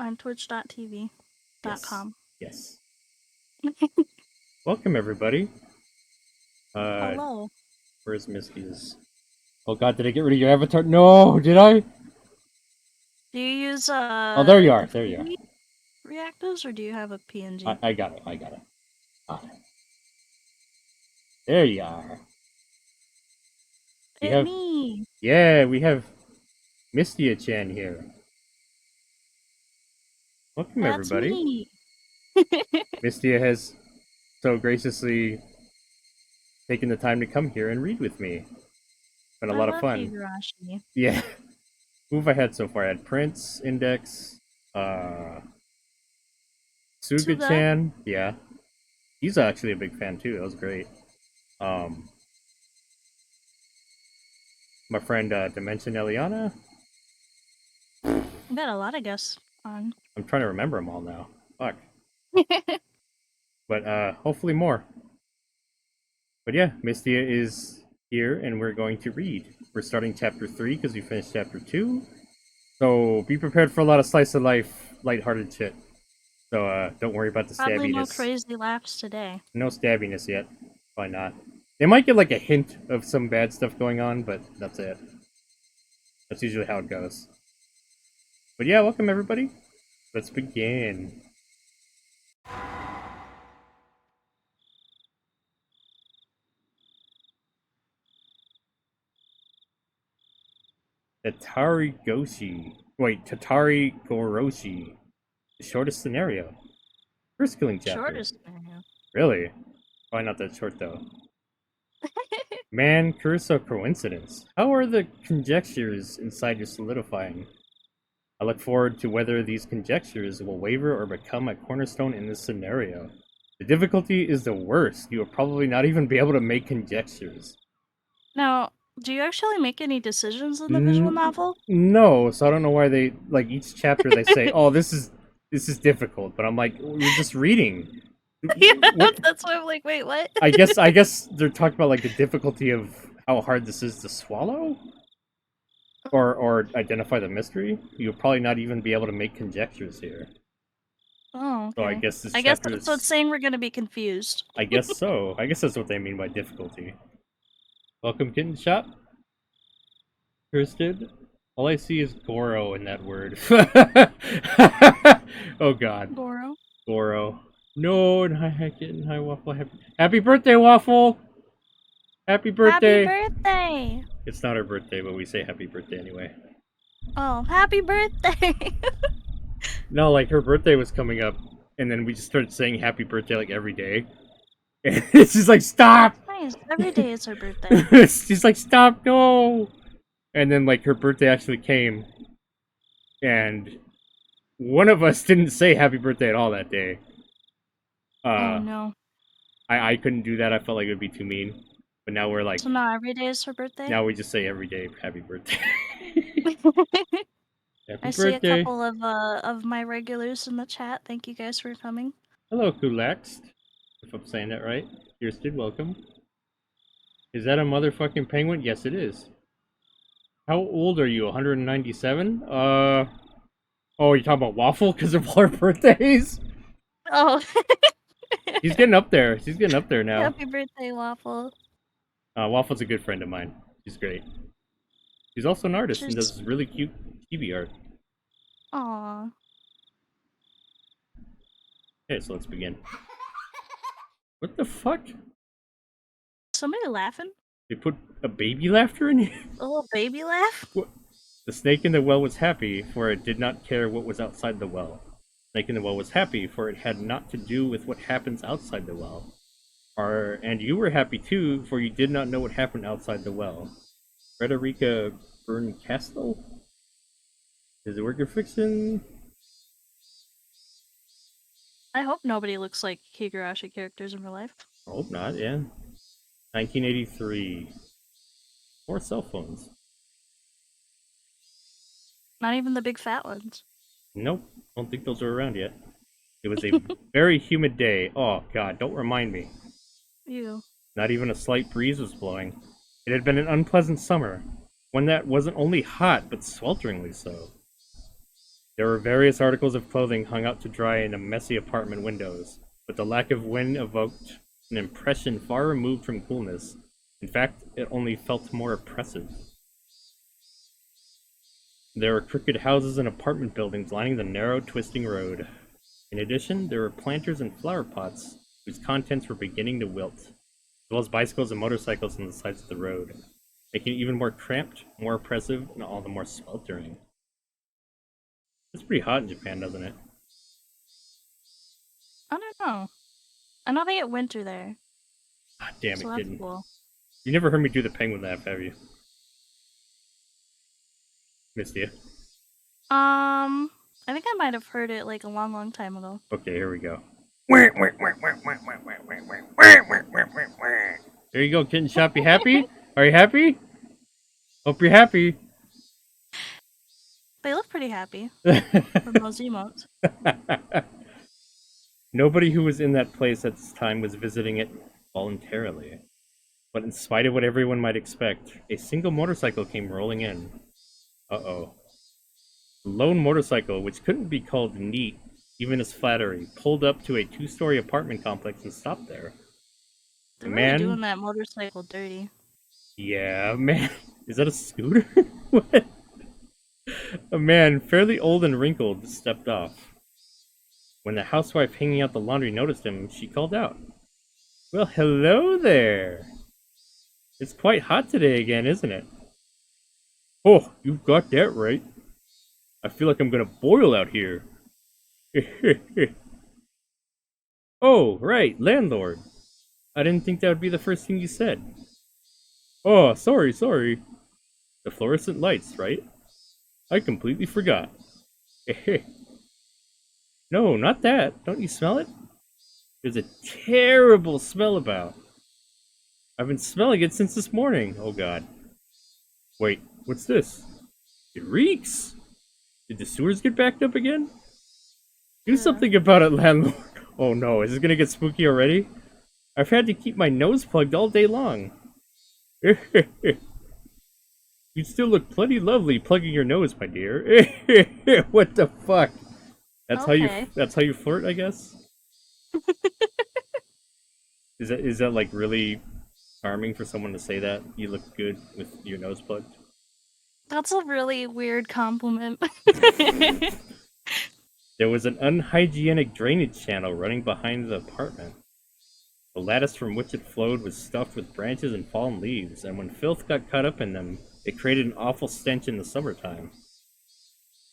on twitch.tv.com. Yes. Welcome, everybody. Hello. Where's Misty's? Oh god, did I get rid of your avatar? No, did I? Do you use Oh, there you are. There you are. reactors, or do you have a PNG? I got it. I got it. There you are. Me. Yeah, we have Mystia-chan here. Welcome, That's everybody. Me. Mystia has so graciously taken the time to come here and read with me. Been a lot of fun. Higurashi. Yeah. Who have I had so far? I had Prince, Index, Suga-chan. Yeah. He's actually a big fan too. That was great. My friend Dimension Eliana. We got a lot of guests on. I'm trying to remember them all now. Fuck. But hopefully more. But yeah, Mystia is here and we're going to read. We're starting chapter 3 because we finished chapter 2. So be prepared for a lot of slice of life, lighthearted shit. So don't worry about the Probably stabbiness. no crazy laughs today. No stabbiness yet. Probably not. They might get like a hint of some bad stuff going on, but that's it. That's usually how it goes. But yeah, welcome everybody. Let's begin. Tatari Goroshi. The shortest scenario. First killing chapter. Shortest scenario. Really? Probably not that short though. Man, curse of coincidence. How are the conjectures inside you solidifying? I look forward to whether these conjectures will waver or become a cornerstone in this scenario. The difficulty is the worst. You will probably not even be able to make conjectures. Now, do you actually make any decisions in the visual novel? No, so I don't know why they like each chapter they say, "Oh, this is difficult," but I'm like, we're just reading. Yeah, that's why I'm like, wait, what? I guess they're talking about like the difficulty of how hard this is to swallow, or identify the mystery. You'll probably not even be able to make conjectures here. Oh, okay. So I guess this I guess that's what's saying we're gonna be confused. I guess so. I guess that's what they mean by difficulty. Welcome, Kitten Shop. Kirsten. All I see is Goro in that word. Oh god. Goro. No, and hi Kitten, hi Waffle. Happy birthday, Waffle! Happy birthday! Happy birthday! It's not her birthday, but we say happy birthday anyway. Oh, happy birthday! No, like her birthday was coming up, and then we just started saying happy birthday like every day. And it's just like, stop! Nice, every day is her birthday. She's like, stop, no! And then like her birthday actually came, and one of us didn't say happy birthday at all that day. Oh no. I couldn't do that. I felt like it would be too mean. But now we're like... So now every day is her birthday? Now we just say every day happy birthday. I see a couple of my regulars in the chat. Thank you guys for coming. Hello, Kulax. If I'm saying that right. Kirsten, welcome. Is that a motherfucking penguin? Yes, it is. How old are you? 197? Oh, you're talking about Waffle because of our birthdays? Oh. He's getting up there. She's getting up there now. Happy birthday, Waffle. Waffle's a good friend of mine. She's great. She's also an artist and does really cute TV art. Aww. Okay, so let's begin. What the fuck? Somebody laughing? They put a baby laughter in here? A little baby laugh? What? The snake in the well was happy, for it did not care what was outside the well. The snake in the well was happy, for it had not to do with what happens outside the well. And you were happy too, for you did not know what happened outside the well. Frederica Berncastel? Is it work of fiction? I hope nobody looks like Higurashi characters in real life. I hope not, yeah. 1983. More cell phones. Not even the big fat ones. Nope, don't think those are around yet. It was a very humid day. Oh god, don't remind me. Ew. Not even a slight breeze was blowing. It had been an unpleasant summer, one that wasn't only hot, but swelteringly so. There were various articles of clothing hung out to dry in the messy apartment windows, but the lack of wind evoked an impression far removed from coolness. In fact, it only felt more oppressive. There were crooked houses and apartment buildings lining the narrow, twisting road. In addition, there were planters and flower pots whose contents were beginning to wilt, as well as bicycles and motorcycles on the sides of the road, making it even more cramped, more oppressive, and all the more sweltering. It's pretty hot in Japan, doesn't it? I don't know. I know they get winter there, Ah, damn so it, that's didn't. cool. You never heard me do the penguin laugh, have you? Mystia. I think I might have heard it like a long, long time ago. Okay, here we go. There you go, Kitten Shop. You happy? Are you happy? Hope you're happy. They look pretty happy from those emotes. Nobody who was in that place at this time was visiting it voluntarily. But in spite of what everyone might expect, a single motorcycle came rolling in. Uh-oh. The lone motorcycle, which couldn't be called neat, even as flattery, pulled up to a two-story apartment complex and stopped there. A They're really man... doing that motorcycle dirty. Yeah, man. Is that a scooter? What? A man, fairly old and wrinkled, stepped off. When the housewife hanging out the laundry noticed him, she called out, "Well, hello there! It's quite hot today again, isn't it?" "Oh, you've got that right. I feel like I'm gonna boil out here." "Oh, right, landlord. I didn't think that would be the first thing you said." "Oh, sorry. The fluorescent lights, right? I completely forgot." "No, not that. Don't you smell it? There's a terrible smell about. I've been smelling it since this morning. Oh god. Wait, what's this? It reeks! Did the sewers get backed up again? Do Yeah. something about it, landlord." Oh no, is this gonna get spooky already? I've had to keep my nose plugged all day long. "You'd still look plenty lovely plugging your nose, my dear." What the fuck? Okay. That's how you flirt, I guess? Is that like really charming for someone to say that? You look good with your nose plugged? That's a really weird compliment. There was an unhygienic drainage channel running behind the apartment. The lattice from which it flowed was stuffed with branches and fallen leaves, and when filth got caught up in them, it created an awful stench in the summertime.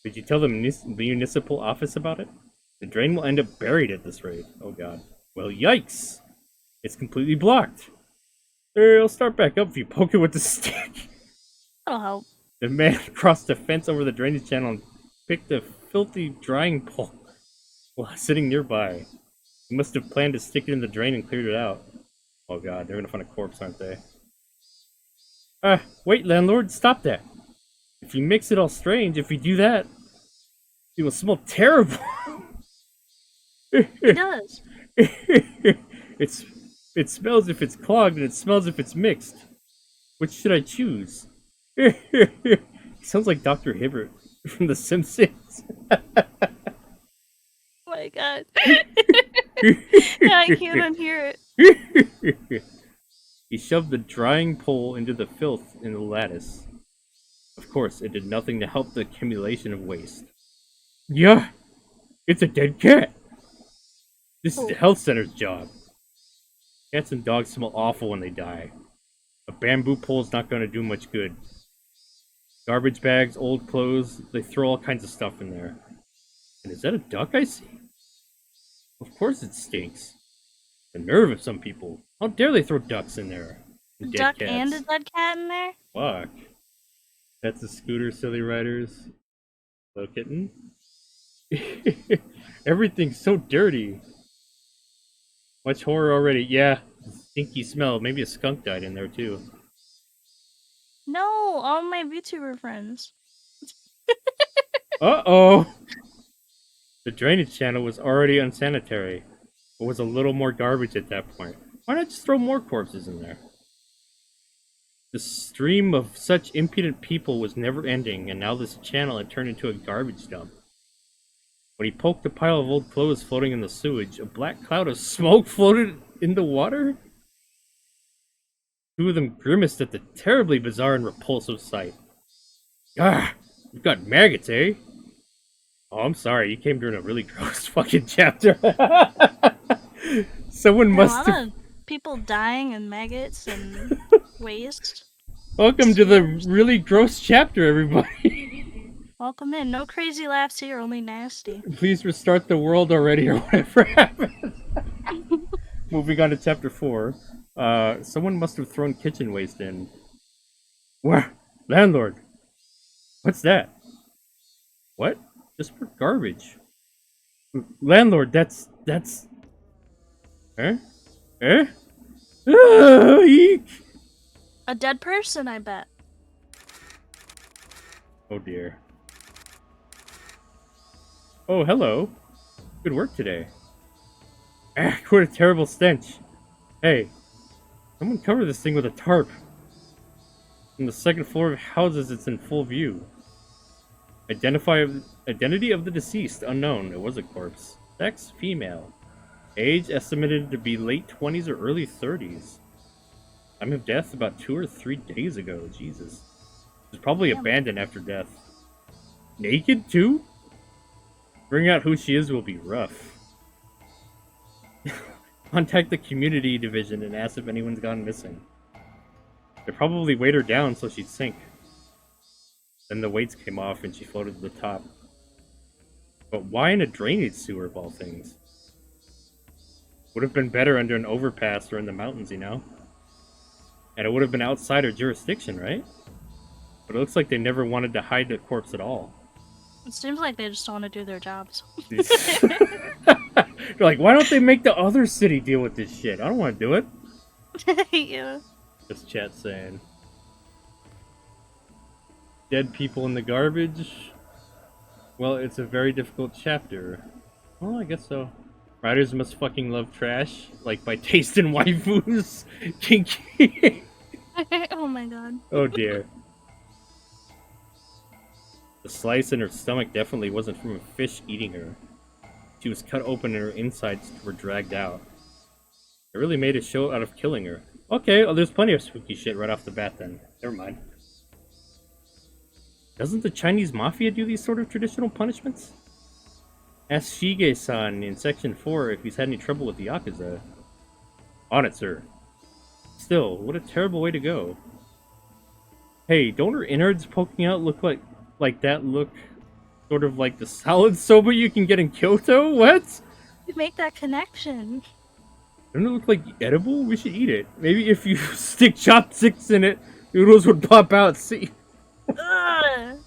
Did you tell the municipal office about it? The drain will end up buried at this rate. Oh god. Well, yikes! It's completely blocked. It'll start back up if you poke it with the stick. That'll help. The man crossed the fence over the drainage channel and picked a filthy drying pole while sitting nearby. He must have planned to stick it in the drain and cleared it out. Oh god, they're gonna find a corpse, aren't they? Wait, landlord, stop that. If you mix it all strange, if you do that, it will smell terrible. He does. it's it smells if it's clogged and it smells if it's mixed. Which should I choose? He sounds like Dr. Hibbert from The Simpsons. Oh my god. Yeah, I can't unhear it. He shoved the drying pole into the filth in the lattice. Of course, it did nothing to help the accumulation of waste. Yeah, it's a dead cat. This is the Oh, health center's job. Cats and dogs smell awful when they die. A bamboo pole's not going to do much good. Garbage bags, old clothes, they throw all kinds of stuff in there. And is that a duck I see? Of course it stinks. The nerve of some people. How dare they throw ducks in there? a And dead duck and a cats. dead cat in there? Fuck. That's a scooter, silly riders. Hello, kitten. Everything's so dirty. Much horror already. Yeah, stinky smell. Maybe a skunk died in there too. No, all my VTuber friends. Uh-oh! The drainage channel was already unsanitary, but was a little more garbage at that point. Why not just throw more corpses in there? The stream of such impudent people was never ending, and now this channel had turned into a garbage dump. When he poked a pile of old clothes floating in the sewage, a black cloud of smoke floated in the water? Two of them grimaced at the terribly bizarre and repulsive sight. Ah, you've got maggots, eh? Oh, I'm sorry, you came during a really gross fucking chapter. Someone must have... people dying and maggots and waste. Welcome to the really gross chapter, everybody. Welcome in. No crazy laughs here, only nasty. Please restart the world already or whatever happened. Moving on to chapter 4. Someone must have thrown kitchen waste in. Where? Landlord. What's that? What? Just for garbage. Landlord, that's... Eh? Eh? Ah, eek! A dead person, I bet. Oh dear. Oh, hello. Good work today. Ah, what a terrible stench. Hey, someone cover this thing with a tarp. On the second floor of houses, it's in full view. Identity of the deceased, unknown. It was a corpse. Sex, female. Age, estimated to be late 20s or early 30s. Time of death, about 2 or 3 days ago. Jesus. It was probably abandoned after death. Naked, too? Figuring out who she is will be rough. Contact the community division and ask if anyone's gone missing. They probably weighed her down so she'd sink. Then the weights came off and she floated to the top. But why in a drainage sewer of all things? Would have been better under an overpass or in the mountains, you know? And it would have been outside her jurisdiction, right? But it looks like they never wanted to hide the corpse at all. It seems like they just don't want to do their jobs. They're like, why don't they make the other city deal with this shit? I don't want to do it. Yeah. This chat saying. Dead people in the garbage? Well, it's a very difficult chapter. Well, I guess so. Writers must fucking love trash, like by taste in waifus. Kinky. Oh my god. Oh dear. The slice in her stomach definitely wasn't from a fish eating her. She was cut open and her insides were dragged out. It really made a show out of killing her. Okay, well, there's plenty of spooky shit right off the bat then. Never mind. Doesn't the Chinese mafia do these sort of traditional punishments? Ask Shige-san in section 4 if he's had any trouble with the Yakuza. On it, sir. Still, what a terrible way to go. Hey, don't her innards poking out look like that look sort of like the solid soba you can get in Kyoto? What? You make that connection. Doesn't it look like edible? We should eat it. Maybe if you stick chopsticks in it, noodles would pop out. See? Ugh.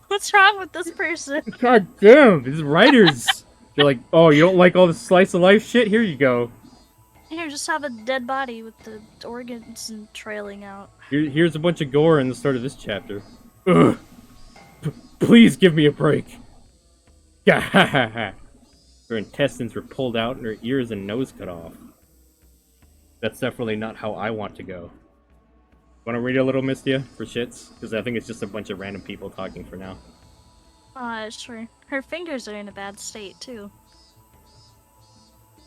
What's wrong with this person? God damn, these writers. They're like, oh, you don't like all the slice of life shit? Here you go. Here, just have a dead body with the organs and trailing out. Here's a bunch of gore in the start of this chapter. Ugh. Please give me a break. Her intestines were pulled out and her ears and nose cut off. That's definitely not how I want to go. Want to read a little, Mystia, for shits? Because I think it's just a bunch of random people talking for now. Sure. Her fingers are in a bad state, too.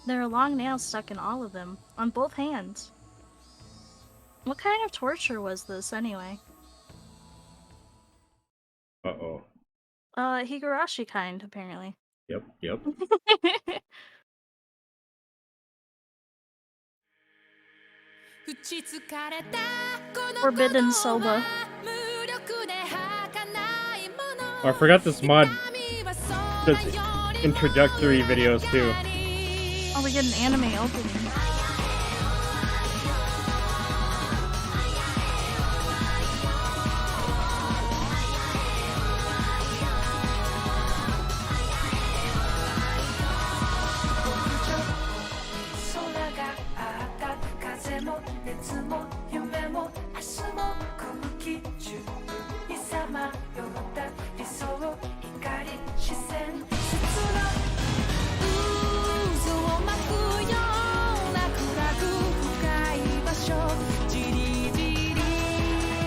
There are long nails stuck in all of them, on both hands. What kind of torture was this, anyway? Uh-oh. Higurashi kind, apparently. Yep. Forbidden soba. Oh, I forgot this mod does introductory videos too. Oh, we get an anime opening.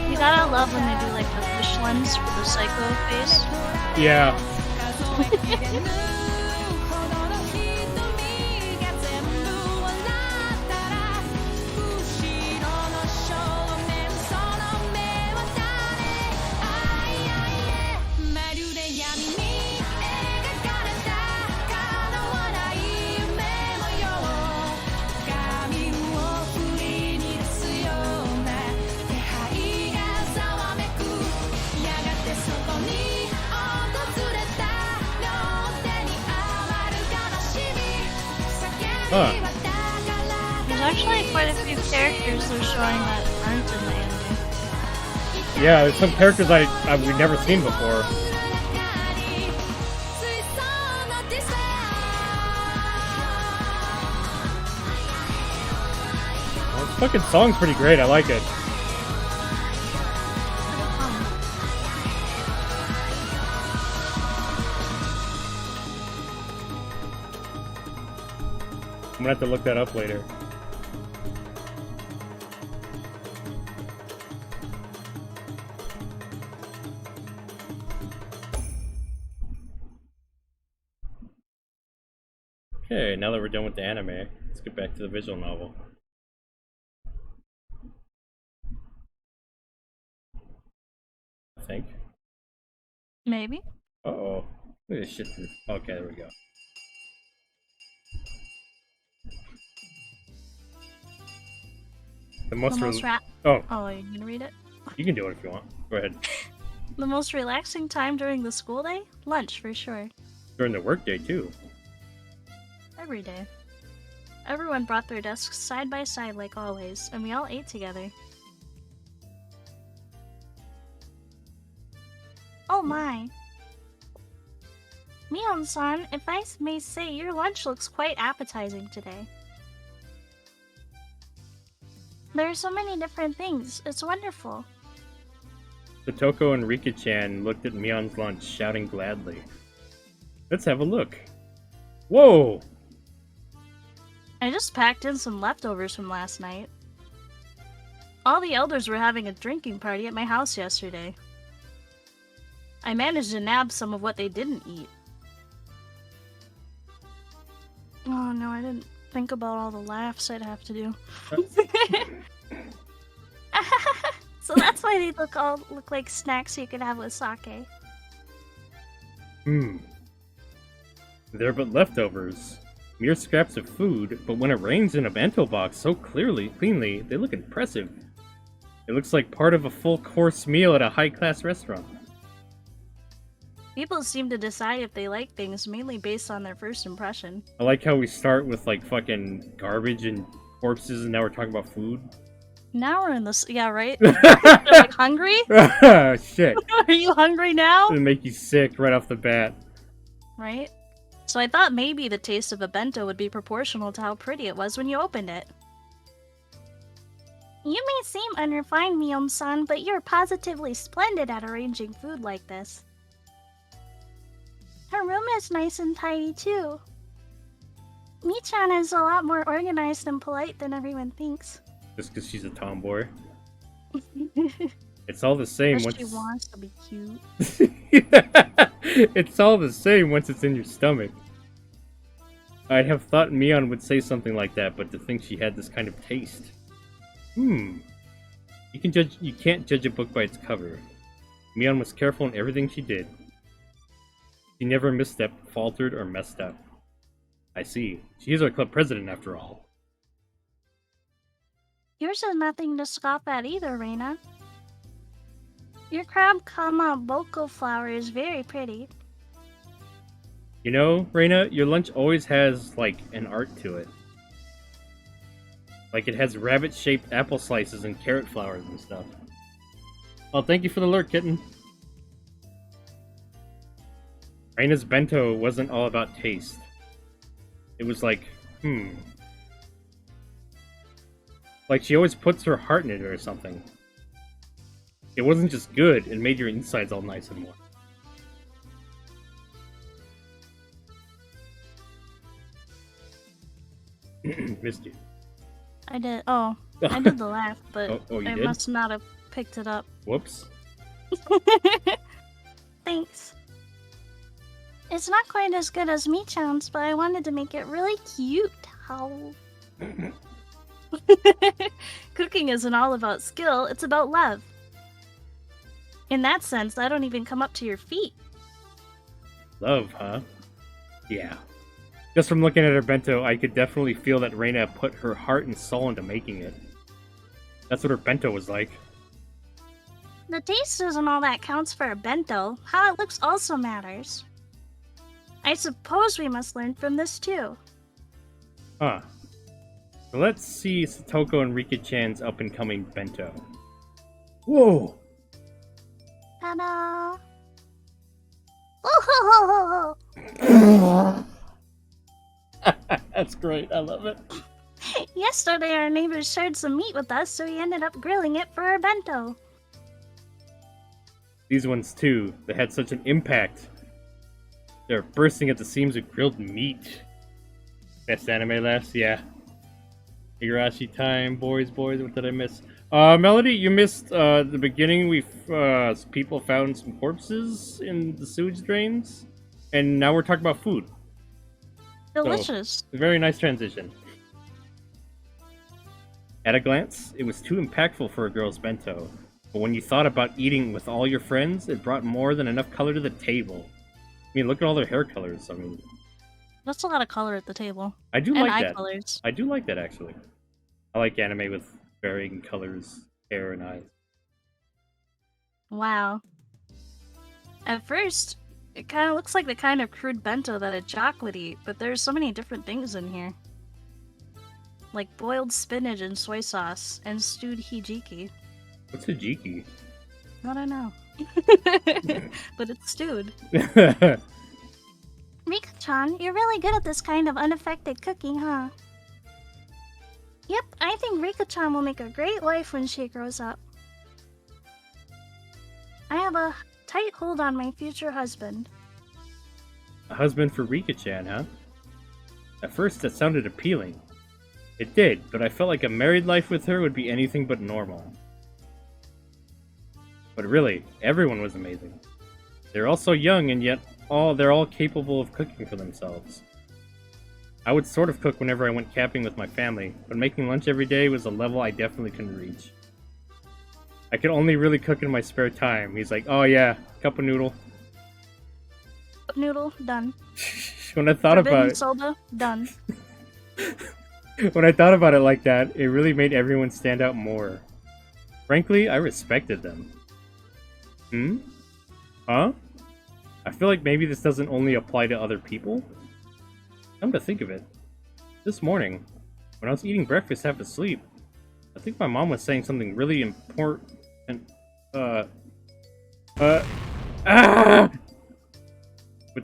You gotta love when they do like the fish lens for the psycho face. Yeah. Huh. There's actually quite a few characters they're showing that aren't in the anime. Yeah, there's some characters we've never seen before. Well, this fucking song's pretty great. I like it. I'm gonna have to look that up later. Okay, now that we're done with the anime, let's get back to the visual novel. I think. Maybe. Uh-oh. Look at this shit. Okay, there we go. The most Oh, are you gonna read it? You can do it if you want. Go ahead. The most relaxing time during the school day? Lunch, for sure. During the workday, too. Every day. Everyone brought their desks side by side like always, and we all ate together. Oh my. Mion-san, if I may say, your lunch looks quite appetizing today. There are so many different things. It's wonderful. Satoko and Rika-chan looked at Mion's lunch, shouting gladly. Let's have a look. Whoa! I just packed in some leftovers from last night. All the elders were having a drinking party at my house yesterday. I managed to nab some of what they didn't eat. Oh no, I didn't think about all the laughs I'd have to do. So that's why they look like snacks you could have with sake. They're but leftovers. Mere scraps of food, but when arranged in a bento box so cleanly, they look impressive. It looks like part of a full-course meal at a high-class restaurant. People seem to decide if they like things mainly based on their first impression. I like how we start with, like, fucking garbage and corpses, and now we're talking about food. Now we're in this. Yeah, right? You're like, hungry? Shit. Are you hungry now? It'll make you sick right off the bat. Right? So I thought maybe the taste of a bento would be proportional to how pretty it was when you opened it. You may seem unrefined, Mion-san, but you're positively splendid at arranging food like this. Her room is nice and tidy, too. Mi-chan is a lot more organized and polite than everyone thinks. Just because she's a tomboy. It's all the same once she wants to be cute. It's all the same once it's in your stomach. I'd have thought Mion would say something like that, but to think she had this kind of taste. You can't judge a book by its cover. Mion was careful in everything she did. She never misstepped, faltered, or messed up. I see. She is our club president, after all. Yours is nothing to scoff at either, Reina. Your crab kama boko flower is very pretty. You know, Reina, your lunch always has, like, an art to it. Like, it has rabbit-shaped apple slices and carrot flowers and stuff. Well, thank you for the lurk, kitten. Reina's bento wasn't all about taste. It was like, Like, she always puts her heart in it or something. It wasn't just good, it made your insides all nice and warm. Missed you. I did. Oh, I did the laugh, but you I did? must not have picked it up. Whoops. Thanks. It's not quite as good as Mi-chan's, but I wanted to make it really cute. How? Cooking isn't all about skill, it's about love. In that sense, I don't even come up to your feet. Love, huh? Yeah. Just from looking at her bento, I could definitely feel that Reina put her heart and soul into making it. That's what her bento was like. The taste isn't all that counts for a bento. How it looks also matters. I suppose we must learn from this too. Huh. So let's see Satoko and Rika-chan's up-and-coming bento. Whoa! Ta-da! Oh, That's great, I love it. yesterday our neighbors shared some meat with us, so we ended up grilling it for our bento. These ones too, they had such an impact. They're bursting at the seams with grilled meat. Best anime last, yeah. Higurashi time, boys, what did I miss? Melody, you missed the beginning. People found some corpses in the sewage drains, and now we're talking about food. Delicious. So, a very nice transition. At a glance, it was too impactful for a girl's bento, but when you thought about eating with all your friends, it brought more than enough color to the table. I mean, look at all their hair colors. I mean, that's a lot of color at the table. I do and like eye that. Colors. I do like that actually. I like anime with varying colors, hair, and eyes. Wow. At first, it kind of looks like the kind of crude bento that a jock would eat, but there's so many different things in here. Like boiled spinach and soy sauce, and stewed hijiki. What's hijiki? I don't know. But it's stewed. Rika-chan, you're really good at this kind of unaffected cooking, huh? Yep, I think Rika-chan will make a great wife when she grows up. I have a tight hold on my future husband. A husband for Rika-chan, huh? At first, that sounded appealing. It did, but I felt like a married life with her would be anything but normal. But really, everyone was amazing. They're all so young, and yet they're all capable of cooking for themselves. I would sort of cook whenever I went camping with my family, but making lunch every day was a level I definitely couldn't reach. I could only really cook in my spare time. He's like, oh yeah, cup of noodle. Noodle, done. When I thought about it, soda, done. when I thought about it like that, it really made everyone stand out more. Frankly, I respected them. Huh? I feel like maybe this doesn't only apply to other people. Come to think of it, this morning, when I was eating breakfast half asleep, I think my mom was saying something really important. With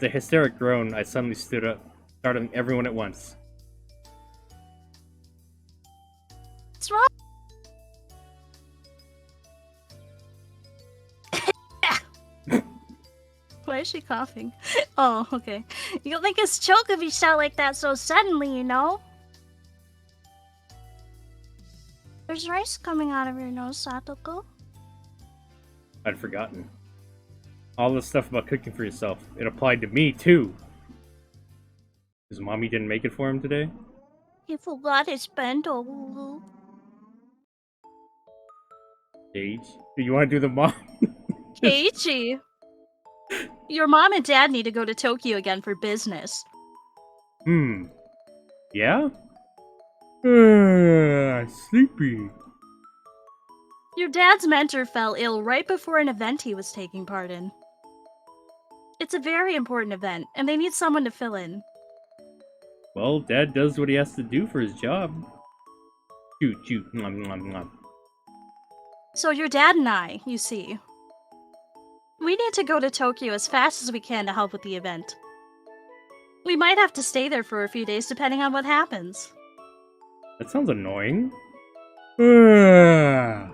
a hysteric groan, I suddenly stood up, startling everyone at once. What's wrong? Why is she coughing? Oh, okay. You'll think it's choke if you shout like that so suddenly, you know? There's rice coming out of your nose, Satoko. I'd forgotten. All this stuff about cooking for yourself, it applied to me, too. His mommy didn't make it for him today? He forgot his bento, Lulu. Gage, do you want to do the mom? Keiichi! Your mom and dad need to go to Tokyo again for business. Yeah? Sleepy. Your dad's mentor fell ill right before an event he was taking part in. It's a very important event, and they need someone to fill in. Well, Dad does what he has to do for his job. Choo. So your dad and I, you see. We need to go to Tokyo as fast as we can to help with the event. We might have to stay there for a few days depending on what happens. That sounds annoying. We're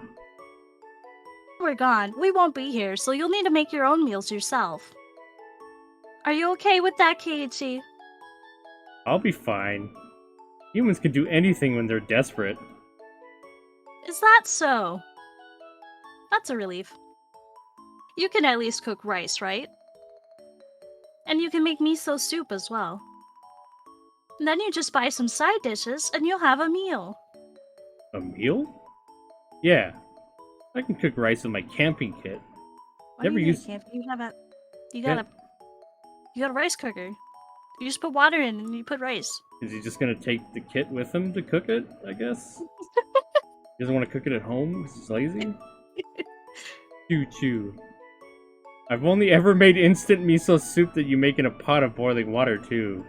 gone. We won't be here, so you'll need to make your own meals yourself. Are you okay with that, Keiichi? I'll be fine. Humans can do anything when they're desperate. Is that so? That's a relief. You can at least cook rice, right? And you can make miso soup as well. And then you just buy some side dishes and you'll have a meal. A meal? Yeah. I can cook rice with my camping kit. Why do you need a camp? You got a rice cooker. You just put water in and you put rice. Is he just gonna take the kit with him to cook it, I guess? He doesn't want to cook it at home because he's lazy? Choo. I've only ever made instant miso soup that you make in a pot of boiling water, too.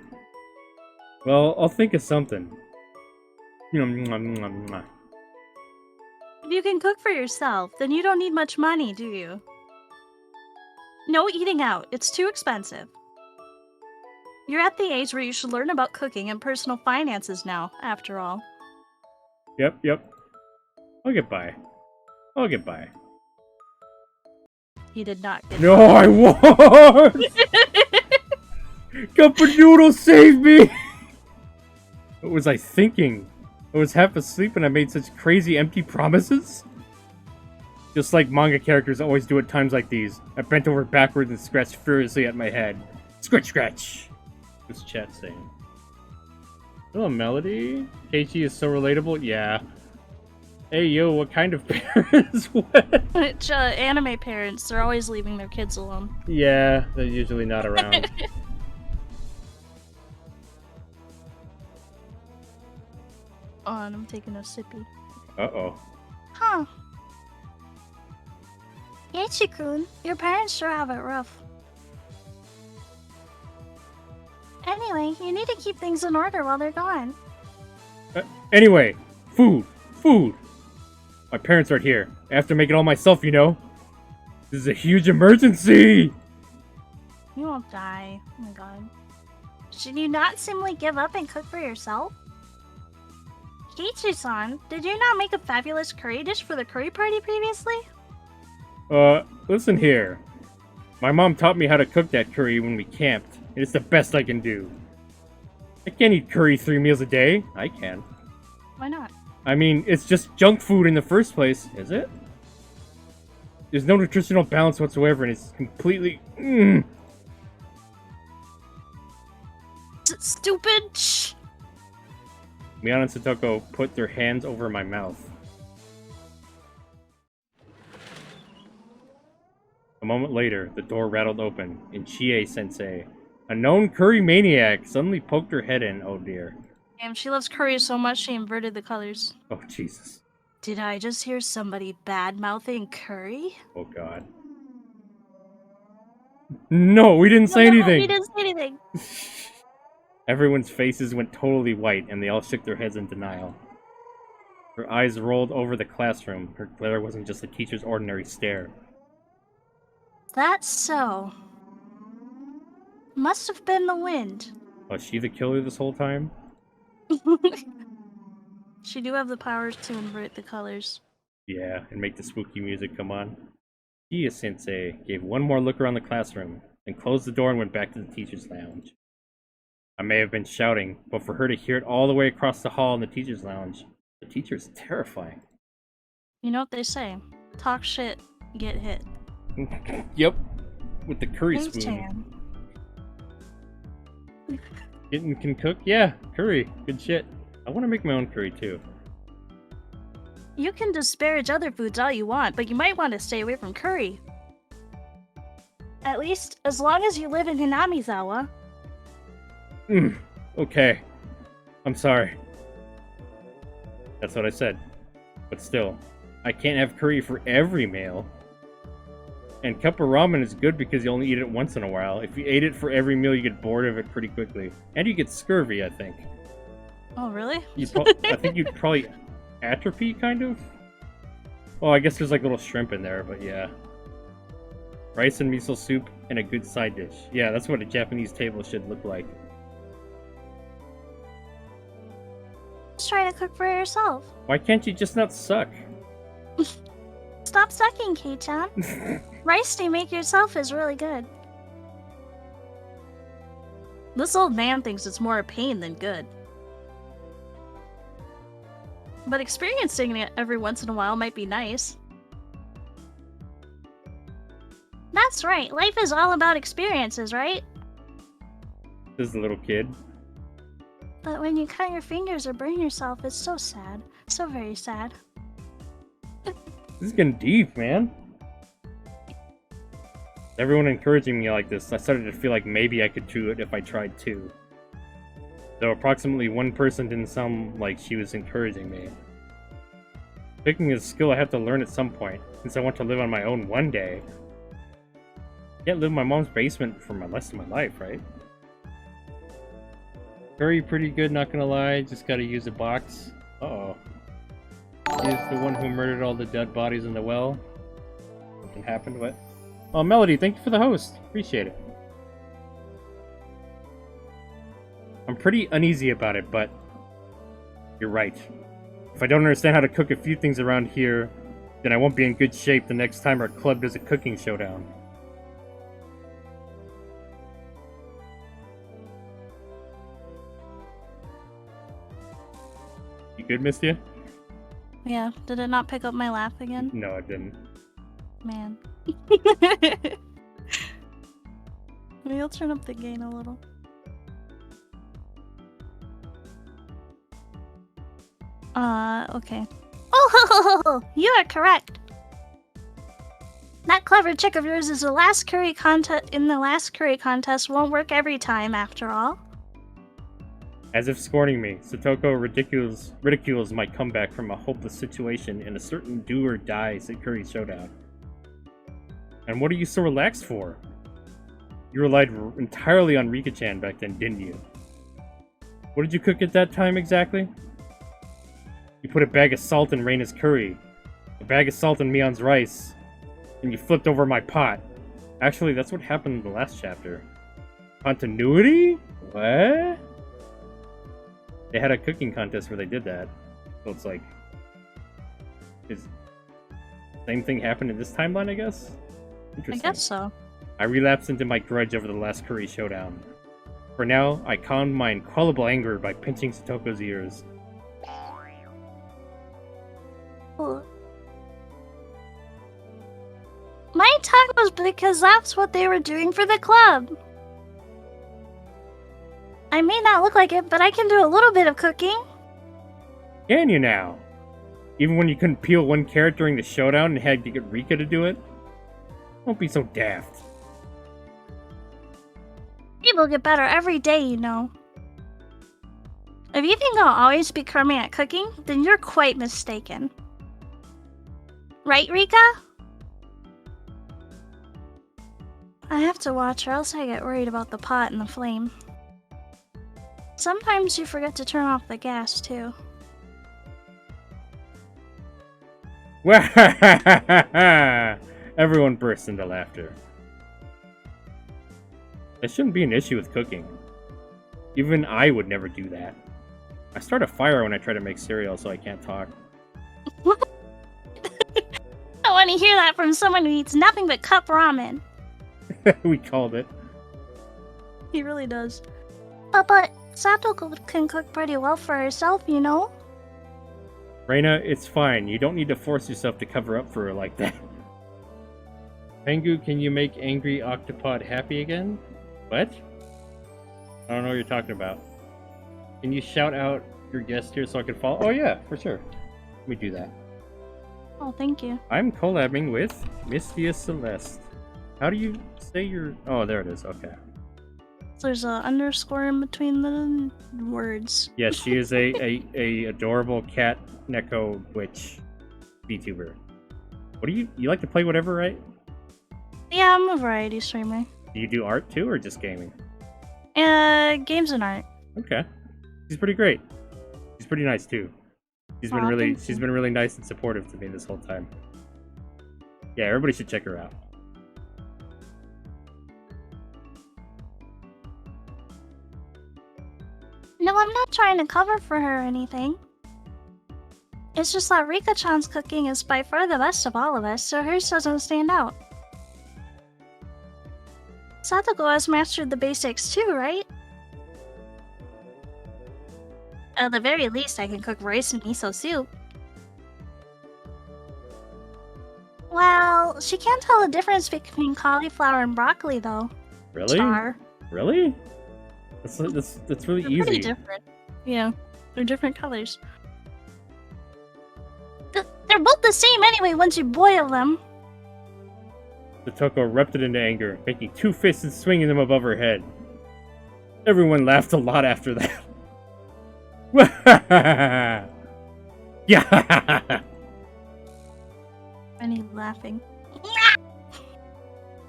Well, I'll think of something. Mwah. If you can cook for yourself, then you don't need much money, do you? No eating out. It's too expensive. You're at the age where you should learn about cooking and personal finances now, after all. Yep. I'll get by. He did not get No, I won't! Cup of noodles, save me! What was I thinking? I was half asleep and I made such crazy empty promises? Just like manga characters always do at times like these. I bent over backwards and scratched furiously at my head. Scratch! What's chat saying? Hello, Melody. Keiichi is so relatable? Yeah. Hey, yo, what kind of parents? What? Anime parents, they're always leaving their kids alone. Yeah, they're usually not around. On, I'm taking a sippy. Uh-oh. Huh. Keiichi-kun, your parents sure have it rough. Anyway, you need to keep things in order while they're gone. Anyway, food! My parents aren't here. I have to make it all myself, you know? This is a huge emergency! You won't die. Oh my god. Should you not simply give up and cook for yourself? Keiichi-san, did you not make a fabulous curry dish for the curry party previously? Listen here. My mom taught me how to cook that curry when we camped, and it's the best I can do. I can't eat curry 3 meals a day. I can. Why not? I mean, it's just junk food in the first place, is it? There's no nutritional balance whatsoever, and it's completely... Stupid! Shh! Miana and Satoko put their hands over my mouth. A moment later, the door rattled open, and Chie-sensei, a known curry maniac, suddenly poked her head in. Oh dear. Damn, she loves curry so much she inverted the colors. Oh, Jesus. Did I just hear somebody bad-mouthing curry? Oh, God. No, we didn't say anything! We didn't say anything! Everyone's faces went totally white, and they all shook their heads in denial. Her eyes rolled over the classroom. Her glare wasn't just a teacher's ordinary stare. That's so. Must have been the wind. Was she the killer this whole time? She do have the powers to invert the colors. Yeah, and make the spooky music come on. Kia-sensei gave one more look around the classroom, then closed the door and went back to the teacher's lounge. I may have been shouting, but for her to hear it all the way across the hall in the teacher's lounge, the teacher is terrifying. You know what they say? Talk shit, get hit. Yep, with the curry Thanks, spoon. Chan. Kitten can cook? Yeah, curry. Good shit. I want to make my own curry too. You can disparage other foods all you want, but you might want to stay away from curry. At least, as long as you live in Hinamizawa. Okay. I'm sorry. That's what I said. But still, I can't have curry for every meal. And cup of ramen is good because you only eat it once in a while. If you ate it for every meal, you get bored of it pretty quickly. And you get scurvy, I think. Oh, really? I think you'd probably atrophy, kind of? Well, I guess there's like little shrimp in there, but yeah. Rice and miso soup and a good side dish. Yeah, that's what a Japanese table should look like. Just try to cook for yourself. Why can't you just not suck? Stop sucking, Kei-chan. Rice you make yourself is really good. This old man thinks it's more a pain than good. But experiencing it every once in a while might be nice. That's right, life is all about experiences, right? This is the little kid. But when you cut your fingers or burn yourself, it's so sad. So very sad. This is getting deep, man. Everyone encouraging me like this, I started to feel like maybe I could do it if I tried too. Though approximately one person didn't sound like she was encouraging me. Cooking is a skill I have to learn at some point, since I want to live on my own one day. Can't live in my mom's basement for the rest of my life, right? Curry pretty good, not gonna lie, just gotta use a box. Uh-oh. He's the one who murdered all the dead bodies in the well. Something happened, what? Oh, Melody, thank you for the host. Appreciate it. I'm pretty uneasy about it, but you're right. If I don't understand how to cook a few things around here, then I won't be in good shape the next time our club does a cooking showdown. You good, Mystia? Yeah, did it not pick up my laugh again? No, it didn't. Man. Maybe I'll turn up the gain a little. Okay. Oh, you are correct. That clever trick of yours is the last curry contest won't work every time, after all. As if scorning me, Satoko ridicules my comeback from a hopeless situation in a certain do-or-die curry showdown. And what are you so relaxed for? You relied entirely on Rika-chan back then, didn't you? What did you cook at that time exactly? You put a bag of salt in Reina's curry, a bag of salt in Mion's rice, and you flipped over my pot. Actually, that's what happened in the last chapter. Continuity? What? They had a cooking contest where they did that. So it's like... Same thing happened in this timeline, I guess? Interesting. I guess so. I relapsed into my grudge over the last curry showdown. For now, I calmed my inquellable anger by pinching Satoko's ears. My talk was because that's what they were doing for the club. I may not look like it, but I can do a little bit of cooking. Can you now? Even when you couldn't peel one carrot during the showdown and had to get Rika to do it? Don't be so daft. People get better every day, you know. If you think I'll always be crummy at cooking, then you're quite mistaken. Right, Rika? I have to watch or else I get worried about the pot and the flame. Sometimes you forget to turn off the gas, too. Everyone bursts into laughter. That shouldn't be an issue with cooking. Even I would never do that. I start a fire when I try to make cereal, so I can't talk. I want to hear that from someone who eats nothing but cup ramen. We called it. He really does. But Satoko can cook pretty well for herself, you know? Reina, it's fine. You don't need to force yourself to cover up for her like that. Pengu, can you make angry Octopod happy again? What? I don't know what you're talking about. Can you shout out your guest here so I can follow? Oh yeah, for sure. Let me do that. Oh, thank you. I'm collabing with Mystia Celeste. How do you say your... Oh, there it is. Okay. There's an underscore in between the words. Yes, she is a adorable cat neko witch VTuber. What do you like to play whatever, right? Yeah, I'm a variety streamer. Do you do art too, or just gaming? Games and art. Okay. She's pretty great. She's pretty nice too. She's been really nice and supportive to me this whole time. Yeah, everybody should check her out. No, I'm not trying to cover for her or anything. It's just that Rika-chan's cooking is by far the best of all of us, so hers doesn't stand out. Satoko has mastered the basics too, right? At the very least, I can cook rice and miso soup. Well, she can't tell the difference between cauliflower and broccoli, though. Really? Char. Really? That's really They're easy. pretty different. Yeah, they're different colors. They're both the same anyway once you boil them. Satoko erupted into anger, making two fists and swinging them above her head. Everyone laughed a lot after that. Yeah. And he's laughing.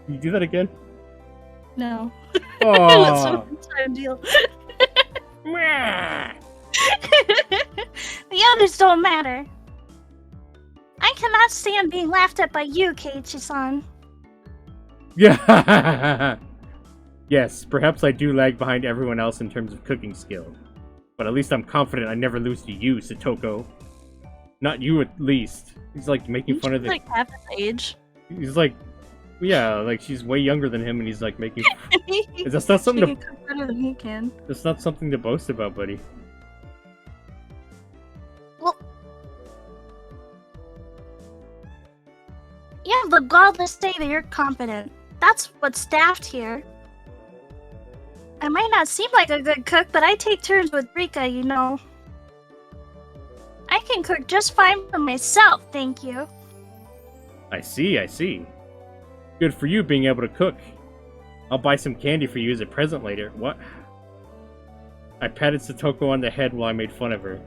Can you do that again? No. Oh. That's a one-time deal. The others don't matter. I cannot stand being laughed at by you, Keiichi-san. Yeah. Yes, perhaps I do lag behind everyone else in terms of cooking skill. But at least I'm confident I never lose to you, Satoko. Not you, at least. He's like making fun of the... like half his age. He's like... Yeah, like she's way younger than him and he's like making... That's not something She to... can cook better than he can. That's not something to boast about, buddy. Well... You have the gall to say that you're confident. That's what's staffed here. I might not seem like a good cook, but I take turns with Rika, you know. I can cook just fine for myself, thank you. I see, I see. Good for you being able to cook. I'll buy some candy for you as a present later. What? I patted Satoko on the head while I made fun of her.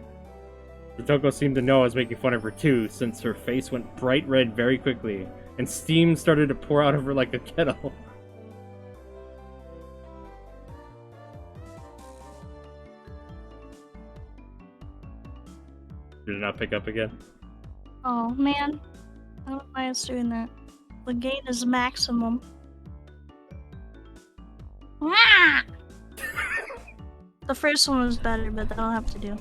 Satoko seemed to know I was making fun of her too, since her face went bright red very quickly, and steam started to pour out of her like a kettle. Did it not pick up again? Oh man, I don't know why it's doing that. The gain is maximum. Ah! The first one was better, but that'll have to do.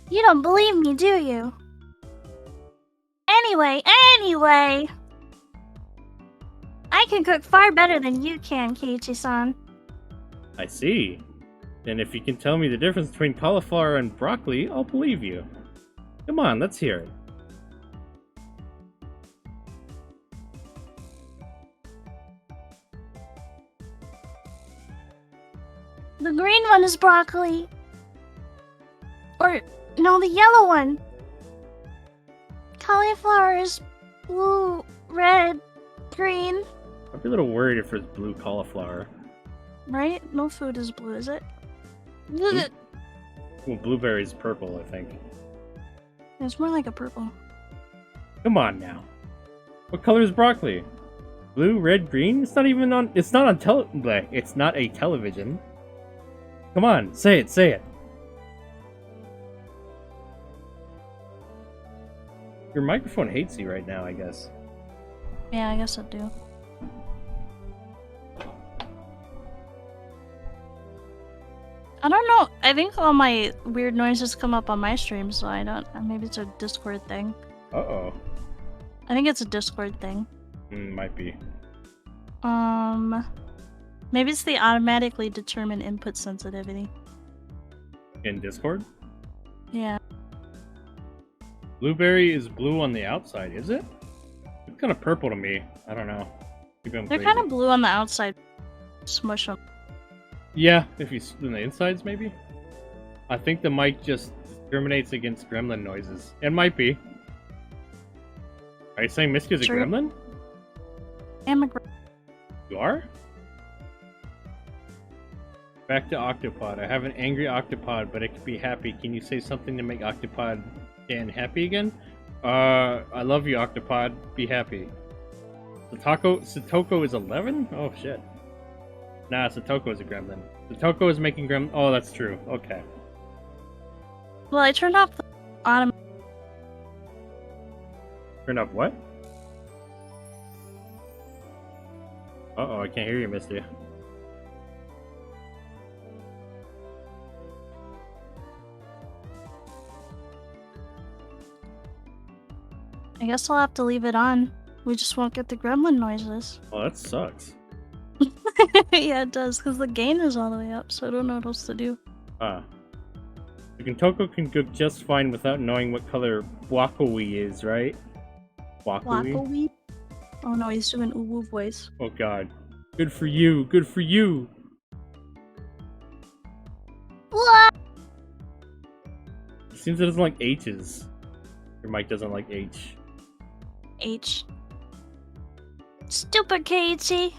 You don't believe me, do you? Anyway, I can cook far better than you can, Keiichi-san. I see. And if you can tell me the difference between cauliflower and broccoli, I'll believe you. Come on, let's hear it. The green one is broccoli. Or, no, the yellow one. Cauliflower is blue, red, green. I'd be a little worried if it's blue cauliflower. Right? No food is blue, is it? Well, blueberry's purple, I think. It's more like a purple. Come on now. What color is broccoli? Blue, red, green? It's not even on... It's not on It's not a television. Come on, say it, say it. Your microphone hates you right now, I guess. Yeah, I guess I do. I don't know. I think all my weird noises come up on my stream, so I don't... Maybe it's a Discord thing. Uh-oh. I think it's a Discord thing. Might be. Maybe it's the automatically determined input sensitivity. In Discord? Yeah. Blueberry is blue on the outside, is it? It's kind of purple to me. I don't know. They're kind of blue on the outside. Smush them. Yeah, if you spin the insides, maybe? I think the mic just discriminates against gremlin noises. It might be. Are you saying Mystia's a gremlin? I'm a gremlin. You are? Back to Octopod. I have an angry Octopod, but it can be happy. Can you say something to make Octopod Dan happy again? I love you, Octopod. Be happy. Satoko is 11? Oh, shit. Nah, Satoko is a gremlin. Satoko is making gremlin... Oh, that's true. Okay. Well, I turned off the automatic... Turn off what? Uh-oh, I can't hear you, Mystia. I guess I'll have to leave it on. We just won't get the gremlin noises. Oh, that sucks. Yeah, it does, because the gain is all the way up, so I don't know what else to do. Ah. The Kintoko can cook just fine without knowing what color Wakoi is, right? Wakoi? Oh no, he's doing uwu voice. Oh god. Good for you, good for you! What? It seems it doesn't like H's. Your mic doesn't like H. H. Stupid Keiichi.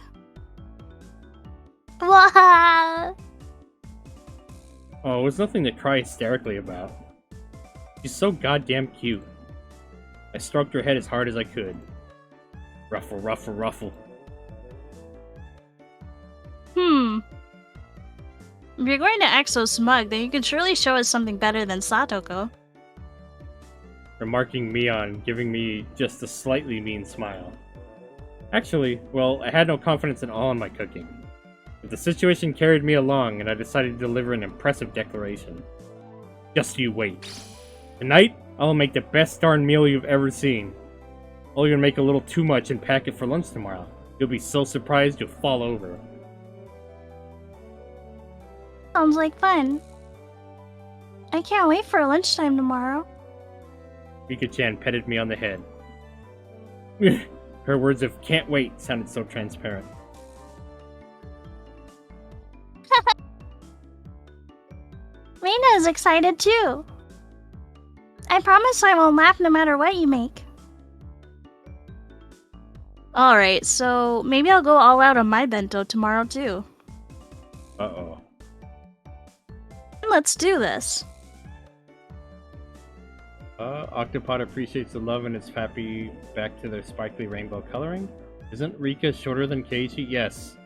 Wah! Oh, it was nothing to cry hysterically about. She's so goddamn cute. I stroked her head as hard as I could. Ruffle, ruffle, ruffle. If you're going to act so smug, then you can surely show us something better than Satoko. Remarking Mion, giving me just a slightly mean smile. Actually, well, I had no confidence at all in my cooking. But the situation carried me along, and I decided to deliver an impressive declaration. Just you wait. Tonight, I'll make the best darn meal you've ever seen. I'll even make a little too much and pack it for lunch tomorrow. You'll be so surprised you'll fall over. Sounds like fun. I can't wait for lunchtime tomorrow. Rika-chan petted me on the head. Her words of "can't wait" sounded so transparent. Reina is excited too. I promise I won't laugh no matter what you make. Alright, so maybe I'll go all out on my bento tomorrow too. Uh-oh. Let's do this. Octopod appreciates the love and is happy back to their sparkly rainbow coloring. Isn't Rika shorter than Keiichi? Yes.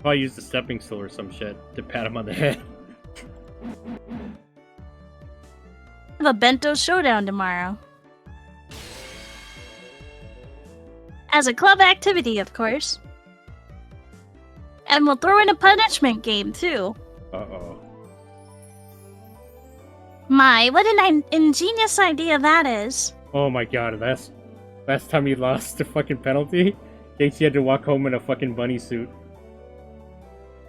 Probably used a stepping stool or some shit to pat him on the head. Have a bento showdown tomorrow. As a club activity, of course. And we'll throw in a punishment game, too. Uh-oh. My, what an ingenious idea that is. Oh my god, last time he lost the fucking penalty, Keiichi had to walk home in a fucking bunny suit.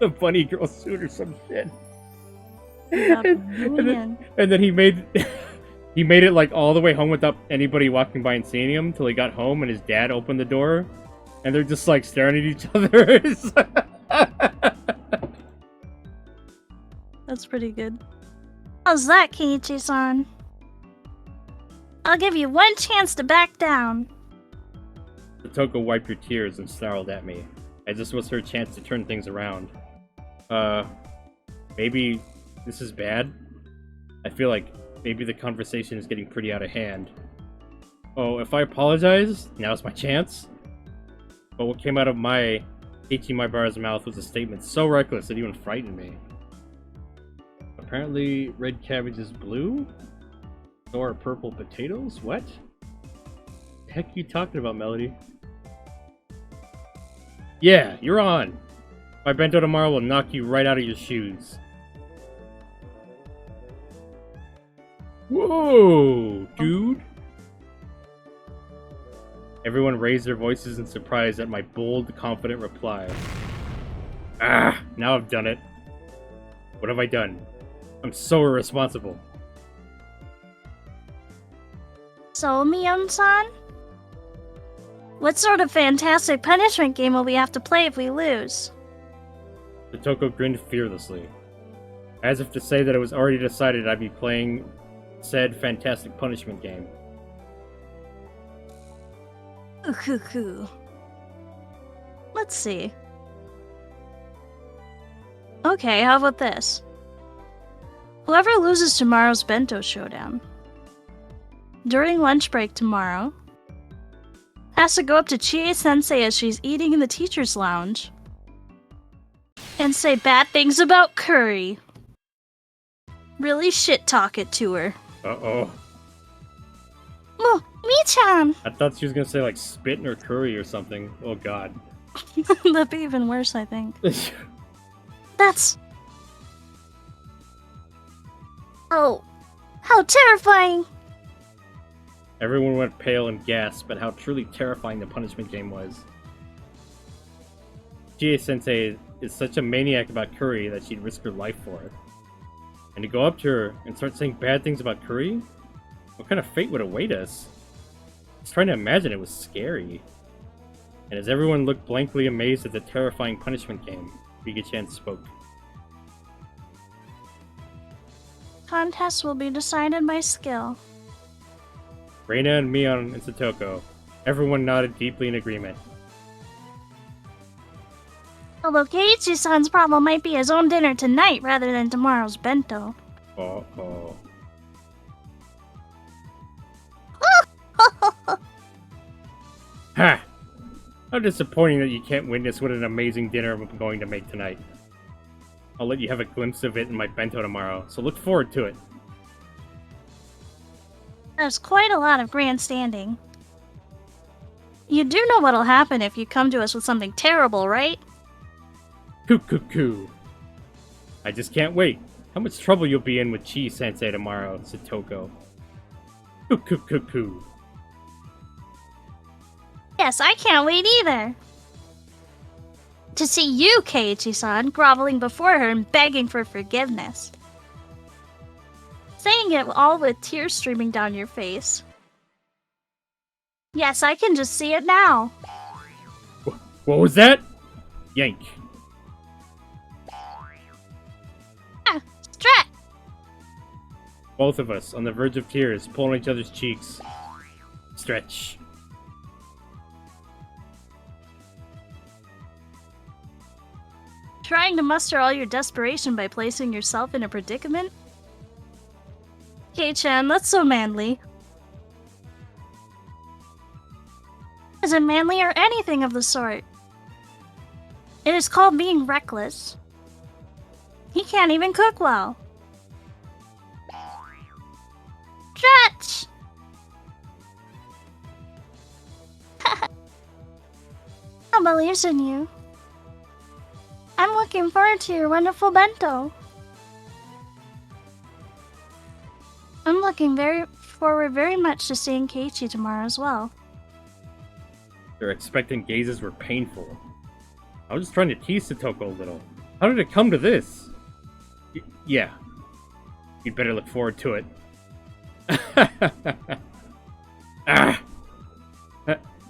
A bunny girl suit or some shit. and then he made he made it like all the way home without anybody walking by and seeing him till he got home and his dad opened the door and they're just like staring at each other. That's pretty good. How's that, Keiichi-san? I'll give you one chance to back down. Satoko wiped her tears and snarled at me, as this was her chance to turn things around. Maybe this is bad? I feel like maybe the conversation is getting pretty out of hand. Oh, if I apologize, now's my chance? But what came out of my Ichimaibara's mouth was a statement so reckless it even frightened me. Apparently, red cabbage is blue? So are purple potatoes? What? The heck are you talking about, Melody? Yeah, you're on! My bento tomorrow will knock you right out of your shoes. Whoa, dude! Everyone raised their voices in surprise at my bold, confident reply. Ah, now I've done it. What have I done? I'm so irresponsible. So, Mion-san? What sort of fantastic punishment game will we have to play if we lose? Satoko grinned fearlessly, as if to say that it was already decided I'd be playing said fantastic punishment game. Let's see. Okay, how about this? Whoever loses tomorrow's bento showdown, during lunch break tomorrow, has to go up to Chie-sensei as she's eating in the teacher's lounge and say bad things about curry. Really shit-talk it to her. Uh-oh. Oh, Mi-chan! I thought she was gonna say, like, spit in her curry or something. Oh, God. That'd be even worse, I think. That's... Oh, how terrifying! Everyone went pale and gasped at how truly terrifying the punishment game was. Chie-sensei is such a maniac about curry that she'd risk her life for it. And to go up to her and start saying bad things about curry? What kind of fate would await us? I was trying to imagine it was scary. And as everyone looked blankly amazed at the terrifying punishment game, Rika-chan spoke. Contest will be decided by skill. Reina and Mion and Satoko, everyone nodded deeply in agreement. Although Keiichi-san's problem might be his own dinner tonight rather than tomorrow's bento. Uh-oh. Ha! How disappointing that you can't witness what an amazing dinner I'm going to make tonight. I'll let you have a glimpse of it in my bento tomorrow, so look forward to it. There's quite a lot of grandstanding. You do know what'll happen if you come to us with something terrible, right? Coo. I just can't wait. How much trouble you'll be in with Chi-sensei tomorrow, Satoko. Coo. Yes, I can't wait either. To see you, Keiichi-san, groveling before her and begging for forgiveness. Saying it all with tears streaming down your face. Yes, I can just see it now. What was that? Yank. Stretch! Both of us, on the verge of tears, pulling each other's cheeks. Stretch. Trying to muster all your desperation by placing yourself in a predicament? Kei-chan, that's so manly. Isn't manly or anything of the sort. It is called being reckless. He can't even cook well. Stretch! I believes in you. I'm looking forward to your wonderful bento. I'm looking forward very much to seeing Keiichi tomorrow as well. Their expectant gazes were painful. I was just trying to tease Satoko a little. How did it come to this? Yeah. You'd better look forward to it. Ah!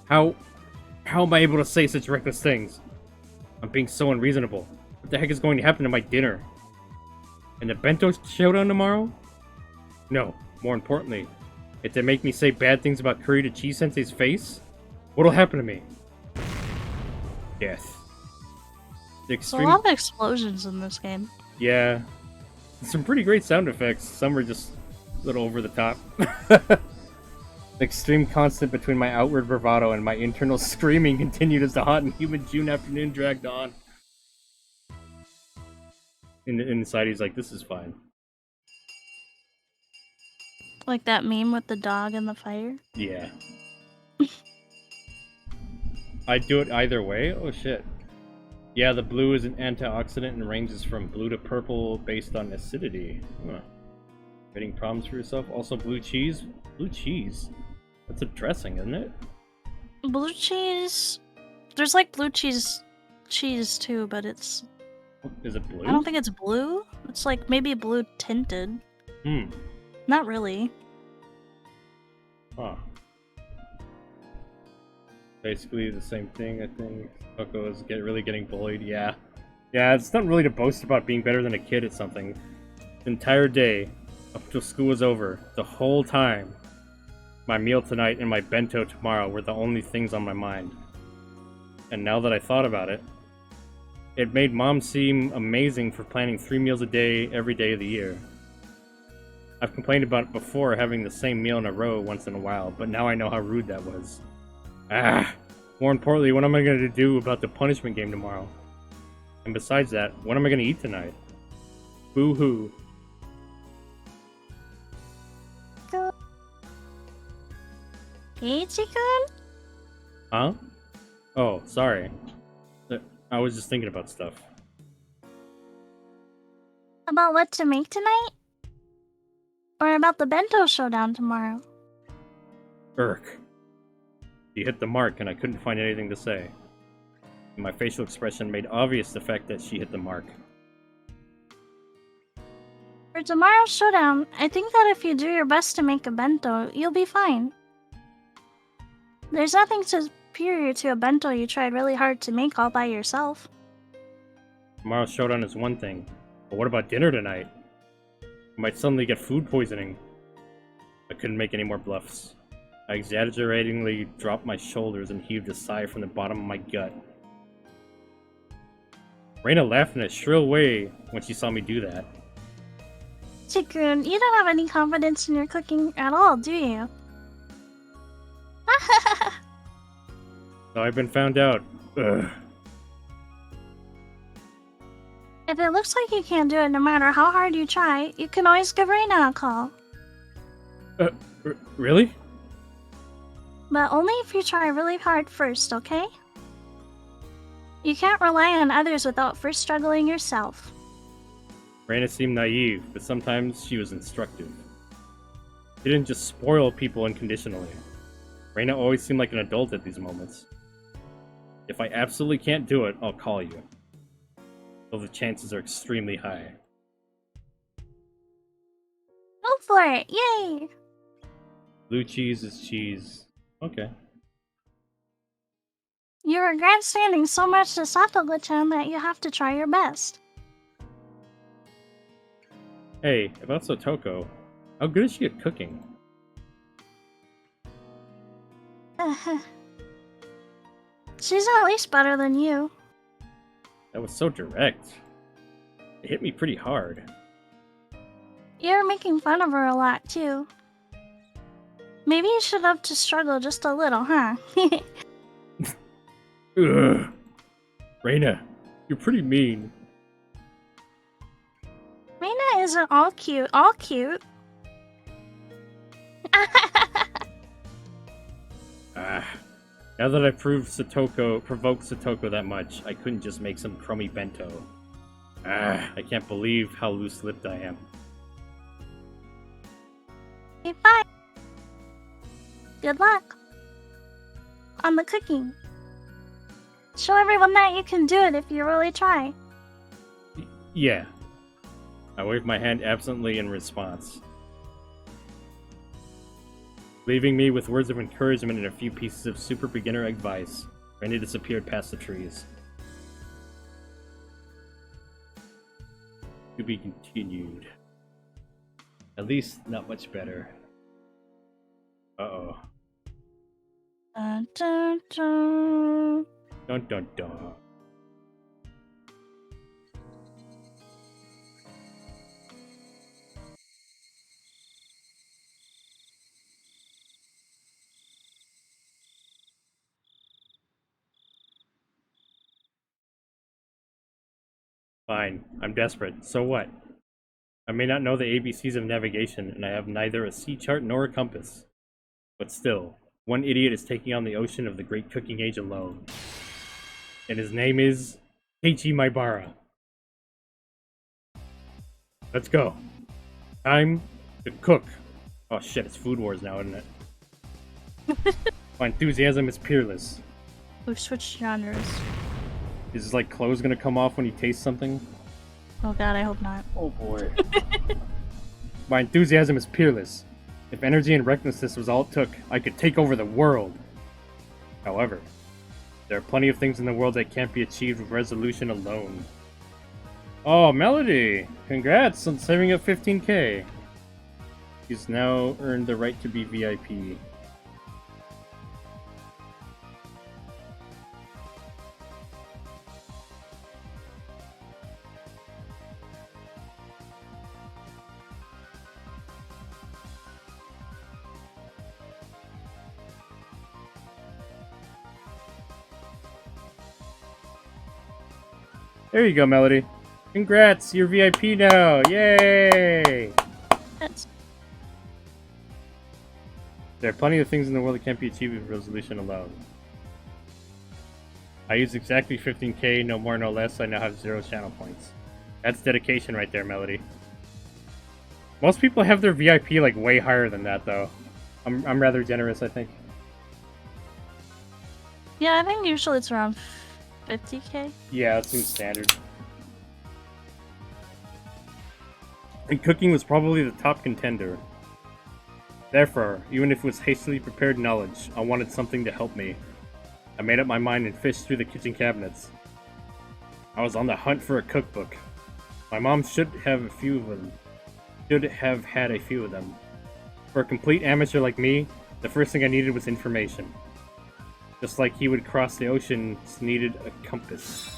How am I able to say such reckless things? I'm being so unreasonable. What the heck is going to happen to my dinner? And the bento showdown tomorrow? No, more importantly, if they make me say bad things about Curry to Chi-sensei's face, what'll happen to me? Death. The extreme... There's a lot of explosions in this game. Yeah. Some pretty great sound effects. Some are just a little over the top. The extreme constant between my outward bravado and my internal screaming continued as the hot and humid June afternoon dragged on. Inside he's like, this is fine. Like that meme with the dog and the fire? Yeah. I'd do it either way? Oh shit. Yeah, the blue is an antioxidant and ranges from blue to purple based on acidity. Huh. Getting problems for yourself? Also blue cheese? Blue cheese? That's a dressing, isn't it? Blue cheese... There's like blue cheese too, but it's... Is it blue? I don't think it's blue. It's like maybe blue tinted. Not really. Huh. Basically the same thing, I think. Satoko is really getting bullied, yeah. Yeah, it's not really to boast about being better than a kid at something. The entire day, up until school was over, the whole time, my meal tonight and my bento tomorrow were the only things on my mind. And now that I thought about it, it made Mom seem amazing for planning 3 meals a day every day of the year. I've complained about it before, having the same meal in a row once in a while, but now I know how rude that was. More importantly, what am I going to do about the punishment game tomorrow? And besides that, what am I going to eat tonight? Boo-hoo. Keiichi-kun? Huh? Oh, sorry. I was just thinking about stuff. About what to make tonight? Or about the bento showdown tomorrow? Irk. She hit the mark and I couldn't find anything to say. And my facial expression made obvious the fact that she hit the mark. For tomorrow's showdown, I think that if you do your best to make a bento, you'll be fine. There's nothing superior to a bento you tried really hard to make all by yourself. Tomorrow's showdown is one thing, but what about dinner tonight? I might suddenly get food poisoning. I couldn't make any more bluffs. I exaggeratingly dropped my shoulders and heaved a sigh from the bottom of my gut. Reina laughed in a shrill way when she saw me do that. Chikun, you don't have any confidence in your cooking at all, do you? So I've been found out. Ugh. If it looks like you can't do it no matter how hard you try, you can always give Reina a call. Really? But only if you try really hard first, okay? You can't rely on others without first struggling yourself. Reina seemed naive, but sometimes she was instructive. She didn't just spoil people unconditionally. Reina always seemed like an adult at these moments. If I absolutely can't do it, I'll call you. Though the chances are extremely high. Go for it! Yay! Blue cheese is cheese. Okay. You are grandstanding so much to Satoko-chan that you have to try your best. Hey, about Satoko, how good is she at cooking? She's at least better than you. That was so direct. It hit me pretty hard. You're making fun of her a lot, too. Maybe you should have to struggle just a little, huh? Ugh. Reina, you're pretty mean. Reina isn't all cute, Now that I've provoked Satoko that much, I couldn't just make some crummy bento. I can't believe how loose-lipped I am. Okay, bye. Good luck. On the cooking. Show everyone that you can do it if you really try. Yeah. I waved my hand absently in response, leaving me with words of encouragement and a few pieces of super beginner advice. Randy disappeared past the trees. To be continued. At least not much better. Uh-oh. Dun, dun, dun. Dun dun dun. Fine, I'm desperate. So what? I may not know the ABCs of navigation, and I have neither a sea chart nor a compass. But still, one idiot is taking on the ocean of the Great Cooking Age alone. And his name is Keiichi Maibara. Let's go. Time to cook. Oh shit, it's Food Wars now, isn't it? My enthusiasm is peerless. We've switched genres. Is his like clothes gonna come off when he tastes something? Oh god, I hope not. Oh boy. My enthusiasm is peerless. If energy and recklessness was all it took, I could take over the world. However, there are plenty of things in the world that can't be achieved with resolution alone. Oh, Melody! Congrats on saving up 15k. He's now earned the right to be VIP. There you go, Melody. Congrats, you're VIP now! Yay! That's... There are plenty of things in the world that can't be achieved with resolution alone. I use exactly 15k, no more, no less. I now have 0 channel points. That's dedication right there, Melody. Most people have their VIP like way higher than that, though. I'm rather generous, I think. Yeah, I think usually it's around 50k. Yeah, that seems standard. And cooking was probably the top contender. Therefore, even if it was hastily prepared knowledge, I wanted something to help me. I made up my mind and fished through the kitchen cabinets. I was on the hunt for a cookbook. My mom should have a few of them. Should have had a few of them. For a complete amateur like me, the first thing I needed was information. Just like he would cross the ocean, needed a compass.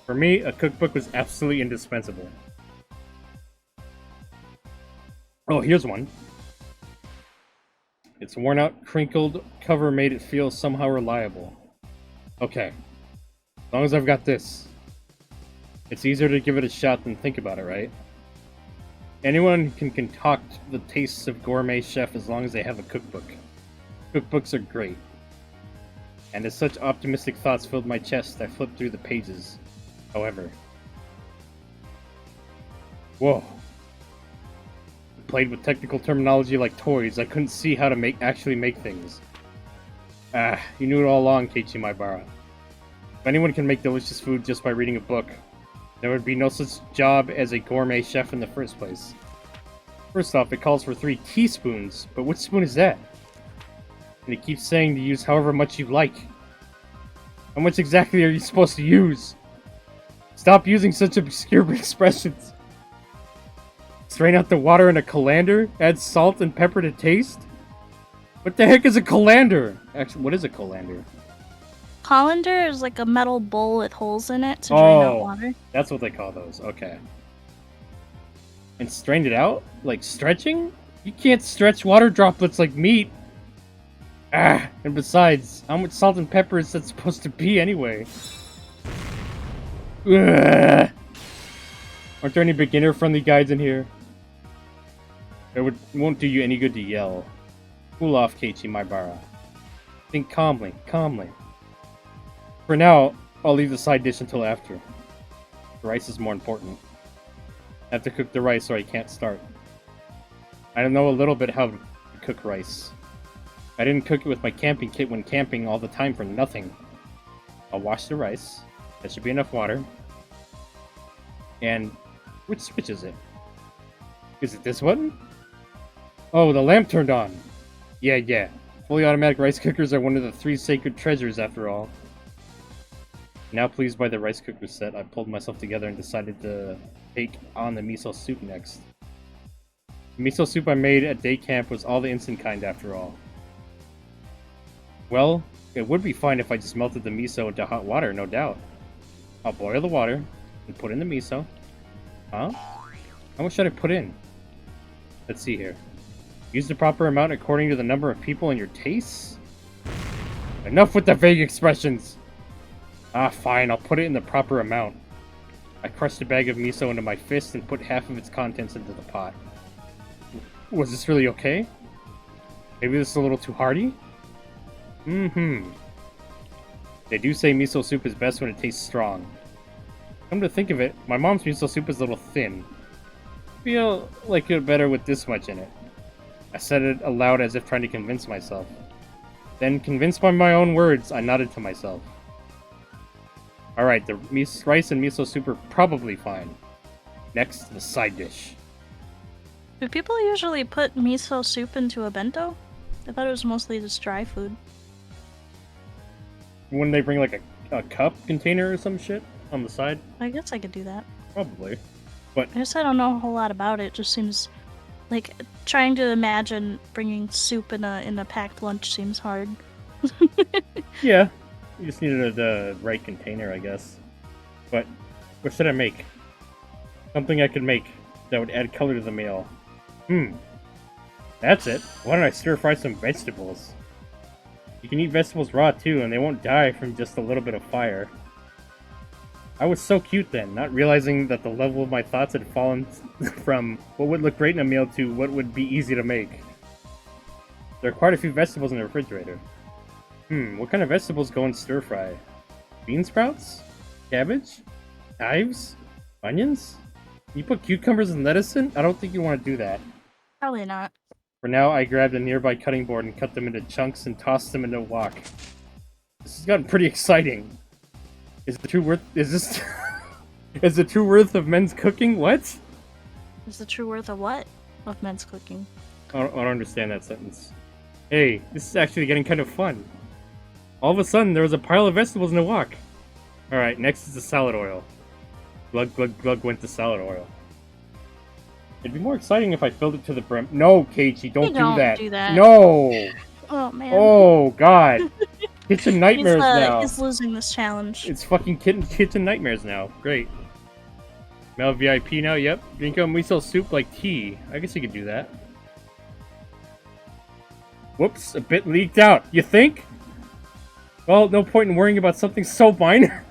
For me, a cookbook was absolutely indispensable. Oh, here's one. Its worn out, crinkled cover made it feel somehow reliable. Okay. As long as I've got this. It's easier to give it a shot than think about it, right? Anyone can concoct the tastes of gourmet chef as long as they have a cookbook. Cookbooks are great. And as such optimistic thoughts filled my chest, I flipped through the pages. However... Whoa. Played with technical terminology like toys, I couldn't see how to actually make things. Ah, you knew it all along, Keiichi Maibara. If anyone can make delicious food just by reading a book, there would be no such job as a gourmet chef in the first place. First off, it calls for 3 teaspoons, but which spoon is that? And it keeps saying to use however much you like. How much exactly are you supposed to use? Stop using such obscure expressions. Strain out the water in a colander, add salt and pepper to taste? What the heck is a colander? Actually, what is a colander? Colander is like a metal bowl with holes in it to drain out water. That's what they call those. Okay. And strained it out? Like stretching? You can't stretch water droplets like meat. Ah, and besides, how much salt and pepper is that supposed to be anyway? Ugh. Aren't there any beginner-friendly guides in here? It won't do you any good to yell. Cool off, Keiichi Maibara. Think calmly, calmly. For now, I'll leave the side dish until after. The rice is more important. I have to cook the rice or I can't start. I know a little bit how to cook rice. I didn't cook it with my camping kit when camping all the time for nothing. I'll wash the rice. That should be enough water. And which switch is it? Is it this button? Oh, the lamp turned on. Yeah. Fully automatic rice cookers are one of the 3 sacred treasures after all. Now pleased by the rice cooker set, I pulled myself together and decided to take on the miso soup next. The miso soup I made at day camp was all the instant kind after all. Well, it would be fine if I just melted the miso into hot water, no doubt. I'll boil the water and put in the miso. Huh? How much should I put in? Let's see here. Use the proper amount according to the number of people and your tastes? Enough with the vague expressions! Ah, fine, I'll put it in the proper amount. I crushed a bag of miso into my fist and put half of its contents into the pot. Was this really okay? Maybe this is a little too hearty? They do say miso soup is best when it tastes strong. Come to think of it, my mom's miso soup is a little thin. Feel like it better with this much in it. I said it aloud as if trying to convince myself. Then, convinced by my own words, I nodded to myself. Alright, the rice and miso soup are probably fine. Next, the side dish. Do people usually put miso soup into a bento? I thought it was mostly just dry food. Wouldn't they bring like a cup container or some shit on the side? I guess I could do that. Probably. But I guess I don't know a whole lot about it. It just seems like trying to imagine bringing soup in a packed lunch seems hard. yeah, you just needed the right container, I guess. But what should I make? Something I could make that would add color to the meal. That's it. Why don't I stir fry some vegetables? You can eat vegetables raw too, and they won't die from just a little bit of fire. I was so cute then, not realizing that the level of my thoughts had fallen from what would look great in a meal to what would be easy to make. There are quite a few vegetables in the refrigerator. What kind of vegetables go in stir fry? Bean sprouts? Cabbage? Chives? Onions? You put cucumbers and lettuce in? I don't think you want to do that. Probably not. For now, I grabbed a nearby cutting board and cut them into chunks and tossed them into a wok. This has gotten pretty exciting. Is the true worth of men's cooking? What? Is the true worth of what? Of men's cooking. I don't understand that sentence. Hey, this is actually getting kind of fun. All of a sudden, there was a pile of vegetables in the wok. Alright, next is the salad oil. Glug, glug, glug went the salad oil. It'd be more exciting if I filled it to the brim. No, Keiichi, don't do that. No! Oh, man. Oh, God. Kitchen nightmares now. He's losing this challenge. It's fucking kitchen nightmares now. Great. Male VIP now, yep. Drink a miso soup like tea. I guess you could do that. Whoops, a bit leaked out. You think? Well, no point in worrying about something so minor.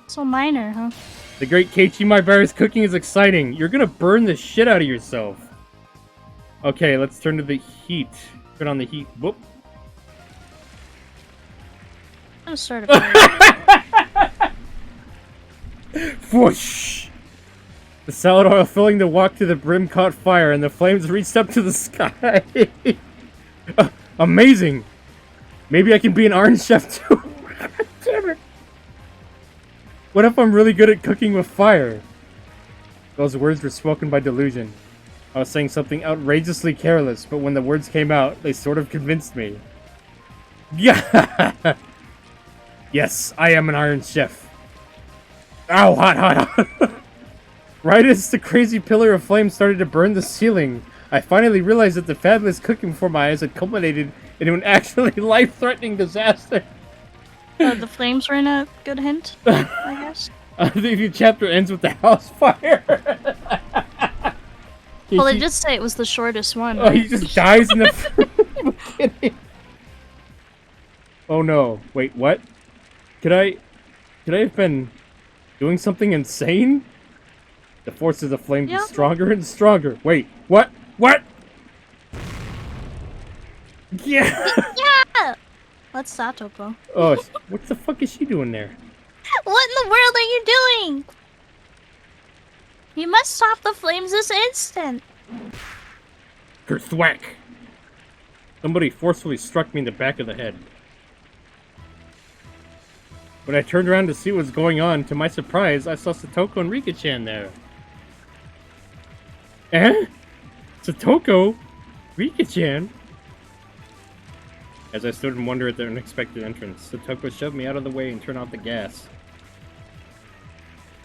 So minor, huh? The great Keiichi my bear's cooking is exciting. You're gonna burn the shit out of yourself. Okay, let's turn to the heat. Turn on the heat. Whoop. I'm sort of fire. Whoosh! The salad oil filling the wok to the brim caught fire, and the flames reached up to the sky. Amazing! Maybe I can be an orange chef too. Damn it! What if I'm really good at cooking with fire? Those words were spoken by delusion. I was saying something outrageously careless, but when the words came out, they sort of convinced me. Yeah! Yes, I am an iron chef. Ow, hot, hot, hot. Right as the crazy pillar of flame started to burn the ceiling, I finally realized that the fabulous cooking before my eyes had culminated into an actually life-threatening disaster. The flames were in a good hint, I guess. I think the chapter ends with the house fire. Well, they did say it was the shortest one. Oh, Right? he just dies in the beginning. Oh no! Wait, what? Could I have been doing something insane? The force of the flame grew stronger and stronger. Wait, what? What? Yeah. Yeah. What's Satoko? Oh, what the fuck is she doing there? What in the world are you doing? You must stop the flames this instant. Kerthwack! Somebody forcefully struck me in the back of the head. When I turned around to see what was going on, to my surprise, I saw Satoko and Rika-chan there. Eh? Satoko? Rika-chan? As I stood in wonder at their unexpected entrance, Satoko shoved me out of the way and turned off the gas.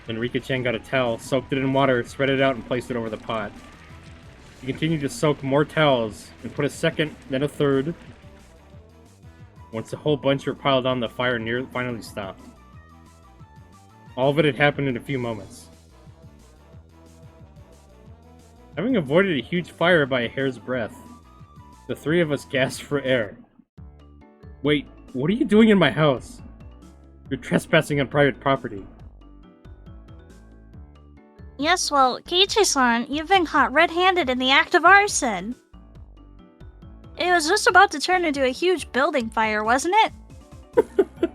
Then Rika-chan got a towel, soaked it in water, spread it out, and placed it over the pot. He continued to soak more towels, and put a second, then a third. Once the whole bunch were piled on, the fire finally stopped. All of it had happened in a few moments. Having avoided a huge fire by a hair's breadth, the three of us gasped for air. Wait, what are you doing in my house? You're trespassing on private property. Yes, well, Keiichi-san, you've been caught red-handed in the act of arson. It was just about to turn into a huge building fire, wasn't it? It'd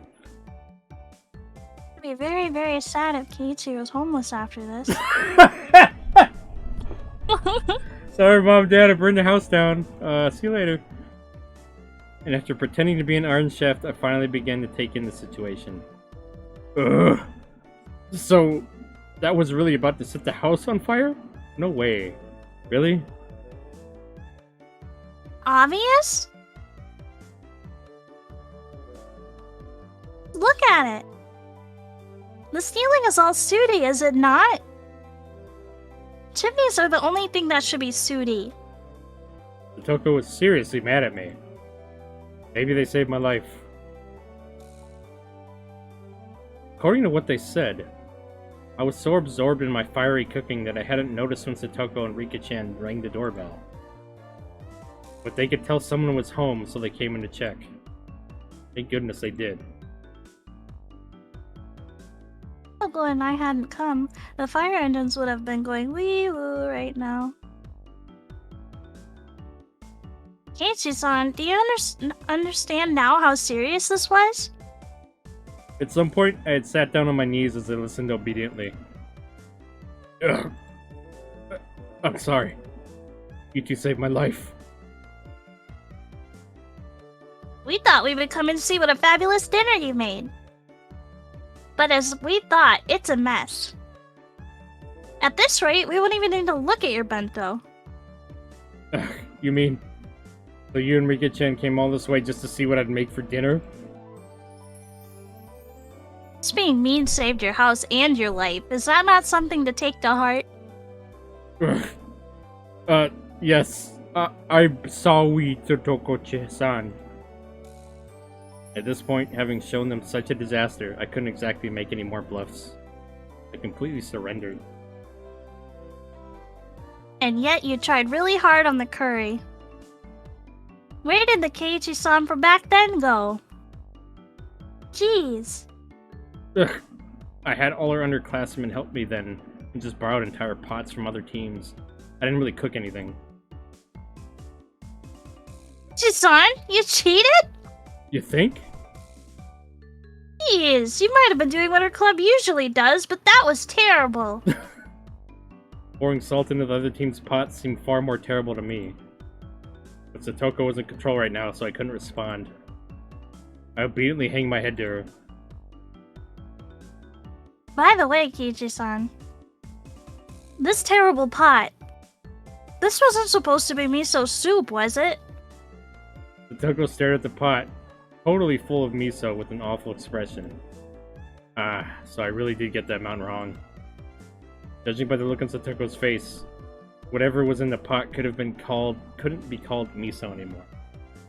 be very, very sad if Keiichi was homeless after this. Sorry, Mom, Dad, I burned the house down. See you later. And after pretending to be an orange chef, I finally began to take in the situation. Ugh. So, that was really about to set the house on fire? No way. Really? Obvious? Look at it. The ceiling is all sooty, is it not? Chimneys are the only thing that should be sooty. Satoko was seriously mad at me. Maybe they saved my life. According to what they said, I was so absorbed in my fiery cooking that I hadn't noticed when Satoko and Rika-chan rang the doorbell. But they could tell someone was home, so they came in to check. Thank goodness they did. If Satoko and I hadn't come, the fire engines would have been going wee-woo right now. Keiichi-san, do you understand now how serious this was? At some point, I had sat down on my knees as I listened obediently. Ugh. I'm sorry. You two saved my life. We thought we would come and see what a fabulous dinner you made. But as we thought, it's a mess. At this rate, we wouldn't even need to look at your bento. You mean... So you and Rika-chan came all this way just to see what I'd make for dinner? Just being mean saved your house and your life. Is that not something to take to heart? Yes. I'm sorry, Satoko-san. At this point, having shown them such a disaster, I couldn't exactly make any more bluffs. I completely surrendered. And yet you tried really hard on the curry. Where did the Keiichi-san from back then go? Jeez. Ugh. I had all our underclassmen help me then, and just borrowed entire pots from other teams. I didn't really cook anything. Son, you cheated? You think? Jeez, you might have been doing what our club usually does, but that was terrible. Pouring salt into the other team's pots seemed far more terrible to me. But Satoko was in control right now, so I couldn't respond. I obediently hanged my head to her. By the way, Kiichi-san, this terrible pot. This wasn't supposed to be miso soup, was it? Satoko stared at the pot, totally full of miso with an awful expression. So I really did get that amount wrong. Judging by the look on Satoko's face, whatever was in the pot couldn't be called miso anymore.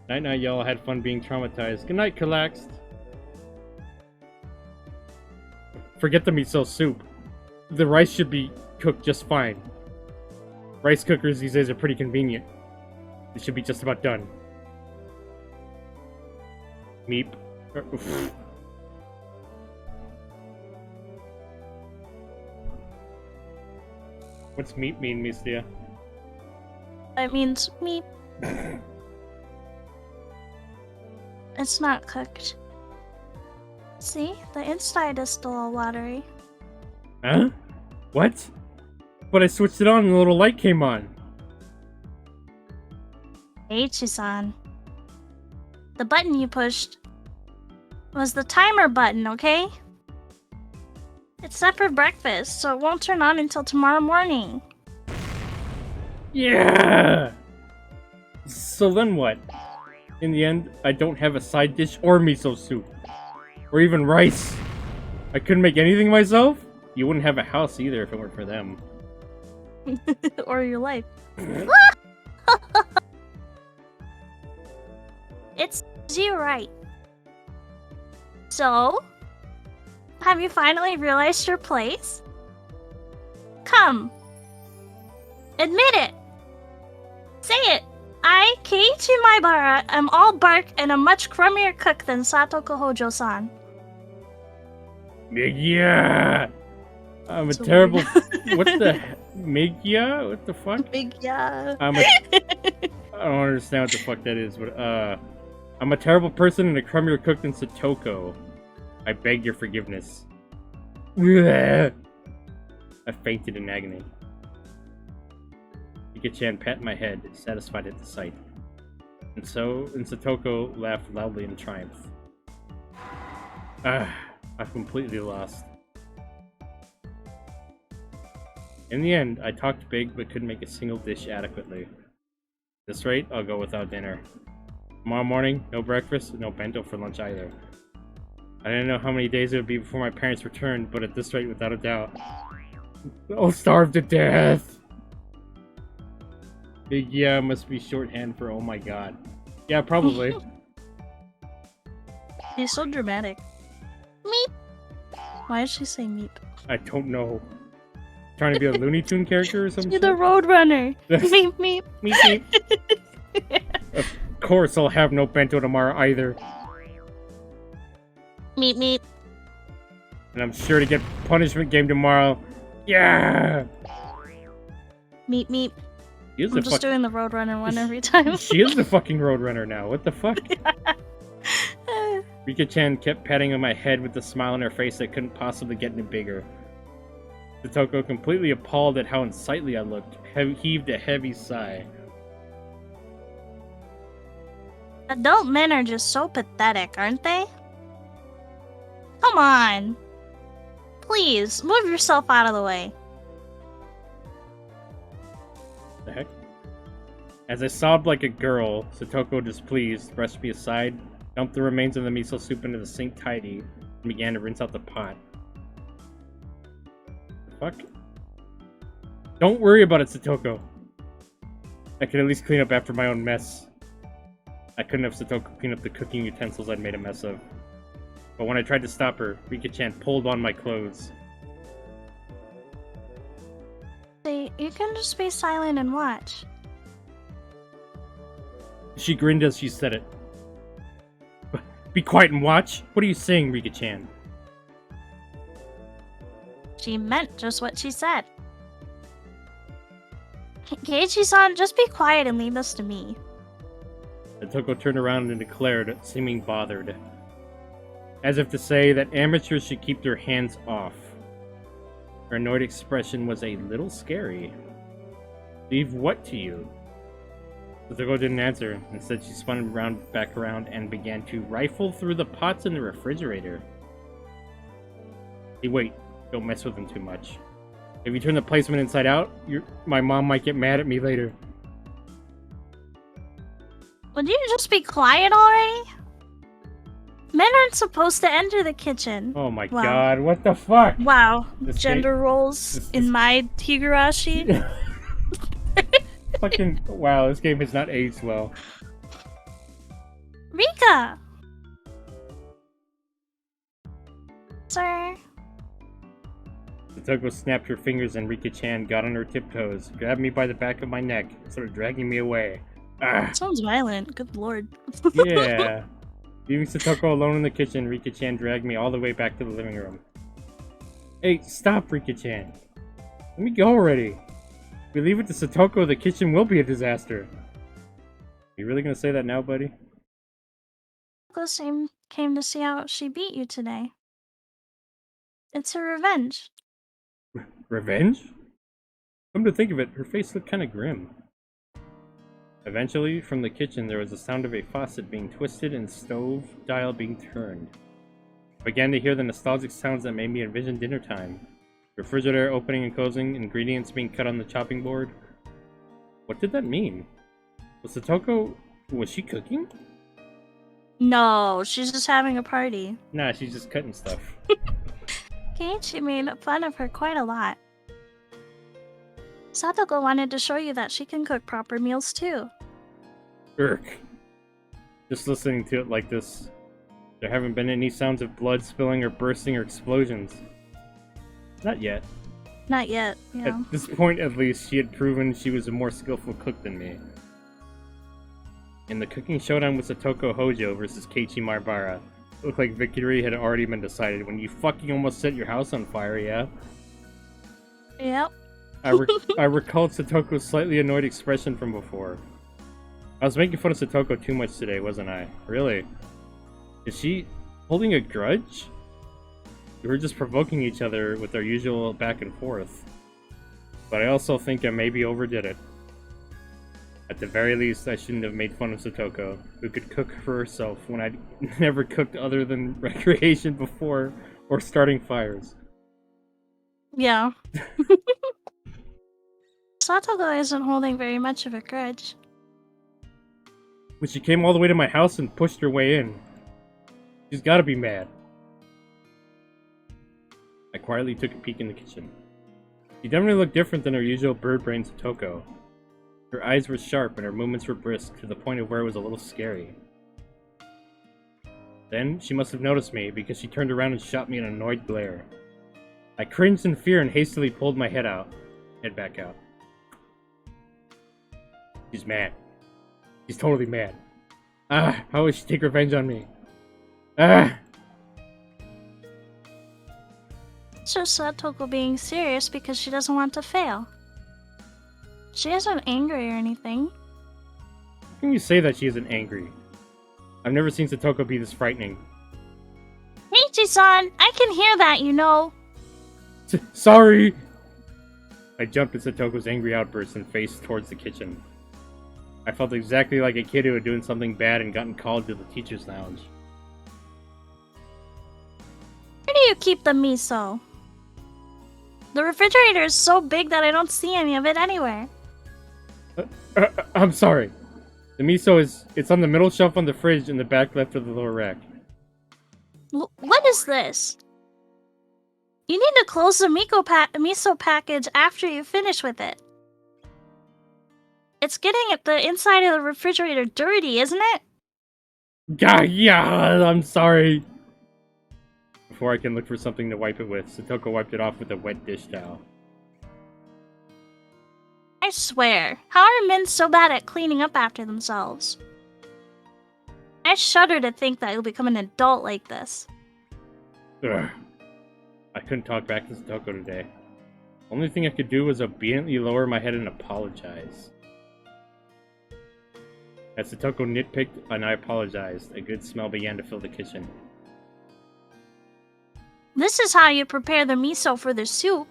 Night night, y'all. Had fun being traumatized. Good night, Relaxed. Forget the miso soup. The rice should be cooked just fine. Rice cookers these days are pretty convenient. It should be just about done. Meep. What's meep mean, Mystia? It means meep. It's not cooked. See? The inside is still all watery. Huh? What? But I switched it on and a little light came on. Eiichi-san. The button you pushed was the timer button, okay? It's set for breakfast, so it won't turn on until tomorrow morning. Yeah! So then what? In the end, I don't have a side dish or miso soup. Or even rice. I couldn't make anything myself? You wouldn't have a house either if it weren't for them. Or your life. It's you right. So, have you finally realized your place? Come. Admit it. Say it. I, Keiichi Maibara, am all bark and a much crummier cook than Satoko Hojo-san. Yeah! I'm a So terrible... What the... Migya? What the fuck? Big yeah. I don't understand what the fuck that is, but I'm a terrible person and a crummier cook than Satoko. I beg your forgiveness. I fainted in agony. Ika-chan pat my head, satisfied at the sight. And Satoko laughed loudly in triumph. I've completely lost. In the end, I talked big but couldn't make a single dish adequately. At this rate, I'll go without dinner. Tomorrow morning, no breakfast, no bento for lunch either. I didn't know how many days it would be before my parents returned, but at this rate, without a doubt, I'll starve to death! Big yeah must be shorthand for oh my god. Yeah, probably. He's so dramatic. Meep! Why did she say meep? I don't know. Trying to be a Looney Tune character or something? You're the Roadrunner. Meep meep. Meep meep. Of course I'll have no bento tomorrow either. Meep meep. And I'm sure to get punishment game tomorrow. Yeah! Meep meep. I'm just doing the Roadrunner one every time. She is the fucking Roadrunner now. What the fuck? Rika-chan kept patting on my head with a smile on her face that couldn't possibly get any bigger. Satoko, completely appalled at how unsightly I looked, heaved a heavy sigh. Adult men are just so pathetic, aren't they? Come on. Please, move yourself out of the way. The heck? As I sobbed like a girl, Satoko, displeased, brushed me aside, dumped the remains of the miso soup into the sink tidy, and began to rinse out the pot. The fuck? Don't worry about it, Satoko. I could at least clean up after my own mess. I couldn't have Satoko clean up the cooking utensils I'd made a mess of. But when I tried to stop her, Rika-chan pulled on my clothes. See, you can just be silent and watch. She grinned as she said it. Be quiet and watch? What are you saying, Rika-chan? She meant just what she said. Keiichi-san, just be quiet and leave this to me. Satoko turned around and declared, seeming bothered. As if to say that amateurs should keep their hands off. Her annoyed expression was a little scary. Leave what to you? Satoko didn't answer. Instead, she spun back around and began to rifle through the pots in the refrigerator. Hey, wait. Don't mess with them too much. If you turn the placement inside out, my mom might get mad at me later. Would you just be quiet already? Men aren't supposed to enter the kitchen. Oh my god, what the fuck? Wow, gender roles in my Higurashi. Fucking, wow, this game has not aged well. Rika! Sir? Satoko snapped her fingers and Rika-chan got on her tiptoes, grabbed me by the back of my neck, and started dragging me away. Ah. Sounds violent, good lord. Yeah. Leaving Satoko alone in the kitchen, Rika-chan dragged me all the way back to the living room. Hey, stop, Rika-chan. Let me go already. If we leave it to Satoko, the kitchen will be a disaster. You really gonna say that now, buddy? Satoko came to see how she beat you today. It's her revenge. Revenge? Come to think of it, her face looked kind of grim. Eventually, from the kitchen, there was the sound of a faucet being twisted and stove dial being turned. I began to hear the nostalgic sounds that made me envision dinner time. Refrigerator opening and closing, ingredients being cut on the chopping board. What did that mean? Was she cooking? No, she's just having a party. Nah, she's just cutting stuff. Keiichi made fun of her quite a lot. Satoko wanted to show you that she can cook proper meals too. Irk. Just listening to it like this, there haven't been any sounds of blood spilling or bursting or explosions. Not yet. Not yet, yeah. At this point, at least, she had proven she was a more skillful cook than me. In the cooking showdown with Satoko Hojo versus Keiichi Maibara, it looked like victory had already been decided when you fucking almost set your house on fire, yeah? Yep. I recalled Satoko's slightly annoyed expression from before. I was making fun of Satoko too much today, wasn't I? Really? Is she holding a grudge? We were just provoking each other with our usual back and forth. But I also think I maybe overdid it. At the very least, I shouldn't have made fun of Satoko, who could cook for herself when I'd never cooked other than recreation before or starting fires. Yeah. Satoko isn't holding very much of a grudge. When she came all the way to my house and pushed her way in. She's gotta be mad. I quietly took a peek in the kitchen. She definitely looked different than her usual bird-brained Satoko. Her eyes were sharp and her movements were brisk to the point of where it was a little scary. Then, she must have noticed me because she turned around and shot me an annoyed glare. I cringed in fear and hastily pulled my head back out. She's mad. She's totally mad. Ah, how will she take revenge on me? Ah! It's just Satoko being serious because she doesn't want to fail. She isn't angry or anything. How can you say that she isn't angry? I've never seen Satoko be this frightening. Keiichi-san, I can hear that, you know. Sorry! I jumped at Satoko's angry outburst and faced towards the kitchen. I felt exactly like a kid who had done something bad and gotten called to the teacher's lounge. Where do you keep the miso? The refrigerator is so big that I don't see any of it anywhere. I'm sorry. The miso it's on the middle shelf on the fridge in the back left of the lower rack. What is this? You need to close the miso package after you finish with it. It's getting at the inside of the refrigerator dirty, isn't it? Yeah, I'm sorry. Before I can look for something to wipe it with, Satoko wiped it off with a wet dish towel. I swear, how are men so bad at cleaning up after themselves? I shudder to think that you'll become an adult like this. Ugh. I couldn't talk back to Satoko today. Only thing I could do was obediently lower my head and apologize. As Satoko nitpicked and I apologized, a good smell began to fill the kitchen. This is how you prepare the miso for the soup.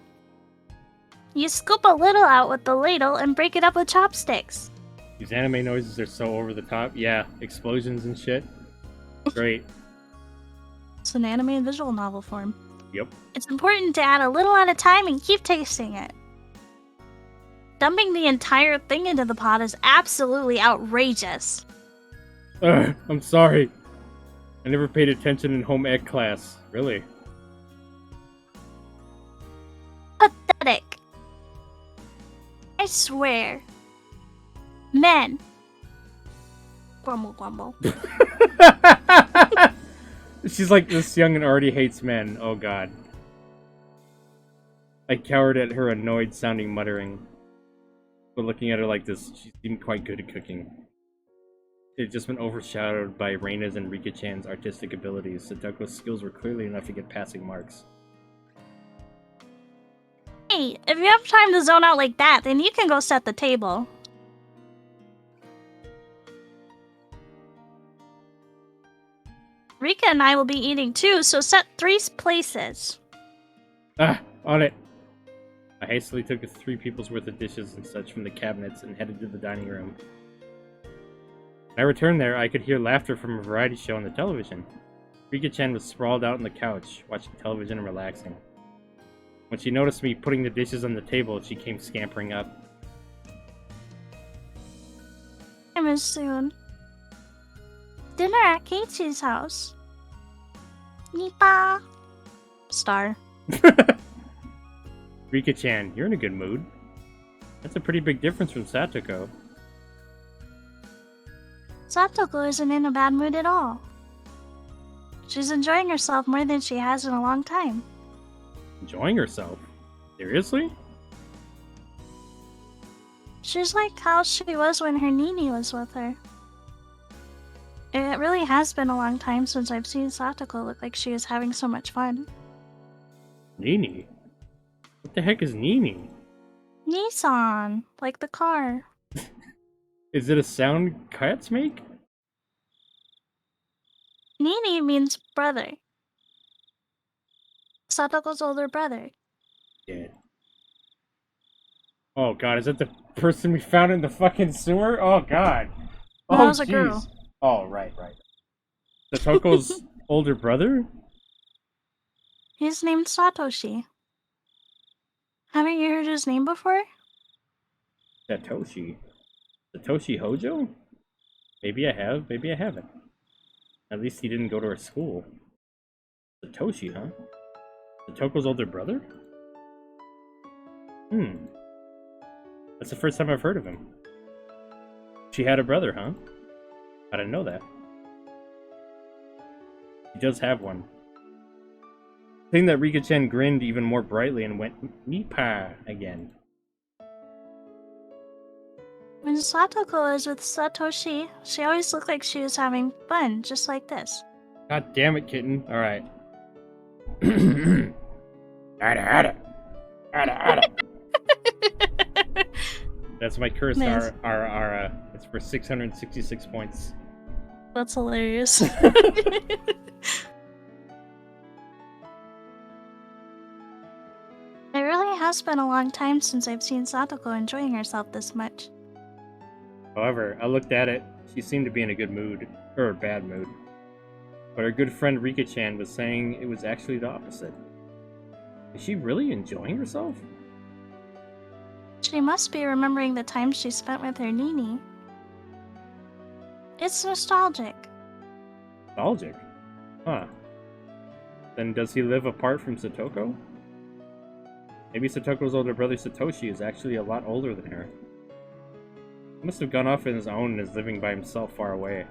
You scoop a little out with the ladle and break it up with chopsticks. These anime noises are so over the top. Yeah, explosions and shit. Great. It's an anime in visual novel form. Yep. It's important to add a little at a time and keep tasting it. Dumping the entire thing into the pot is absolutely outrageous. I'm sorry. I never paid attention in home ec class. Really? Pathetic. I swear. Men. Grumble, grumble. She's like this young and already hates men. Oh god. I cowered at her annoyed sounding muttering. But looking at her like this, she seemed quite good at cooking. It had just been overshadowed by Reina's and Rika-chan's artistic abilities. Satoko's skills were clearly enough to get passing marks. Hey, if you have time to zone out like that, then you can go set the table. Rika and I will be eating too, so set 3 places. Ah, on it! I hastily took 3 people's worth of dishes and such from the cabinets and headed to the dining room. When I returned there, I could hear laughter from a variety show on the television. Rika-chan was sprawled out on the couch, watching television and relaxing. When she noticed me putting the dishes on the table, she came scampering up. I miss soon. Dinner at Keiichi's house. Nipa. Star. Rika-chan, you're in a good mood. That's a pretty big difference from Satoko. Satoko isn't in a bad mood at all. She's enjoying herself more than she has in a long time. Enjoying herself? Seriously? She's like how she was when her Nini was with her. It really has been a long time since I've seen Satoko look like she is having so much fun. Nini? What the heck is Nini? Nissan, like the car. Is it a sound cats make? Nini means brother. Satoko's older brother. Yeah. Oh god, is that the person we found in the fucking sewer? Oh god. No, Oh that was a girl. jeez. Oh, right. Satoko's older brother? He's named Satoshi. Haven't you heard his name before? Satoshi. Satoshi Hojo? Maybe I have, maybe I haven't. At least he didn't go to our school. Satoshi, huh? Satoko's older brother? That's the first time I've heard of him. She had a brother, huh? I didn't know that. He does have one. Seeing that Rika-chan grinned even more brightly and went, Nipa again. When Satoko is with Satoshi, she always looked like she was having fun, just like this. God damn it, kitten. Alright. That's my curse. Nice. It's for 666 points. That's hilarious. It really has been a long time since I've seen Satoko enjoying herself this much. However, I looked at it. She seemed to be in a good mood. Or a bad mood. But her good friend Rika-chan was saying it was actually the opposite. Is she really enjoying herself? She must be remembering the time she spent with her Nini. It's nostalgic. Nostalgic? Huh. Then does he live apart from Satoko? Maybe Satoko's older brother Satoshi is actually a lot older than her. He must have gone off on his own and is living by himself far away.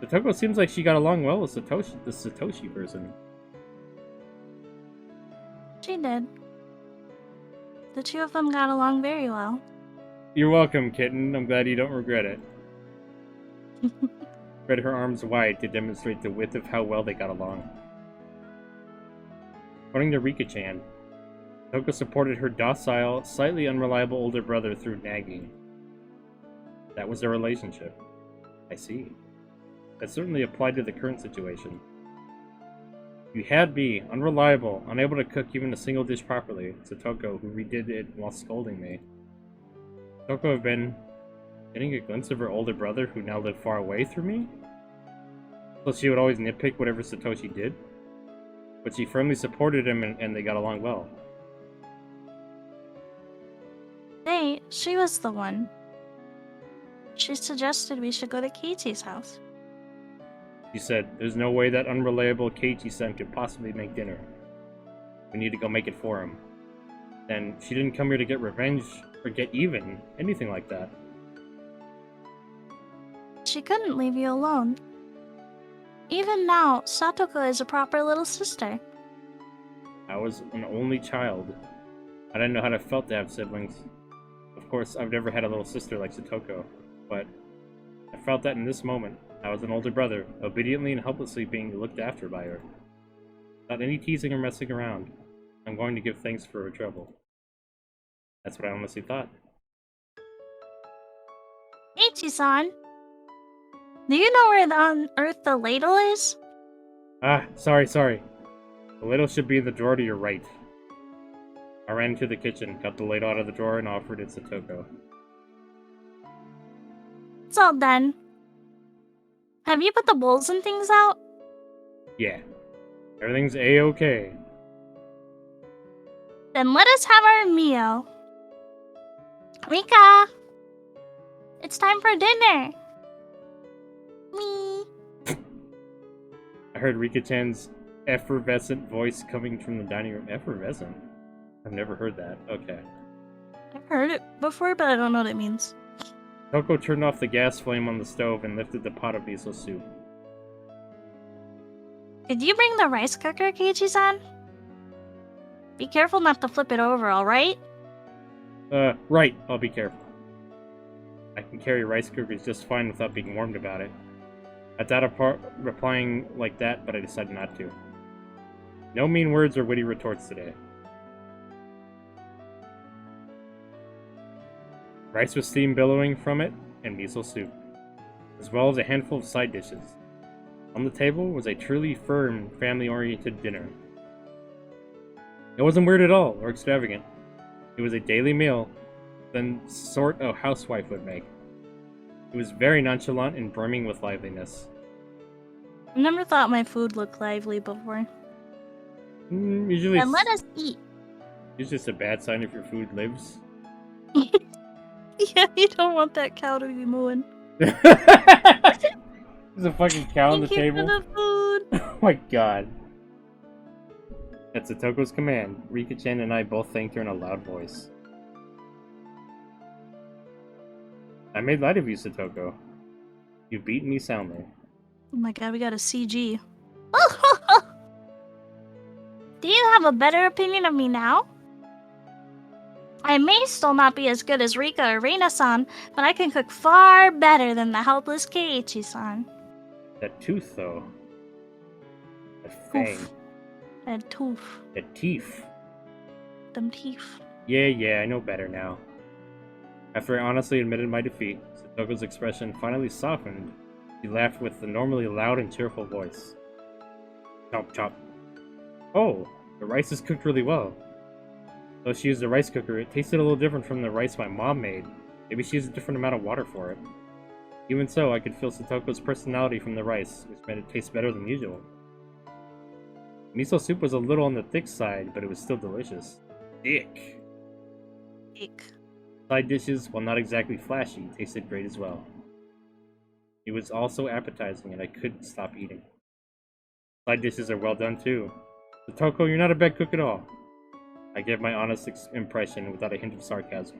Satoko seems like she got along well with Satoshi, the Satoshi person. She did. The two of them got along very well. You're welcome, kitten. I'm glad you don't regret it. Spread her arms wide to demonstrate the width of how well they got along. According to Rika-chan, Satoko supported her docile, slightly unreliable older brother through nagging. That was their relationship. I see. That certainly applied to the current situation. You had me, unreliable, unable to cook even a single dish properly. Satoko, who redid it while scolding me. Satoko have been getting a glimpse of her older brother who now lived far away through me? So she would always nitpick whatever Satoshi did? But she firmly supported him and they got along well. Hey, she was the one. She suggested we should go to Keiichi's house. She said, there's no way that unreliable Keiichi-san could possibly make dinner. We need to go make it for him. And she didn't come here to get revenge or get even, anything like that. She couldn't leave you alone. Even now, Satoko is a proper little sister. I was an only child. I didn't know how it felt to have siblings. Of course, I've never had a little sister like Satoko, but I felt that in this moment, I was an older brother, obediently and helplessly being looked after by her. Without any teasing or messing around, I'm going to give thanks for her trouble. That's what I honestly thought. Keiichi-san, do you know where on earth the ladle is? Ah, sorry. The ladle should be in the drawer to your right. I ran into the kitchen, got the ladle out of the drawer, and offered it to Satoko. It's all done. Have you put the bowls and things out? Yeah. Everything's A-okay. Then let us have our meal. Rika! It's time for dinner! Me! I heard Rika-chan's effervescent voice coming from the dining room. Effervescent? I've never heard that. Okay. I've heard it before, but I don't know what it means. Satoko turned off the gas flame on the stove and lifted the pot of miso soup. Did you bring the rice cooker, Keiichi-san? Be careful not to flip it over, alright? Right. I'll be careful. I can carry rice cookers just fine without being warned about it. I thought of replying like that, but I decided not to. No mean words or witty retorts today. Rice with steam billowing from it, and miso soup, as well as a handful of side dishes. On the table was a truly firm, family-oriented dinner. It wasn't weird at all, or extravagant. It was a daily meal, the sort a housewife would make. It was very nonchalant and brimming with liveliness. I've never thought my food looked lively before. Usually Then let us eat. It's just a bad sign if your food lives. Yeah, you don't want that cow to be mooing. There's a fucking cow on the table. Thank you for the food. Oh my god. At Satoko's command, Rika-chan and I both thanked her in a loud voice. I made light of you, Satoko. You've beaten me soundly. Oh my god, we got a CG. Do you have a better opinion of me now? I may still not be as good as Rika or Reina-san, but I can cook far better than the helpless Keiichi-san. That tooth, though. That fang. Oof. That tooth. That teeth. Them teeth. Yeah, I know better now. After I honestly admitted my defeat, Satoko's expression finally softened. She laughed with the normally loud and cheerful voice. Chop, chop. Oh, the rice is cooked really well. Though she used a rice cooker, it tasted a little different from the rice my mom made. Maybe she used a different amount of water for it. Even so, I could feel Satoko's personality from the rice, which made it taste better than usual. Miso soup was a little on the thick side, but it was still delicious. Thick. Side dishes, while not exactly flashy, tasted great as well. It was also appetizing, and I couldn't stop eating. Side dishes are well done too. Satoko, you're not a bad cook at all. I gave my honest impression without a hint of sarcasm.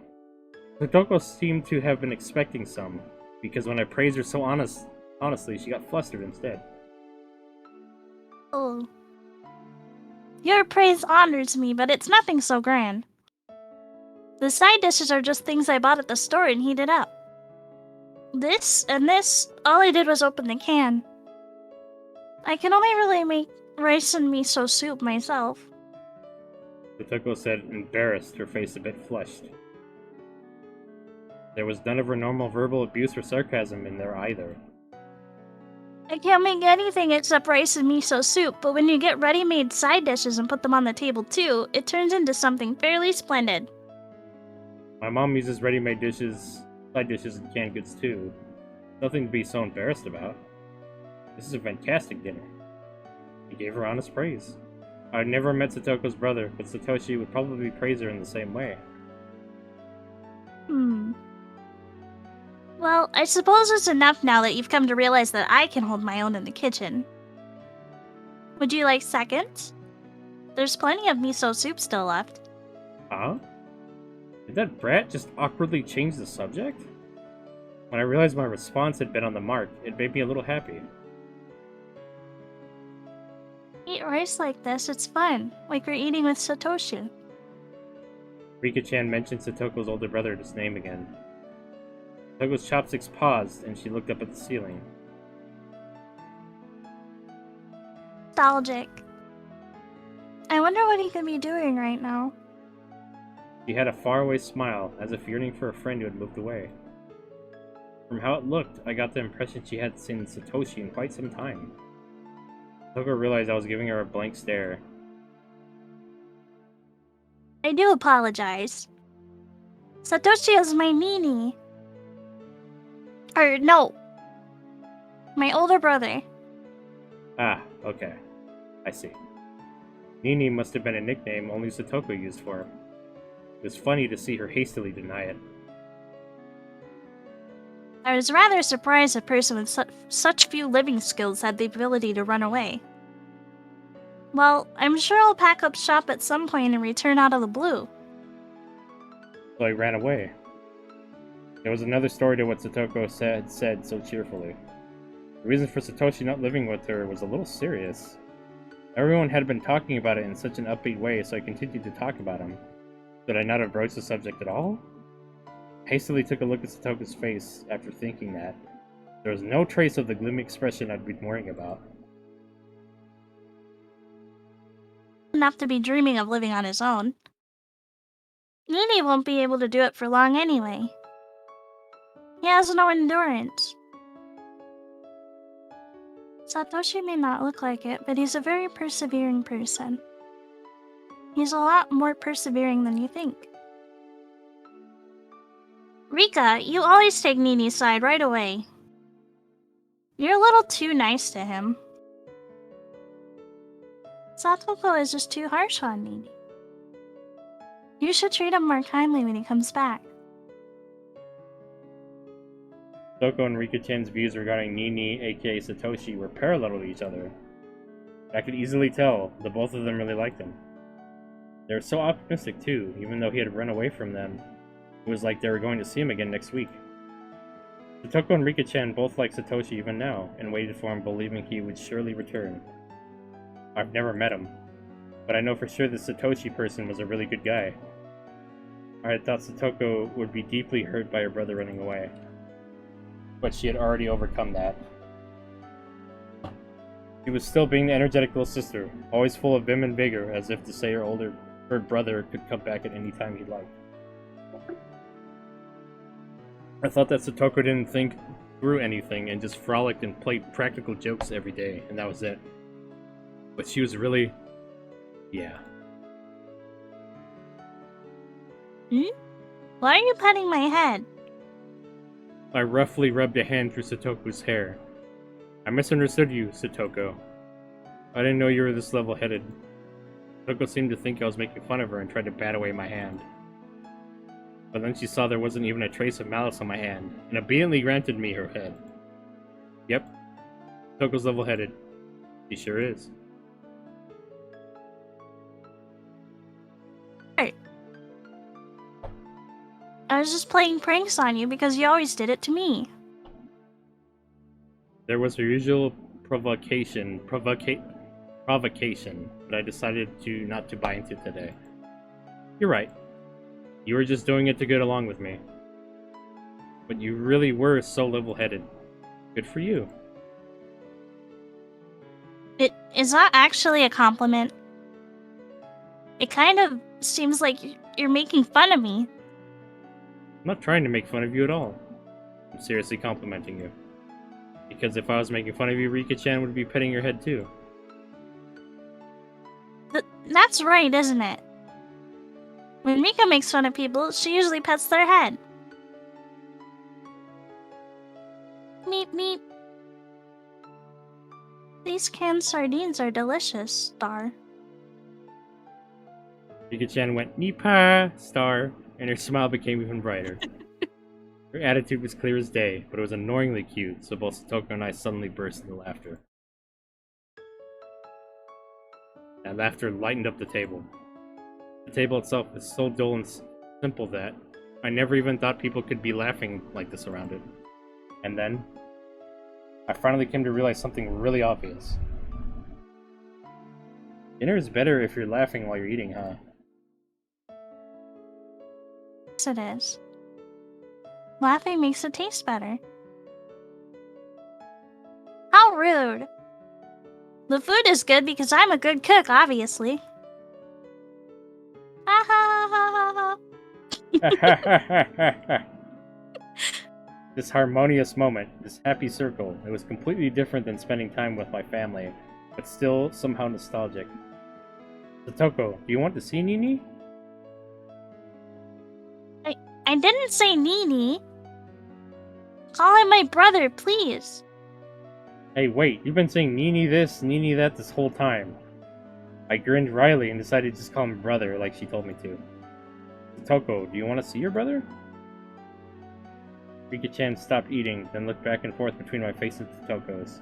Satoko seemed to have been expecting some, because when I praised her so honestly, she got flustered instead. Oh. Your praise honors me, but it's nothing so grand. The side dishes are just things I bought at the store and heated up. This and this, all I did was open the can. I can only really make rice and miso soup myself. Satoko said, embarrassed, her face a bit flushed. There was none of her normal verbal abuse or sarcasm in there either. I can't make anything except rice and miso soup, but when you get ready-made side dishes and put them on the table too, it turns into something fairly splendid. My mom uses ready-made dishes, side dishes, and canned goods too. Nothing to be so embarrassed about. This is a fantastic dinner. He gave her honest praise. I had never met Satoko's brother, but Satoshi would probably praise her in the same way. Well, I suppose it's enough now that you've come to realize that I can hold my own in the kitchen. Would you like seconds? There's plenty of miso soup still left. Huh? Did that brat just awkwardly change the subject? When I realized my response had been on the mark, it made me a little happy. Eat rice like this, it's fun, like we're eating with Satoshi. Rika-chan mentioned Satoko's older brother's name again. Satoko's chopsticks paused, and she looked up at the ceiling. Nostalgic. I wonder what he could be doing right now. She had a faraway smile, as if yearning for a friend who had moved away. From how it looked, I got the impression she hadn't seen Satoshi in quite some time. Satoko realized I was giving her a blank stare. I do apologize. Satoshi is my Nini. Or, no. My older brother. Ah, okay. I see. Nini must have been a nickname only Satoko used for him. It was funny to see her hastily deny it. I was rather surprised a person with such few living skills had the ability to run away. Well, I'm sure I'll pack up shop at some point and return out of the blue. So I ran away. There was another story to what Satoko said so cheerfully. The reason for Satoshi not living with her was a little serious. Everyone had been talking about it in such an upbeat way, so I continued to talk about him. Should I not have broached the subject at all? I hastily took a look at Satoko's face after thinking that. There was no trace of the gloomy expression I'd been worrying about. Enough to be dreaming of living on his own. Nini won't be able to do it for long anyway. He has no endurance. Satoshi may not look like it, but he's a very persevering person. He's a lot more persevering than you think. Rika, you always take Nini's side right away. You're a little too nice to him. Satoko is just too harsh on Nini. You should treat him more kindly when he comes back. Satoko and Rika-chan's views regarding Nini, aka Satoshi, were parallel to each other. I could easily tell the both of them really liked him. They were so optimistic too, even though he had run away from them. It was like they were going to see him again next week. Satoko and Rika-chan both liked Satoshi even now, and waited for him, believing he would surely return. I've never met him, but I know for sure this Satoshi person was a really good guy. I had thought Satoko would be deeply hurt by her brother running away, but she had already overcome that. She was still being the energetic little sister, always full of vim and vigor, as if to say her brother could come back at any time he liked. I thought that Satoko didn't think through anything and just frolicked and played practical jokes every day, and that was it. But she was really... yeah. Why are you petting my head? I roughly rubbed a hand through Satoko's hair. I misunderstood you, Satoko. I didn't know you were this level-headed. Satoko seemed to think I was making fun of her and tried to bat away my hand. But then she saw there wasn't even a trace of malice on my hand, and obediently granted me her head. Yep, Satoko's level-headed. She sure is. Right. I was just playing pranks on you because you always did it to me. There was her usual provocation, but I decided not to buy into today. You're right. You were just doing it to get along with me. But you really were so level-headed. Good for you. It is not actually a compliment. It kind of seems like you're making fun of me. I'm not trying to make fun of you at all. I'm seriously complimenting you. Because if I was making fun of you, Rika-chan would be petting your head too. That's right, isn't it? When Rika makes fun of people, she usually pets their head. Meep meep. These canned sardines are delicious, Star. Rika-chan went, "Nipa, Star," and her smile became even brighter. Her attitude was clear as day, but it was annoyingly cute, so both Satoko and I suddenly burst into laughter. That laughter lightened up the table. The table itself was so dull and simple that I never even thought people could be laughing like this around it. And then, I finally came to realize something really obvious. Dinner is better if you're laughing while you're eating, huh? Yes, it is. Laughing makes it taste better. How rude! The food is good because I'm a good cook, obviously. Ha ha ha ha ha. This harmonious moment, this happy circle, it was completely different than spending time with my family, but still somehow nostalgic. Satoko, do you want to see Nini? I didn't say Nini. Call him my brother, please. Hey, wait, you've been saying Nini this, Nini that this whole time. I grinned wryly and decided to just call him brother like she told me to. Satoko, do you want to see your brother? Rika-chan stopped eating, then looked back and forth between my face and Satoko's.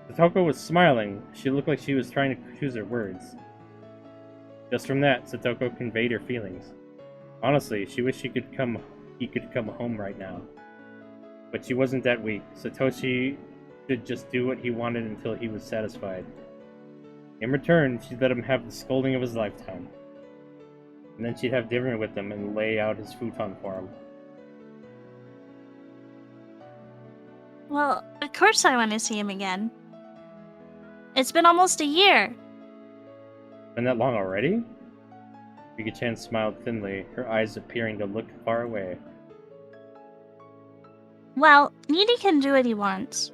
Satoko was smiling. She looked like she was trying to choose her words. Just from that, Satoko conveyed her feelings. Honestly, she wished he could come home right now. But she wasn't that weak. Satoshi should just do what he wanted until he was satisfied. In return, she'd let him have the scolding of his lifetime. And then she'd have dinner with him and lay out his futon for him. Well, of course I want to see him again. It's been almost a year. Been that long already? Rika-chan smiled thinly, her eyes appearing to look far away. Well, Nini can do what he wants.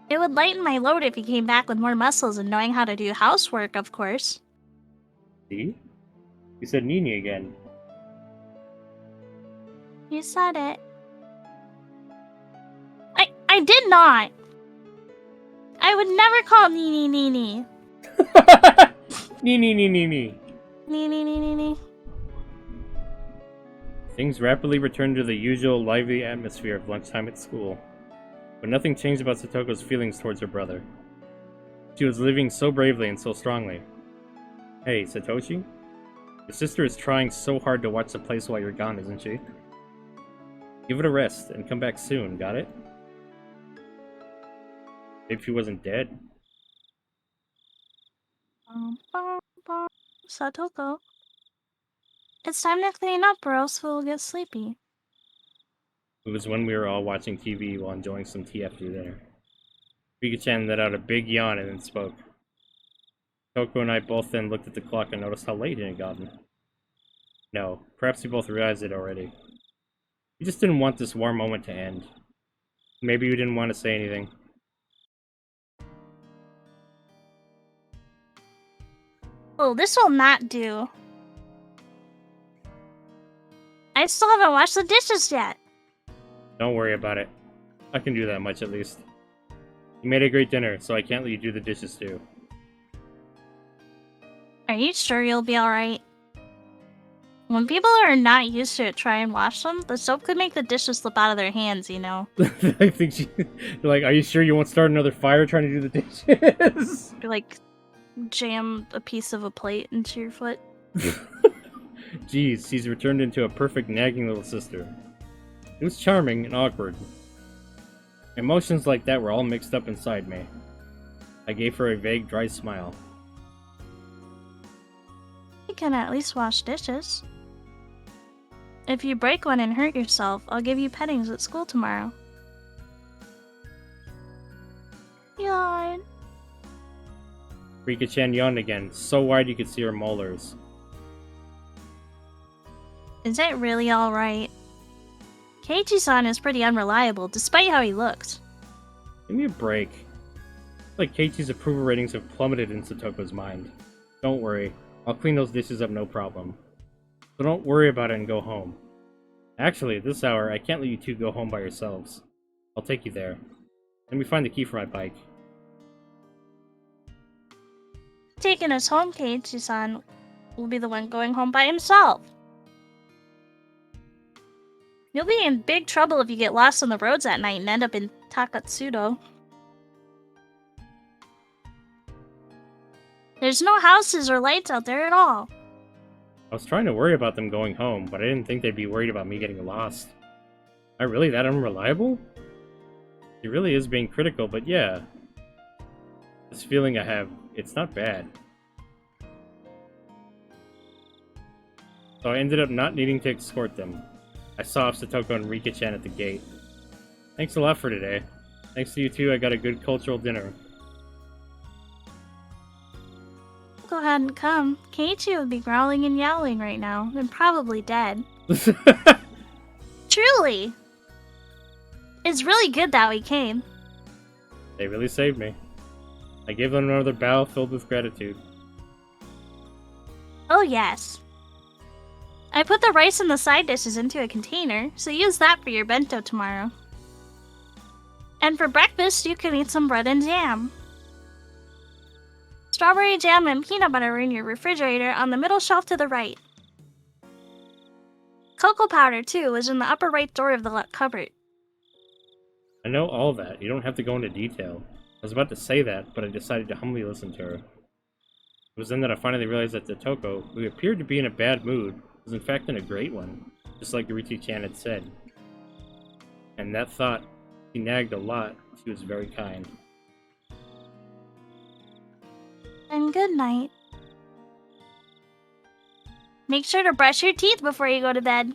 It would lighten my load if he came back with more muscles and knowing how to do housework, of course. See? You said Nini again. You said it. I did not! I would never call Nini Nini. Nini, Nini, Nini. Nini Nini Nini. Things rapidly returned to the usual lively atmosphere of lunchtime at school. But nothing changed about Satoko's feelings towards her brother. She was living so bravely and so strongly. Hey, Satoshi? Your sister is trying so hard to watch the place while you're gone, isn't she? Give it a rest and come back soon, got it? If she wasn't dead. Satoko. It's time to clean up or else we'll get sleepy. It was when we were all watching TV while enjoying some tea after dinner. Rika-chan let out a big yawn and then spoke. Toko and I both then looked at the clock and noticed how late it had gotten. No, perhaps we both realized it already. We just didn't want this warm moment to end. Maybe we didn't want to say anything. Oh, this will not do. I still haven't washed the dishes yet. Don't worry about it. I can do that much at least. You made a great dinner, so I can't let you do the dishes too. Are you sure you'll be alright? When people are not used to it try and wash them, the soap could make the dishes slip out of their hands, you know? I think they're like, are you sure you won't start another fire trying to do the dishes? Or like, jam a piece of a plate into your foot. Geez, she's returned into a perfect nagging little sister. It was charming and awkward. Emotions like that were all mixed up inside me. I gave her a vague, dry smile. You can at least wash dishes. If you break one and hurt yourself, I'll give you pettings at school tomorrow. Yawn. Rika-chan yawned again, so wide you could see her molars. Is it really alright? Keiichi-san is pretty unreliable, despite how he looked. Give me a break. Like Keiichi's approval ratings have plummeted in Satoko's mind. Don't worry, I'll clean those dishes up no problem. So don't worry about it and go home. Actually, at this hour, I can't let you two go home by yourselves. I'll take you there. Let me find the key for my bike. Taking us home, Keiichi-san will be the one going home by himself. You'll be in big trouble if you get lost on the roads at night and end up in Takatsudo. There's no houses or lights out there at all. I was trying to worry about them going home, but I didn't think they'd be worried about me getting lost. Am I really that unreliable? He really is being critical, but yeah. This feeling I have, it's not bad. So I ended up not needing to escort them. I saw Satoko and Rika-chan at the gate. Thanks a lot for today. Thanks to you two, I got a good cultural dinner. If Satoko hadn't come, Keiichi would be growling and yowling right now, and probably dead. Truly! It's really good that we came. They really saved me. I gave them another bow filled with gratitude. Oh yes. I put the rice and the side dishes into a container, so use that for your bento tomorrow. And for breakfast, you can eat some bread and jam. Strawberry jam and peanut butter are in your refrigerator on the middle shelf to the right. Cocoa powder, too, is in the upper right drawer of the cupboard. I know all that. You don't have to go into detail. I was about to say that, but I decided to humbly listen to her. It was then that I finally realized that Satoko, who appeared to be in a bad mood, was in fact in a great one, just like Riki-chan had said. And that thought, she nagged a lot. She was very kind. And good night. Make sure to brush your teeth before you go to bed.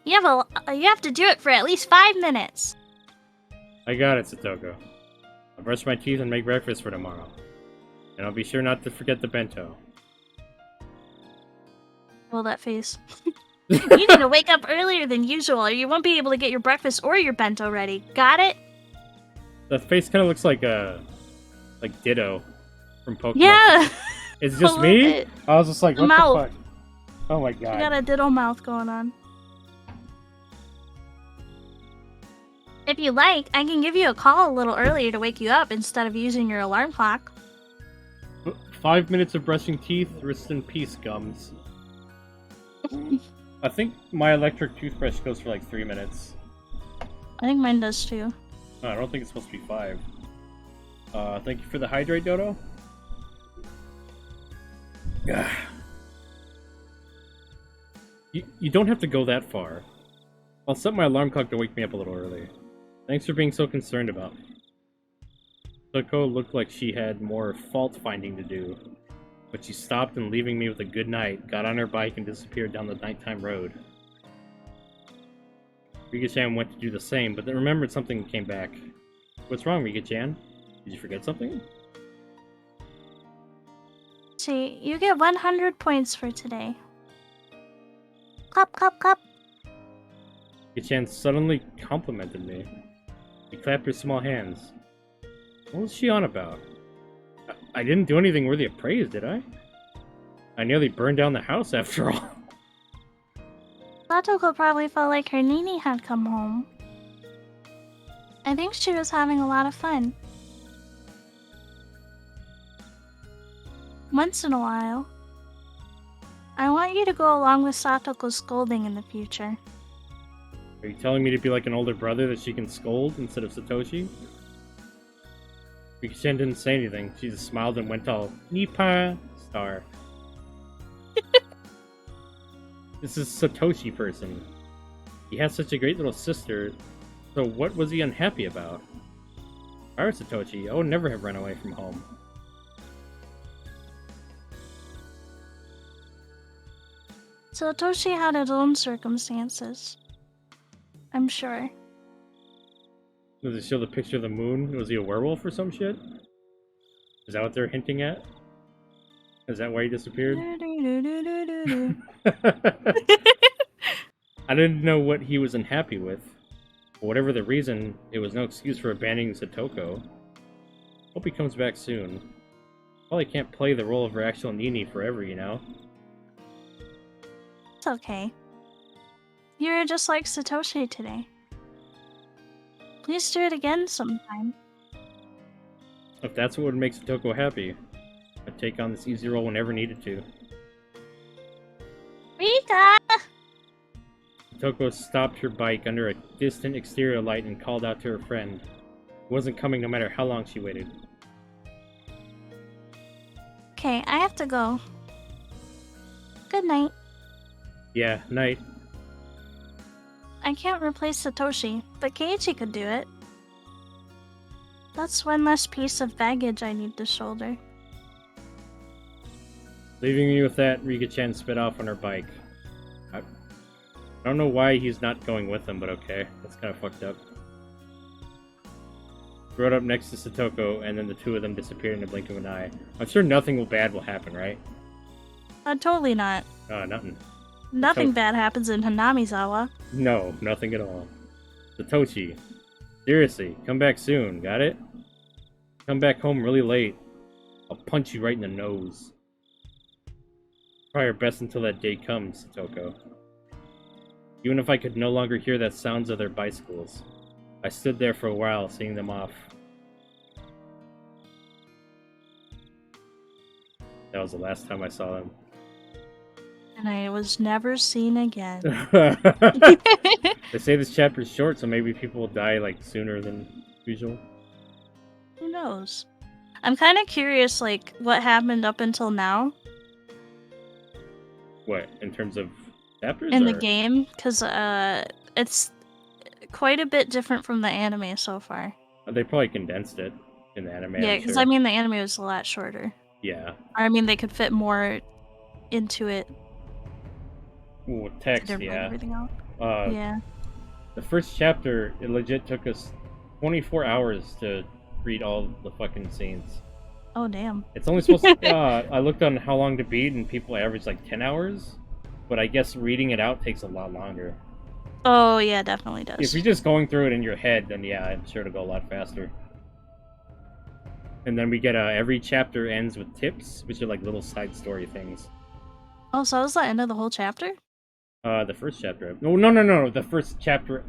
You have to do it for at least 5 minutes. I got it, Satoko. I'll brush my teeth and make breakfast for tomorrow. And I'll be sure not to forget the bento. Roll that face. You need to wake up earlier than usual, or you won't be able to get your breakfast or your bento ready. Got it? That face kind of looks like Ditto from Pokemon. Yeah! It's just me? Bit. I was just like, what Mouth. the fuck? Oh my god. You got a Ditto mouth going on. If you like, I can give you a call a little earlier to wake you up instead of using your alarm clock. 5 minutes of brushing teeth, rest in peace, gums. I think my electric toothbrush goes for like 3 minutes. I think mine does too. No, I don't think it's supposed to be 5. Thank you for the hydrate, Dodo. You don't have to go that far. I'll set my alarm clock to wake me up a little early. Thanks for being so concerned about me. Satoko looked like she had more fault-finding to do, but she stopped and leaving me with a good night, got on her bike and disappeared down the nighttime road. Rika-chan went to do the same, but then remembered something and came back. What's wrong, Rika-chan? Did you forget something? See, you get 100 points for today. Clap, clap, clap. Rika-chan suddenly complimented me. She clapped her small hands. What was she on about? I didn't do anything worthy of praise, did I? I nearly burned down the house after all. Satoko probably felt like her Nini had come home. I think she was having a lot of fun. Once in a while, I want you to go along with Satoko's scolding in the future. Are you telling me to be like an older brother that she can scold instead of Satoshi? Rika-chan didn't say anything. She just smiled and went all Nipa star. This is Satoshi person. He has such a great little sister, so what was he unhappy about? If I were Satoshi, I would never have run away from home. Satoshi had his own circumstances. I'm sure. Does it show the picture of the moon? Was he a werewolf or some shit? Is that what they're hinting at? Is that why he disappeared? I didn't know what he was unhappy with. For whatever the reason, it was no excuse for abandoning Satoko. Hope he comes back soon. Probably can't play the role of her actual Nini forever, you know? It's okay. You're just like Satoshi today. Please do it again sometime. If that's what would make Satoko happy, I'd take on this easy role whenever needed to. Rika! Satoko stopped her bike under a distant exterior light and called out to her friend. He wasn't coming no matter how long she waited. Okay, I have to go. Good night. Yeah, night. I can't replace Satoshi, but Keiichi could do it. That's one less piece of baggage I need to shoulder. Leaving me with that, Rika-chan sped off on her bike. I don't know why he's not going with them, but okay. That's kind of fucked up. Rode up next to Satoko, and then the two of them disappeared in the blink of an eye. I'm sure nothing bad will happen, right? Totally not. Nothing. Nothing bad happens in Hanamizawa. No, nothing at all. Satoshi, seriously, come back soon, got it? Come back home really late. I'll punch you right in the nose. Try your best until that day comes, Satoko. Even if I could no longer hear the sounds of their bicycles. I stood there for a while, seeing them off. That was the last time I saw them. And I was never seen again. They say this chapter is short, so maybe people will die like sooner than usual. Who knows? I'm kind of curious, like, what happened up until now. What, in terms of chapters? In the game, because it's quite a bit different from the anime so far. They probably condensed it in the anime. Yeah, because I mean the anime was a lot shorter. Yeah. Or, I mean they could fit more into it. Ooh, text, yeah. Everything out. Yeah. The first chapter, it legit took us 24 hours to read all the fucking scenes. Oh, damn. It's only supposed to... I looked on how long to beat, and people average like 10 hours. But I guess reading it out takes a lot longer. Oh, yeah, definitely does. If you're just going through it in your head, then yeah, I'm sure it'll go a lot faster. And then we get every chapter ends with tips, which are like little side story things. Oh, so is that end of the whole chapter? The first chapter. No. The first chapter.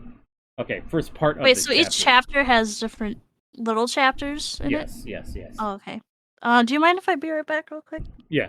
Okay, first part of Wait, the so each chapter has different little chapters in it? Yes. Oh, okay. Do you mind if I be right back real quick? Yeah.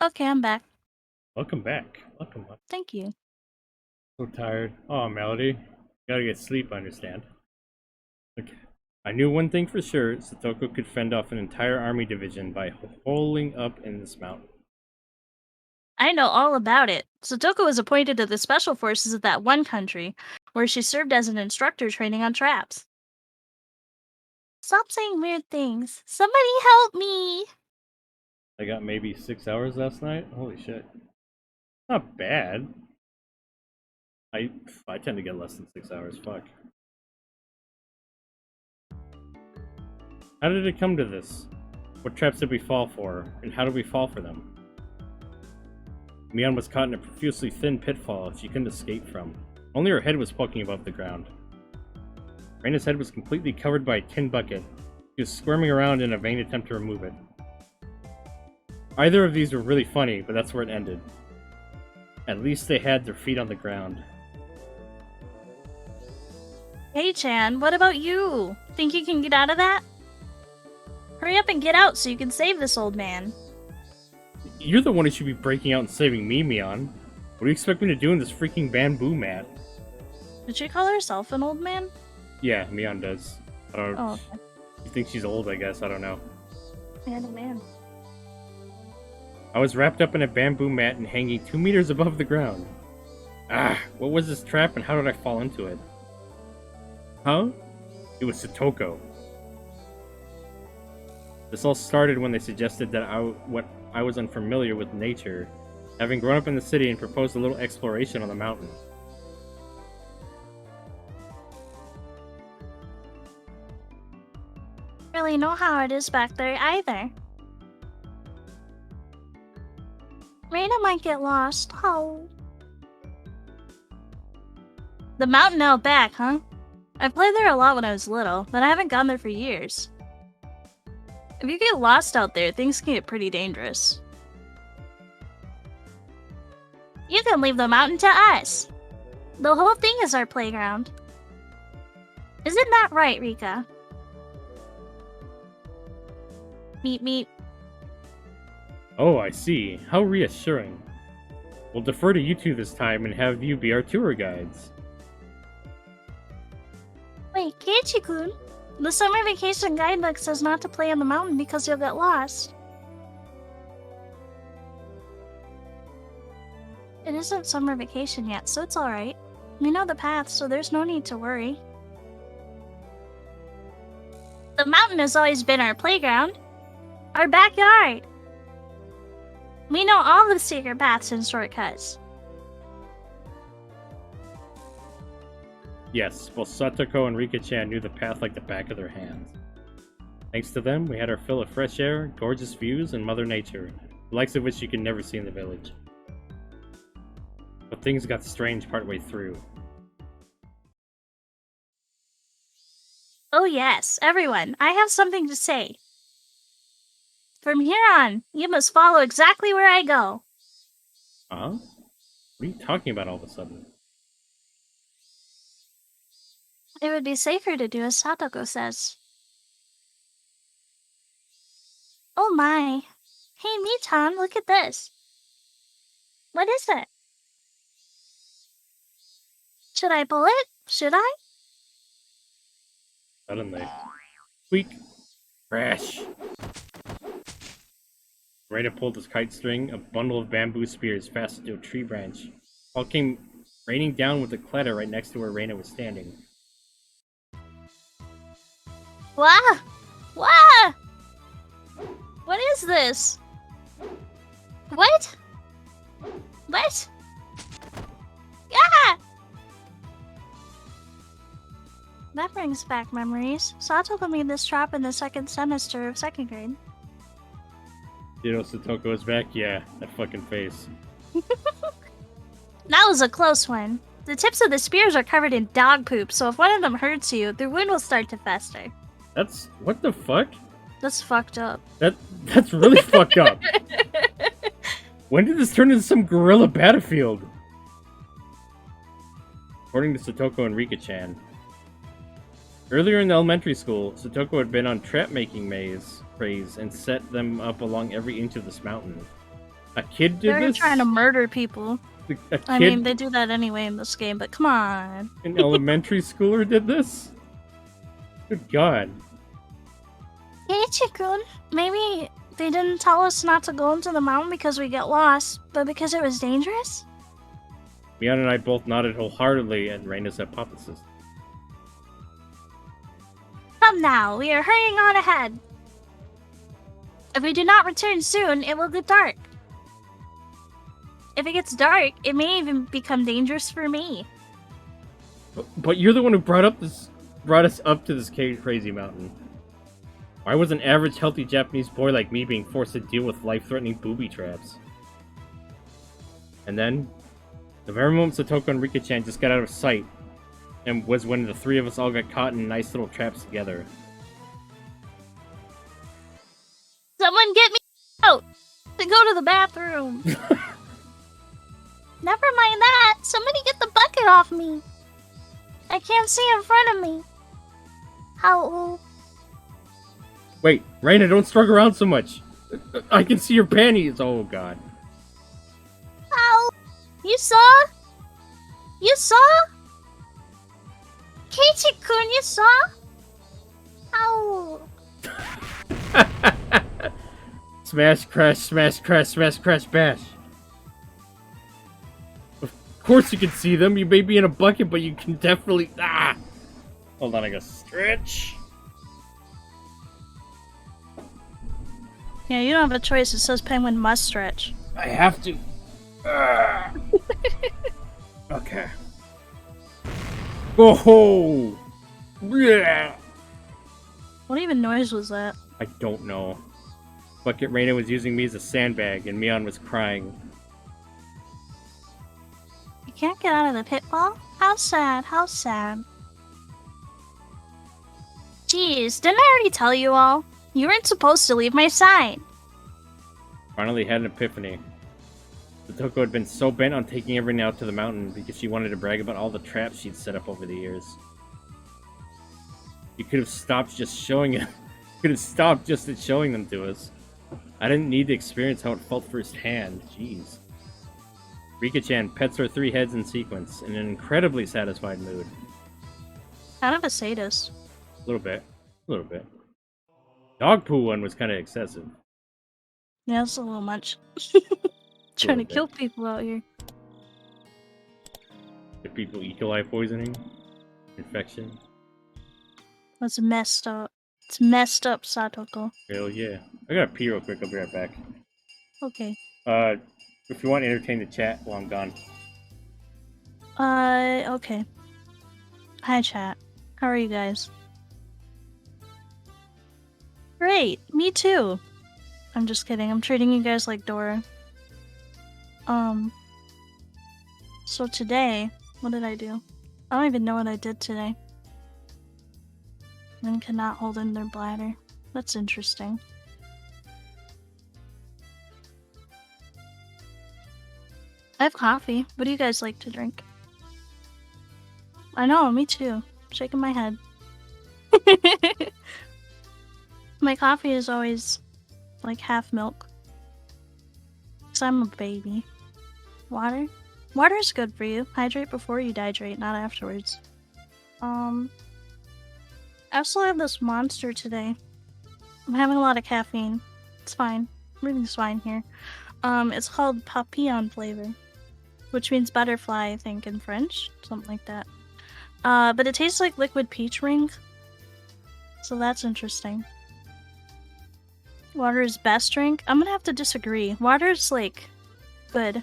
Okay, I'm back. Welcome back. Welcome. Thank you. So tired. Oh, Melody. Gotta get sleep, I understand. Okay. I knew one thing for sure. Satoko could fend off an entire army division by holing up in this mountain. I know all about it. Satoko was appointed to the special forces of that one country, where she served as an instructor training on traps. Stop saying weird things. Somebody help me! I got maybe 6 hours last night. Holy shit. Not bad. I tend to get less than 6 hours. Fuck. How did it come to this? What traps did we fall for, and how did we fall for them? Mion was caught in a profusely thin pitfall she couldn't escape from. Only her head was poking above the ground. Reina's head was completely covered by a tin bucket. She was squirming around in a vain attempt to remove it. Either of these were really funny, but that's where it ended. At least they had their feet on the ground. Hey, Chan, what about you? Think you can get out of that? Hurry up and get out so you can save this old man. You're the one who should be breaking out and saving me, Mion. What do you expect me to do in this freaking bamboo mat? Did she call herself an old man? Yeah, Mion does. I don't know. Oh, okay. You think she's old, I guess. I don't know. Man, oh man. I was wrapped up in a bamboo mat and hanging 2 meters above the ground. Ah, what was this trap and how did I fall into it? Huh? It was Satoko. This all started when they suggested that I was unfamiliar with nature, having grown up in the city and proposed a little exploration on the mountain. Really know how it is back there either. Reina might get lost. Oh. The mountain out back, huh? I played there a lot when I was little, but I haven't gone there for years. If you get lost out there, things can get pretty dangerous. You can leave the mountain to us. The whole thing is our playground. Isn't that right, Rika? Meep meep. Oh, I see. How reassuring. We'll defer to you two this time and have you be our tour guides. Wait, Keiichi-kun? The summer vacation guidebook says not to play on the mountain because you'll get lost. It isn't summer vacation yet, so it's alright. We know the path, so there's no need to worry. The mountain has always been our playground. Our backyard. We know all the secret paths and shortcuts. Yes, both Satoko and Rika-chan knew the path like the back of their hands. Thanks to them, we had our fill of fresh air, gorgeous views, and Mother Nature, the likes of which you can never see in the village. But things got strange partway through. Oh yes, everyone, I have something to say. From here on, you must follow exactly where I go. Huh? What are you talking about all of a sudden? It would be safer to do as Satoko says. Oh my. Hey, Michan, look at this. What is it? Should I pull it? Should I? Suddenly. Squeak! Crash! Reina pulled his kite string, a bundle of bamboo spears fastened to a tree branch. All came raining down with a clatter right next to where Reina was standing. Wah! Wah! What is this? What? What? Yeah! That brings back memories. Satoko made this trap in the second semester of second grade. You know Satoko is back? Yeah, that fucking face. That was a close one. The tips of the spears are covered in dog poop, so if one of them hurts you, the wound will start to fester. That's... what the fuck? That's fucked up. That's really fucked up. When did this turn into some guerrilla battlefield? According to Satoko and Rika-chan. Earlier in elementary school, Satoko had been on trap-making craze and set them up along every inch of this mountain. A kid did They're this? trying to murder people. A kid, I mean, they do that anyway in this game, but come on. an elementary schooler did this? Good god. Keiichi-kun, maybe they didn't tell us not to go into the mountain because we get lost, but because it was dangerous? Mion and I both nodded wholeheartedly at Reina's hypothesis. Come now, we are hurrying on ahead. If we do not return soon, it will get dark. If it gets dark, it may even become dangerous for me. But you're the one who brought us up to this crazy mountain. Why was an average healthy Japanese boy like me being forced to deal with life-threatening booby traps? And then, the very moment Satoko and Rika-chan just got out of sight, and was when the three of us all got caught in nice little traps together. Someone get me out to go to the bathroom. Never mind that. Somebody get the bucket off me. I can't see in front of me. How? Wait, Raina, don't struggle around so much. I can see your panties. Oh god. Ow! You saw? You saw? Keiichi-kun, you saw? Ow! Smash, crash, smash, crash, smash, crash, bash. Of course you can see them. You may be in a bucket, but you can definitely... Ah! Hold on, I gotta stretch. Yeah, you don't have a choice. It says penguin must stretch. I have to. Okay. Oh! Yeah. What even noise was that? I don't know. Bucket Raina was using me as a sandbag, and Mion was crying. You can't get out of the pitfall? How sad, how sad. Jeez, didn't I already tell you all? You weren't supposed to leave my side. Finally had an epiphany. Satoko had been so bent on taking everyone out to the mountain because she wanted to brag about all the traps she'd set up over the years. You could have stopped just showing it. Could have stopped just at showing them to us. I didn't need to experience how it felt firsthand. Jeez. Rika-chan pets her 3 heads in sequence in an incredibly satisfied mood. Kind of a sadist. A little bit. A little bit. Dog poo one was kind of excessive. Yeah, it's a little much. Trying to kill people out here. Give people E. coli poisoning? Infection? That's messed up. It's messed up, Satoko. Hell yeah. I gotta pee real quick, I'll be right back. Okay. If you want to entertain the chat while I'm gone. Okay. Hi, chat. How are you guys? Great, me too. I'm just kidding. I'm treating you guys like Dora. So today, what did I do? I don't even know what I did today. Men cannot hold in their bladder. That's interesting. I have coffee. What do you guys like to drink? I know, me too. Shaking my head. My coffee is always like half milk. 'Cause I'm a baby. Water? Water is good for you. Hydrate before you dehydrate, not afterwards. I also have this monster today. I'm having a lot of caffeine. It's fine. Everything's fine here. It's called papillon flavor, which means butterfly, I think, in French. Something like that. But it tastes like liquid peach ring. So that's interesting. Water is best drink? I'm gonna have to disagree. Water is, like, good.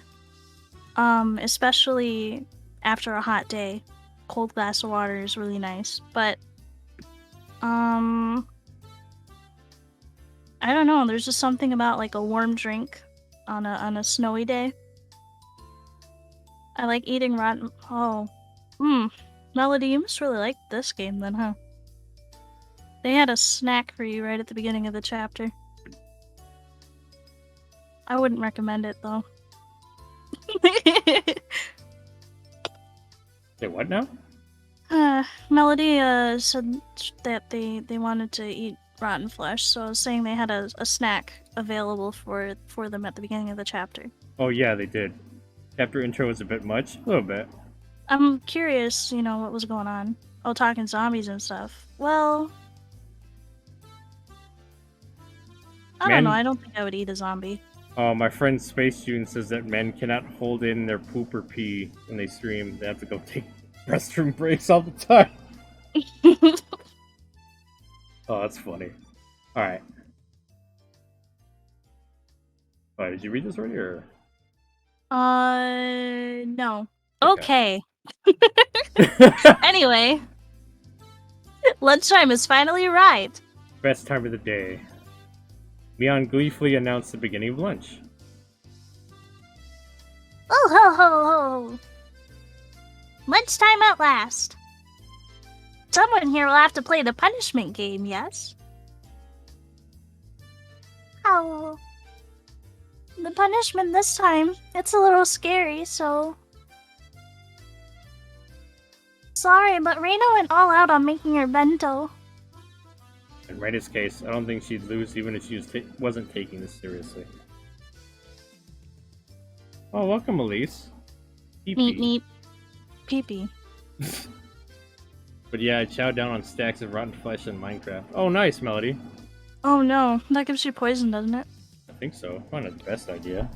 Especially after a hot day. Cold glass of water is really nice. But, I don't know. There's just something about, like, a warm drink on a snowy day. I like eating rotten... Oh. Melody, you must really like this game then, huh? They had a snack for you right at the beginning of the chapter. I wouldn't recommend it, though. Say what now? Melody said that they wanted to eat rotten flesh, so I was saying they had a snack available for them at the beginning of the chapter. Oh yeah, they did. Chapter intro was a bit much. A little bit. I'm curious, you know, what was going on. Oh, talking zombies and stuff. Well... I don't know, I don't think I would eat a zombie. My friend Space June says that men cannot hold in their poop or pee when they stream. They have to go take restroom breaks all the time. Oh, that's funny. Alright. Oh, did you read this already, or...? No. Okay. Anyway. Lunchtime has finally arrived. Best time of the day. Mion gleefully announced the beginning of lunch. Oh ho ho ho! Lunchtime at last. Someone here will have to play the punishment game, yes? Oh. The punishment this time, it's a little scary, so... Sorry, but Reina went all out on making her bento. In Reina's case, I don't think she'd lose even if she wasn't taking this seriously. Oh, welcome, Elise. Neep neep. Pee-pee. But yeah, I chowed down on stacks of rotten flesh in Minecraft. Oh, nice, Melody. Oh no, that gives you poison, doesn't it? I think so. Not the best idea.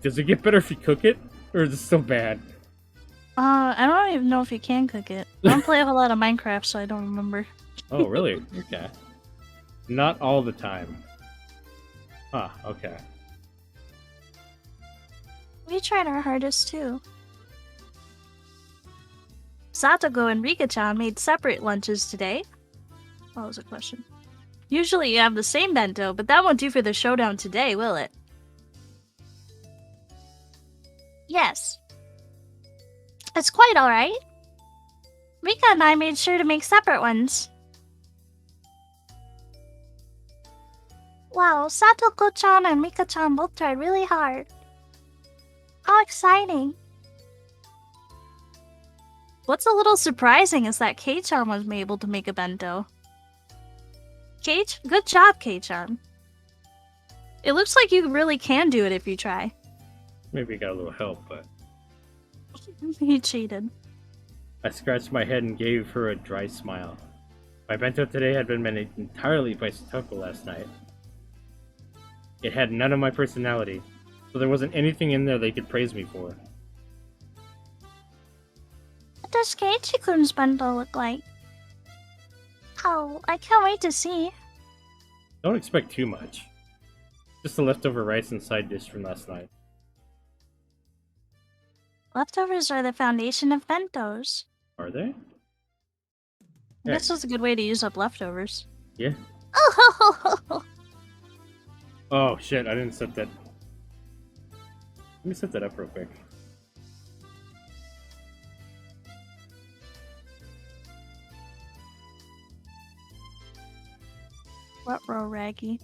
Does it get better if you cook it? Or is it still bad? I don't even know if you can cook it. I don't play a whole lot of Minecraft, so I don't remember. Oh, really? Okay. Not all the time. Huh, okay. We tried our hardest, too. Satoko and Rika-chan made separate lunches today. What was the question? Usually you have the same bento, but that won't do for the showdown today, will it? Yes. It's quite alright. Rika and I made sure to make separate ones. Wow, Satoko-chan and Rika-chan both tried really hard. How exciting. What's a little surprising is that Kei-chan was able to make a bento. Good job, Kei-chan. It looks like you really can do it if you try. Maybe you got a little help, but... He cheated. I scratched my head and gave her a dry smile. My bento today had been made entirely by Satoko last night. It had none of my personality, so there wasn't anything in there they could praise me for. What does Keiichi-kun's bento look like? Oh, I can't wait to see. Don't expect too much. Just the leftover rice and side dish from last night. Leftovers are the foundation of bentos. Are they? This was a good way to use up leftovers. Yeah. Oh, Oh shit, I didn't set that. Let me set that up real quick. What row, Raggy?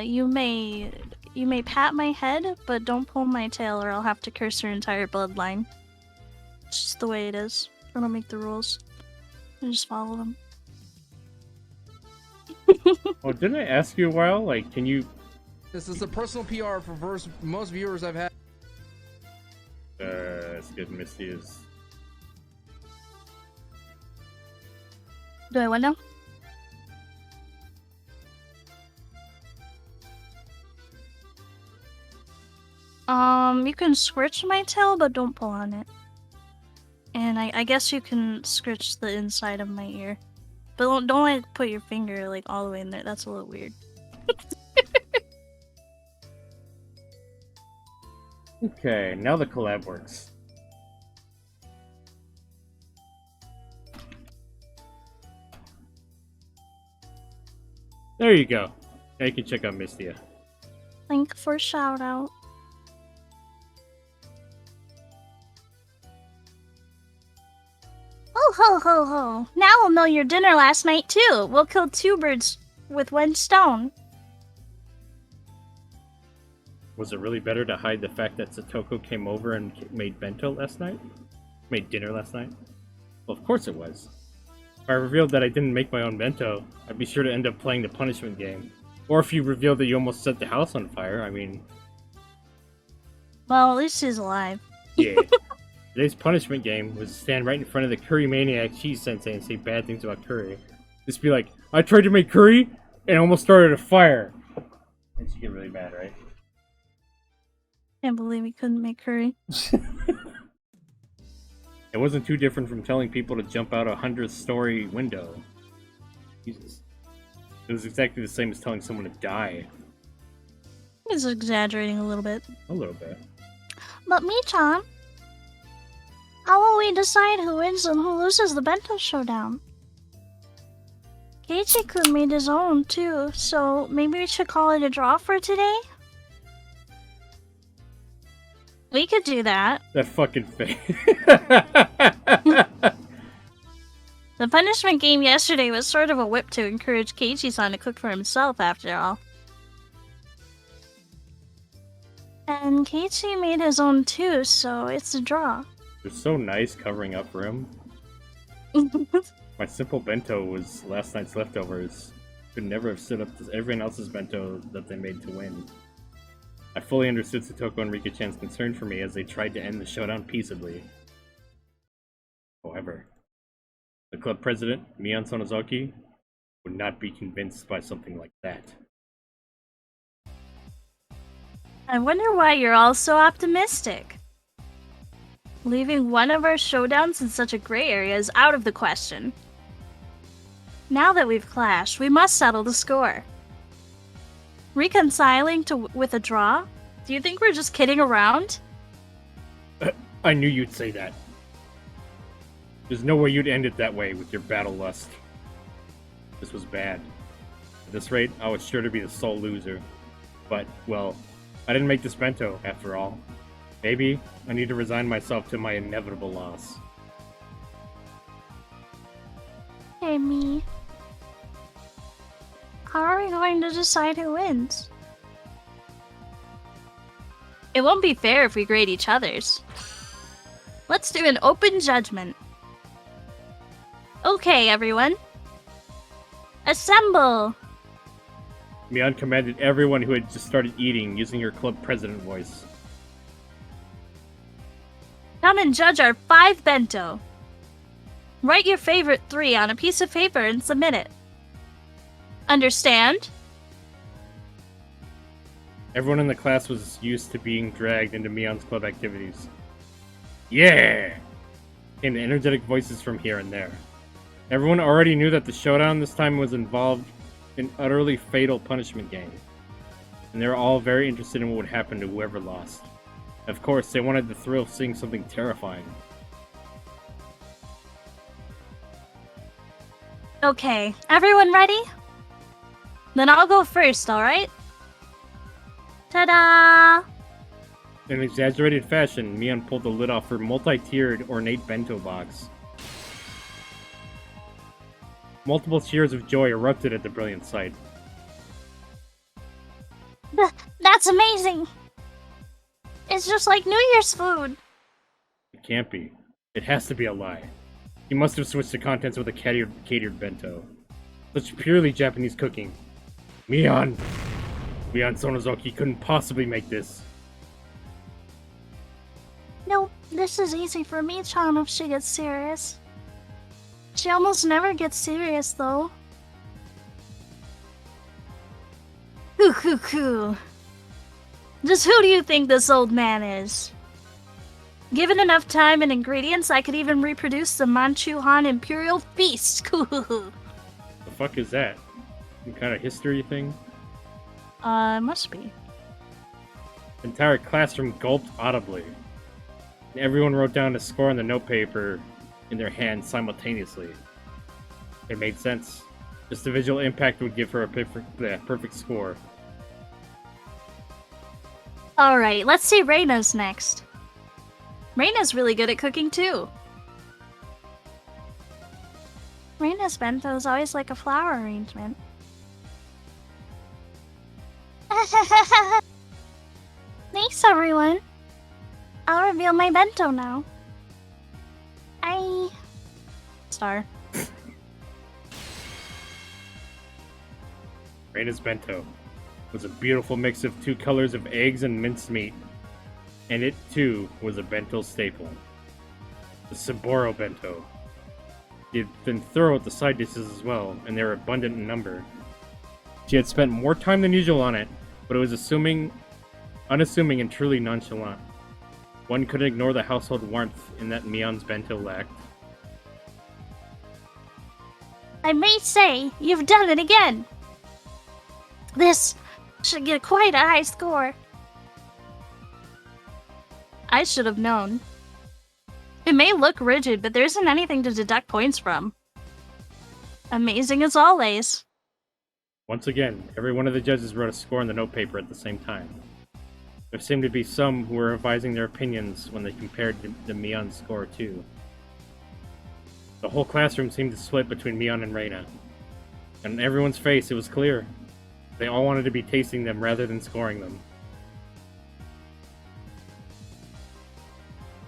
You may pat my head, but don't pull my tail or I'll have to curse your entire bloodline. It's just the way it is. I don't make the rules. I just follow them. Oh, didn't I ask you a while? Like, can you... This is a personal PR for most viewers I've had. It's good, Misty is... Do I win now? You can scratch my tail, but don't pull on it. And I guess you can scratch the inside of my ear. But don't like put your finger like all the way in there. That's a little weird. Okay, now the collab works. There you go. Now you can check out Mystia. Thank for shout out. Oh ho ho ho! Now we'll know your dinner last night too. We'll kill 2 birds with 1 stone. Was it really better to hide the fact that Satoko came over and made bento last night? Made dinner last night? Well, of course it was. If I revealed that I didn't make my own bento, I'd be sure to end up playing the punishment game. Or if you revealed that you almost set the house on fire, I mean... Well, at least he's alive. Yeah. Today's punishment game was to stand right in front of the curry maniac cheese sensei and say bad things about curry. Just be like, I tried to make curry and almost started a fire. And she get really mad, right? Can't believe he couldn't make curry. It wasn't too different from telling people to jump out a 100-story window. Jesus. It was exactly the same as telling someone to die. He's exaggerating a little bit. A little bit. But me-chan, how will we decide who wins and who loses the bento showdown? Keiichi-kun made his own too, so maybe we should call it a draw for today? We could do that. That fucking face. The punishment game yesterday was sort of a whip to encourage Keiichi-san to cook for himself, after all. And Keiichi made his own too, so it's a draw. They're so nice covering up for him. My simple bento was last night's leftovers. Could never have stood up to everyone else's bento that they made to win. I fully understood Satoko and Rika-chan's concern for me as they tried to end the showdown peaceably. However, the club president, Mion Sonozaki, would not be convinced by something like that. I wonder why you're all so optimistic. Leaving one of our showdowns in such a gray area is out of the question. Now that we've clashed, we must settle the score. Reconciling with a draw? Do you think we're just kidding around? I knew you'd say that. There's no way you'd end it that way with your battle lust. This was bad. At this rate, I was sure to be the sole loser. But, well, I didn't make this bento, after all. Maybe I need to resign myself to my inevitable loss. Hey, me. How are we going to decide who wins? It won't be fair if we grade each other's. Let's do an open judgment. Okay, everyone. Assemble! Mion commanded everyone who had just started eating using her club president voice. Come and judge our 5 bento. Write your favorite 3 on a piece of paper and submit it. Understand? Everyone in the class was used to being dragged into Mion's club activities. Yeah! Came the energetic voices from here and there. Everyone already knew that the showdown this time was involved in utterly fatal punishment game. And they were all very interested in what would happen to whoever lost. Of course, they wanted the thrill of seeing something terrifying. Okay, everyone ready? Then I'll go first, alright? Ta-da! In exaggerated fashion, Mion pulled the lid off her multi-tiered ornate bento box. Multiple cheers of joy erupted at the brilliant sight. That's amazing! It's just like New Year's food! It can't be. It has to be a lie. You must have switched the contents with a catered bento. Such purely Japanese cooking. Mion Sonozaki couldn't possibly make this. No, this is easy for me-chan if she gets serious. She almost never gets serious, though. Hoo. Just who do you think this old man is? Given enough time and ingredients, I could even reproduce the Manchu Han Imperial Feast. The fuck is that? Some kind of history thing? Must be. The entire classroom gulped audibly. And everyone wrote down a score on the notepaper in their hands simultaneously. It made sense. Just the visual impact would give her a perfect score. Alright, let's see Reina's next. Reina's really good at cooking too. Reina's bento is always like a flower arrangement. Thanks, everyone. I'll reveal my bento now. Star. Reina's bento was a beautiful mix of 2 colors of eggs and minced meat. And it, too, was a bento staple. The Saburo bento. She had been thorough with the side dishes as well, and they were abundant in number. She had spent more time than usual on it, but it was assuming unassuming and truly nonchalant. One couldn't ignore the household warmth in that Mion's bento lacked. I may say, you've done it again. This should get quite a high score. I should have known. It may look rigid, but there isn't anything to deduct points from. Amazing as always. Once again, every one of the judges wrote a score on the notepaper at the same time. There seemed to be some who were revising their opinions when they compared the Mion's score too. The whole classroom seemed to split between Mion and Reina. And on everyone's face, it was clear. They all wanted to be tasting them rather than scoring them.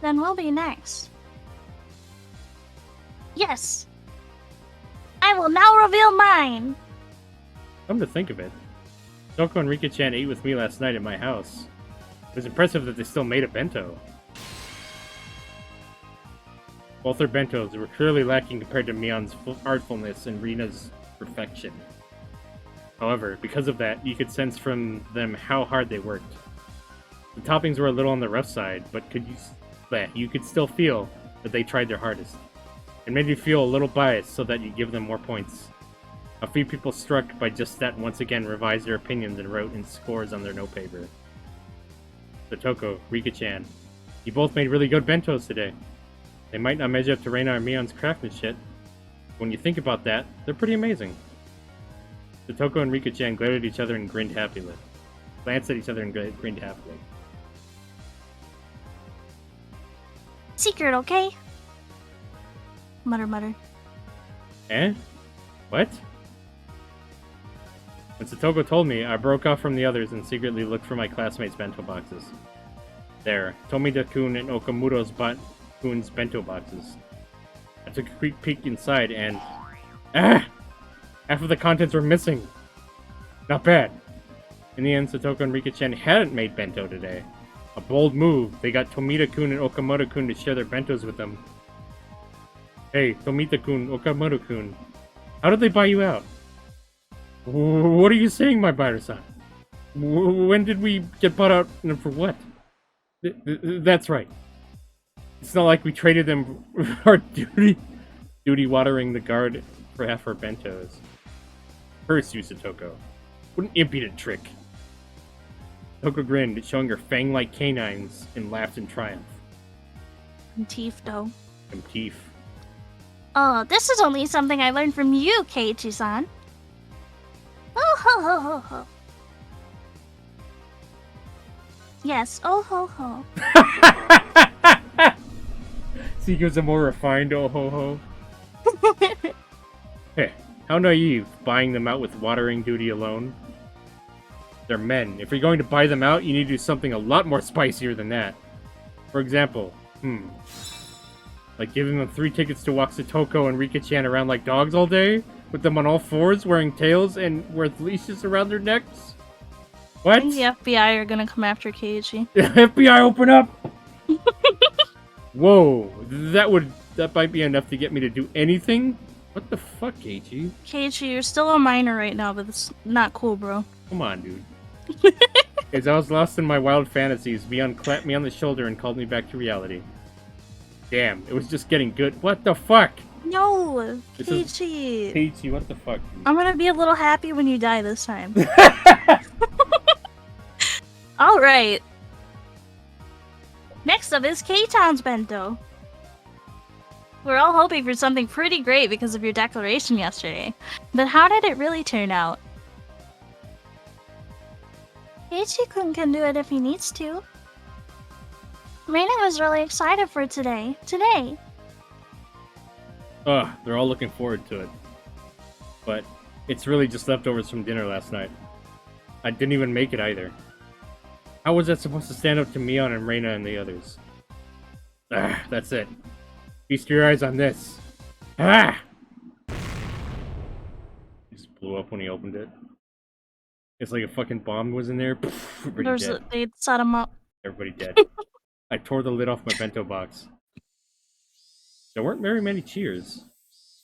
Then we'll be next. Yes! I will now reveal mine! Come to think of it, Satoko and Rika-chan ate with me last night at my house. It was impressive that they still made a bento. Both their bentos were clearly lacking compared to Mion's artfulness and Rina's perfection. However, because of that, you could sense from them how hard they worked. The toppings were a little on the rough side, but you could still feel that they tried their hardest. It made you feel a little biased so that you give them more points. A few people struck by just that once again revised their opinions and wrote in scores on their notepaper. Satoko, Rika-chan, you both made really good bentos today. They might not measure up to Reina or Mion's craftsmanship. When you think about that, they're pretty amazing. Satoko and Rika-chan glared at each other and grinned happily. Glanced at each other and grinned happily. Secret, okay? Mutter, mutter. Eh? What? When Satoko told me, I broke off from the others and secretly looked for my classmates' bento boxes. There, Tomita-kun and Okamuro's-kun's bento boxes. I took a quick peek inside and... half of the contents were missing! Not bad. In the end, Satoko and Rika-chan hadn't made bento today. A bold move. They got Tomita-kun and Okamoto-kun to share their bentos with them. Hey, Tomita-kun, Okamoto-kun. How did they buy you out? What are you saying, my Baira-san? When did we get bought out and for what? That's right. It's not like we traded them our duty watering the guard for half our bentos. Curse you, Satoko. What an impudent trick. Satoko grinned, showing her fang-like canines, and laughed in triumph. Teeth, though. Teeth. Oh, this is only something I learned from you, Keiichi-san. Oh ho ho ho ho. Yes, oh ho ho. See, gives a more refined oh ho ho. Hey, how naive, buying them out with watering duty alone. They're men. If you're going to buy them out, you need to do something a lot more spicier than that. For example, like giving them 3 tickets to walk Satoko and Rika-chan around like dogs all day? With them on all fours, wearing tails, and with leashes around their necks? What? The FBI are gonna come after Keiichi. FBI, open up! Whoa, that might be enough to get me to do anything? What the fuck, Keiichi? Keiichi, you're still a minor right now, but it's not cool, bro. Come on, dude. As I was lost in my wild fantasies, Mion clapped me on the shoulder and called me back to reality. Damn, it was just getting good. What the fuck? No, Keiichi. Keiichi, what the fuck? Dude? I'm gonna be a little happy when you die this time. Alright. Next up is K-Town's bento. We're all hoping for something pretty great because of your declaration yesterday. But how did it really turn out? Keiichi-kun can do it if he needs to. Reina was really excited for today. Ugh, they're all looking forward to it. But it's really just leftovers from dinner last night. I didn't even make it either. How was that supposed to stand up to Mion and Reina and the others? Ah, that's it. Feast your eyes on this. Ah! Just blew up when he opened it. It's like a fucking bomb was in there. Everybody dead. They set him up. Everybody dead. I tore the lid off my bento box. There weren't very many cheers.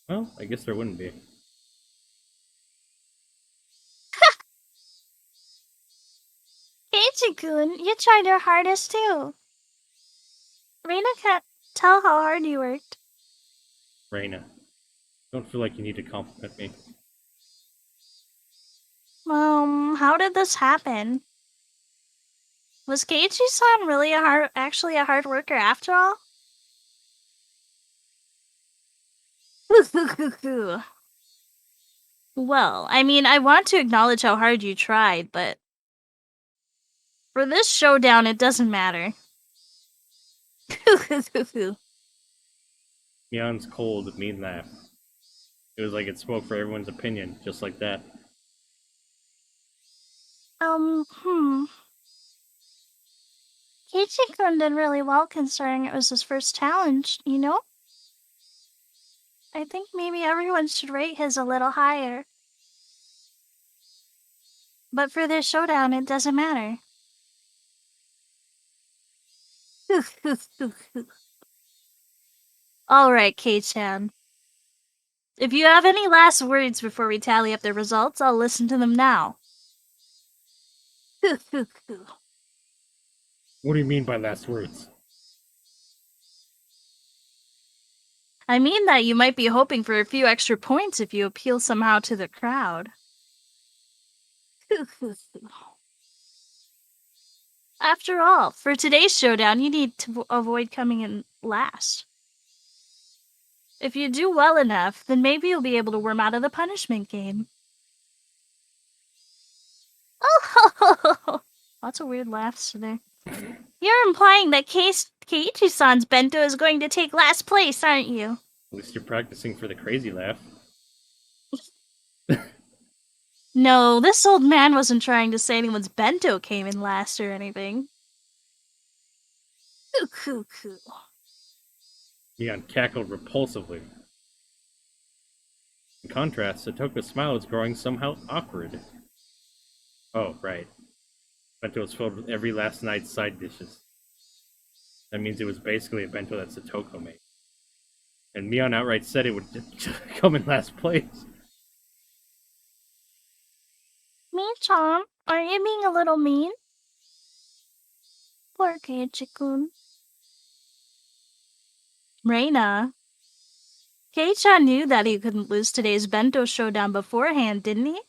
Well, I guess there wouldn't be. Keiichi-kun, you tried your hardest too. Reina can't tell how hard you worked. Reina, don't feel like you need to compliment me. How did this happen? Was Keiichi-san really actually a hard worker after all? Well, I mean, I want to acknowledge how hard you tried, but for this showdown, it doesn't matter. Mion's cold, mean laugh. It was like it spoke for everyone's opinion, just like that. Keiichi-kun did really well considering it was his first challenge, you know? I think maybe everyone should rate his a little higher. But for this showdown, it doesn't matter. Alright, Kei-chan. If you have any last words before we tally up the results, I'll listen to them now. What do you mean by last words? I mean that you might be hoping for a few extra points if you appeal somehow to the crowd. After all, for today's showdown, you need to avoid coming in last. If you do well enough, then maybe you'll be able to worm out of the punishment game. Oh, lots of weird laughs today. You're implying that Keiichi-san's bento is going to take last place, aren't you? At least you're practicing for the crazy laugh. No, this old man wasn't trying to say anyone's bento came in last or anything. Cuckoo. Mion cackled repulsively. In contrast, Satoko's smile was growing somehow awkward. Oh, right. Bento was filled with every last night's side dishes. That means it was basically a bento that Satoko made. And Mion outright said it would come in last place. Me-chan, are you being a little mean? Poor Keiichi-kun. Reina. Kei-chan knew that he couldn't lose today's bento showdown beforehand, didn't he?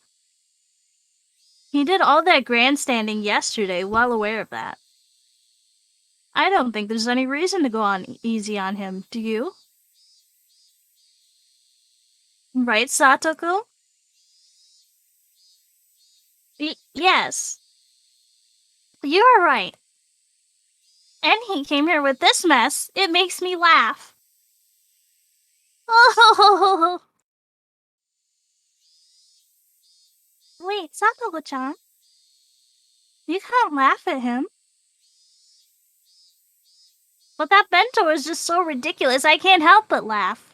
He did all that grandstanding yesterday, well aware of that. I don't think there's any reason to go on easy on him, do you? Right, Satoko? Yes. You are right. And he came here with this mess. It makes me laugh. Oh! Wait, Satoko-chan. You can't laugh at him. But that bento is just so ridiculous, I can't help but laugh.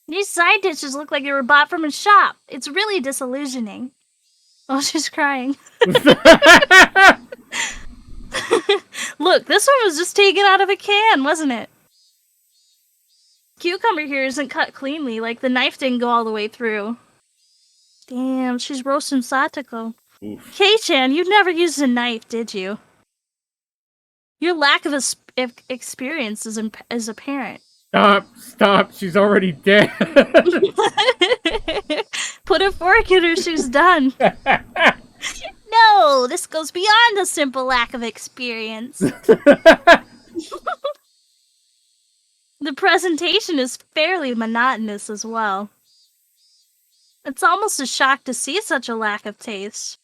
These side dishes look like they were bought from a shop. It's really disillusioning. Oh, she's crying. Look, this one was just taken out of a can, wasn't it? Cucumber here isn't cut cleanly, like the knife didn't go all the way through. Damn, she's roasting Satoko. Kei-chan, you never used a knife, did you? Your lack of experience is apparent. Stop, she's already dead. Put a fork in her, she's done. No, this goes beyond a simple lack of experience. The presentation is fairly monotonous as well. It's almost a shock to see such a lack of taste.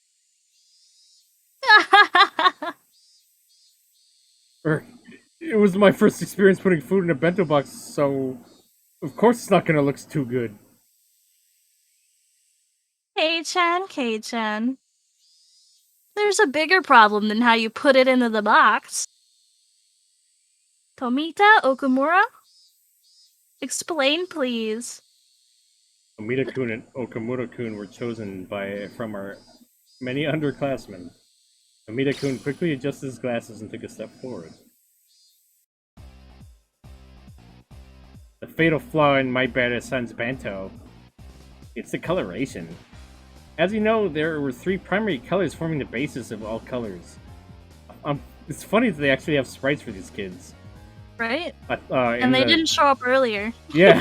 It was my first experience putting food in a bento box, so of course it's not gonna look too good. Kei-chan. There's a bigger problem than how you put it into the box. Tomita Okamura? Explain, please. Tomita-kun and Okamura-kun were chosen from our many underclassmen. Tomita-kun quickly adjusted his glasses and took a step forward. The fatal flaw in my bad son's bento. It's the coloration. As you know, there were 3 primary colors forming the basis of all colors. It's funny that they actually have sprites for these kids. Right? And they didn't show up earlier. Yeah.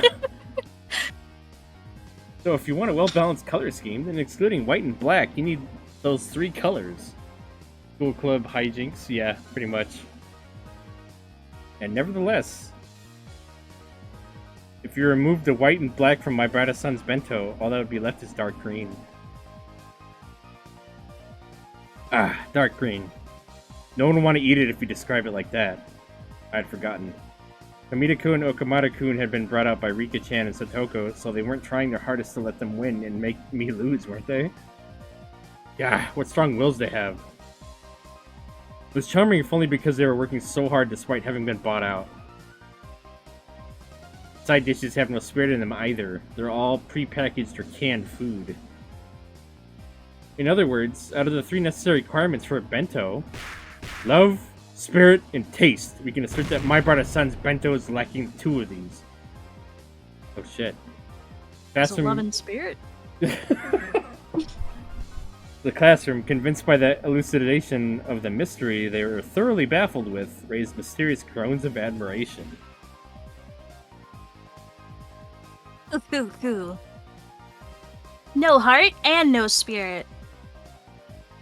So if you want a well-balanced color scheme, then excluding white and black, you need those 3 colors. School club hijinks, yeah, pretty much. And nevertheless, if you remove the white and black from my brightest son's bento, all that would be left is dark green. Ah, dark green. No one would want to eat it if you describe it like that. I had forgotten. Kamita-kun and Okamata-kun had been brought out by Rika-chan and Satoko, so they weren't trying their hardest to let them win and make me lose, weren't they? Yeah, what strong wills they have. It was charming if only because they were working so hard despite having been bought out. Side dishes have no spirit in them either. They're all pre-packaged or canned food. In other words, out of the 3 necessary requirements for a bento, love, spirit, and taste, we can assert that my brother son's bento is lacking 2 of these. Oh shit. It's a love and spirit. The classroom, convinced by the elucidation of the mystery they were thoroughly baffled with, raised mysterious groans of admiration. No heart and no spirit.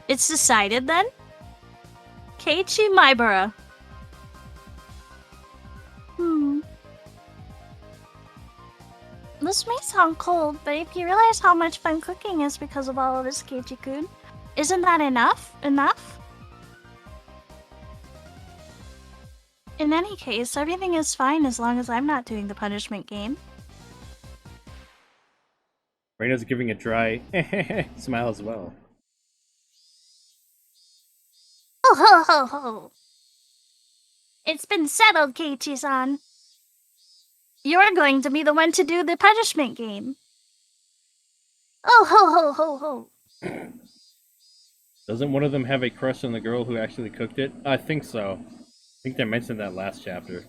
It's decided then? Keiichi Maibara. This may sound cold, but if you realize how much fun cooking is because of all of this, Keiichi-kun, isn't that enough? In any case, everything is fine as long as I'm not doing the punishment game. Reina's giving a dry smile as well. Oh ho ho ho! It's been settled, Keiichi-san. You're going to be the one to do the punishment game. Oh ho ho ho ho! Doesn't one of them have a crush on the girl who actually cooked it? I think so. I think they mentioned that last chapter.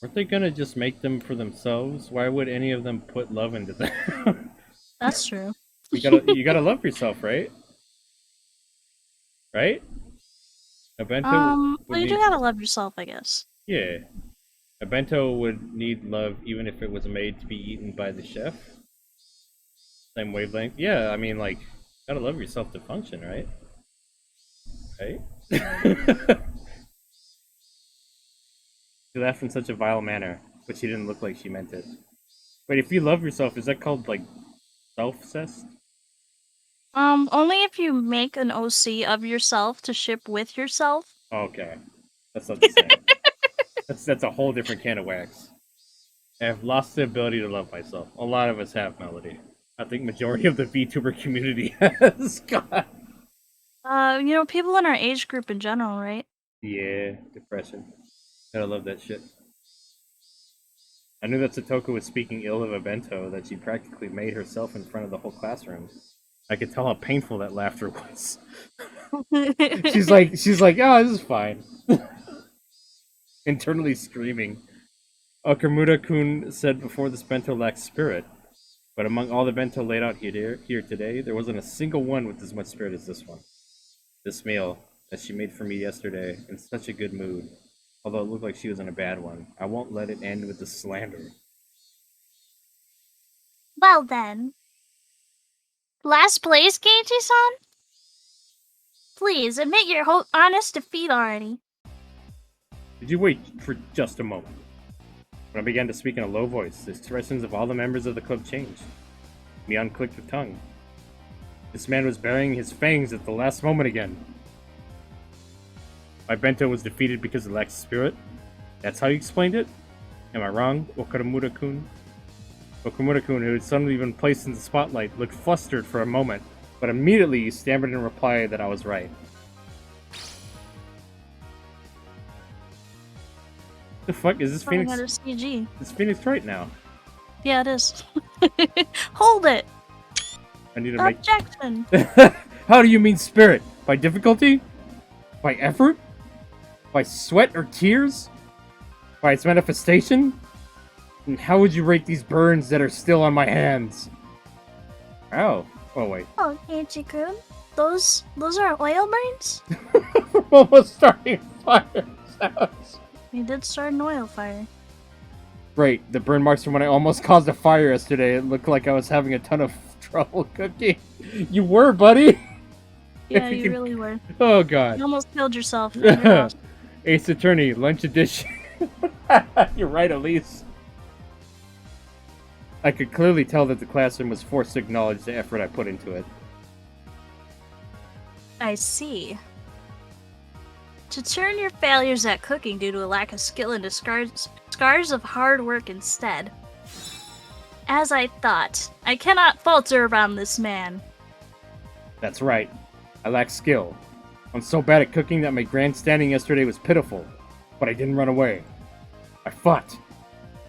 Weren't they gonna just make them for themselves? Why would any of them put love into them? That's true. You gotta love yourself, right? Right? A bento well, you do gotta love yourself, I guess. Yeah. A bento would need love even if it was made to be eaten by the chef. Same wavelength. Yeah, I mean, like, gotta love yourself to function, right? Right? She laughed in such a vile manner, but she didn't look like she meant it. Wait, if you love yourself, is that called, like, self-cessed? Only if you make an OC of yourself to ship with yourself. Okay. That's not the same. That's a whole different can of wax. I have lost the ability to love myself. A lot of us have, Melody. I think majority of the VTuber community has. God. People in our age group in general, right? Yeah, depression. Gotta love that shit. I knew that Satoko was speaking ill of a bento that she practically made herself in front of the whole classroom. I could tell how painful that laughter was. she's like, oh, this is fine. Internally screaming. Okamura-kun said before this bento lacked spirit, but among all the bento laid out here today, there wasn't a single one with as much spirit as this one. This meal, that she made for me yesterday, in such a good mood, although it looked like she was in a bad one. I won't let it end with the slander. Well then. Last place, Keiichi-san? Please, admit your honest defeat already. Did you wait for just a moment? When I began to speak in a low voice, the expressions of all the members of the club changed. Mion clicked her tongue. This man was baring his fangs at the last moment again. My bento was defeated because it lacked spirit? That's how you explained it? Am I wrong, Okamura-kun? Okamura-kun, who had suddenly been placed in the spotlight, looked flustered for a moment, but immediately stammered in reply that I was right. The fuck is this Phoenix? CG. Is Phoenix right now? Yeah, it is. Hold it. I need to Objection. How do you mean spirit? By difficulty? By effort? By sweat or tears? By its manifestation? And how would you rate these burns that are still on my hands? Oh, Oh wait. Oh, Ichi-kun, those are oil burns? We're almost starting fire sounds. We did start an oil fire. Great, the burn marks from when I almost caused a fire yesterday. It looked like I was having a ton of trouble cooking. You were, buddy. Yeah, If you can- really were. Oh god. You almost killed yourself in your house. Ace Attorney, lunch edition. You're right, Elise. I could clearly tell that the classroom was forced to acknowledge the effort I put into it. I see. To turn your failures at cooking due to a lack of skill into scars of hard work instead. As I thought, I cannot falter around this man. That's right. I lack skill. I'm so bad at cooking that my grandstanding yesterday was pitiful. But I didn't run away. I fought.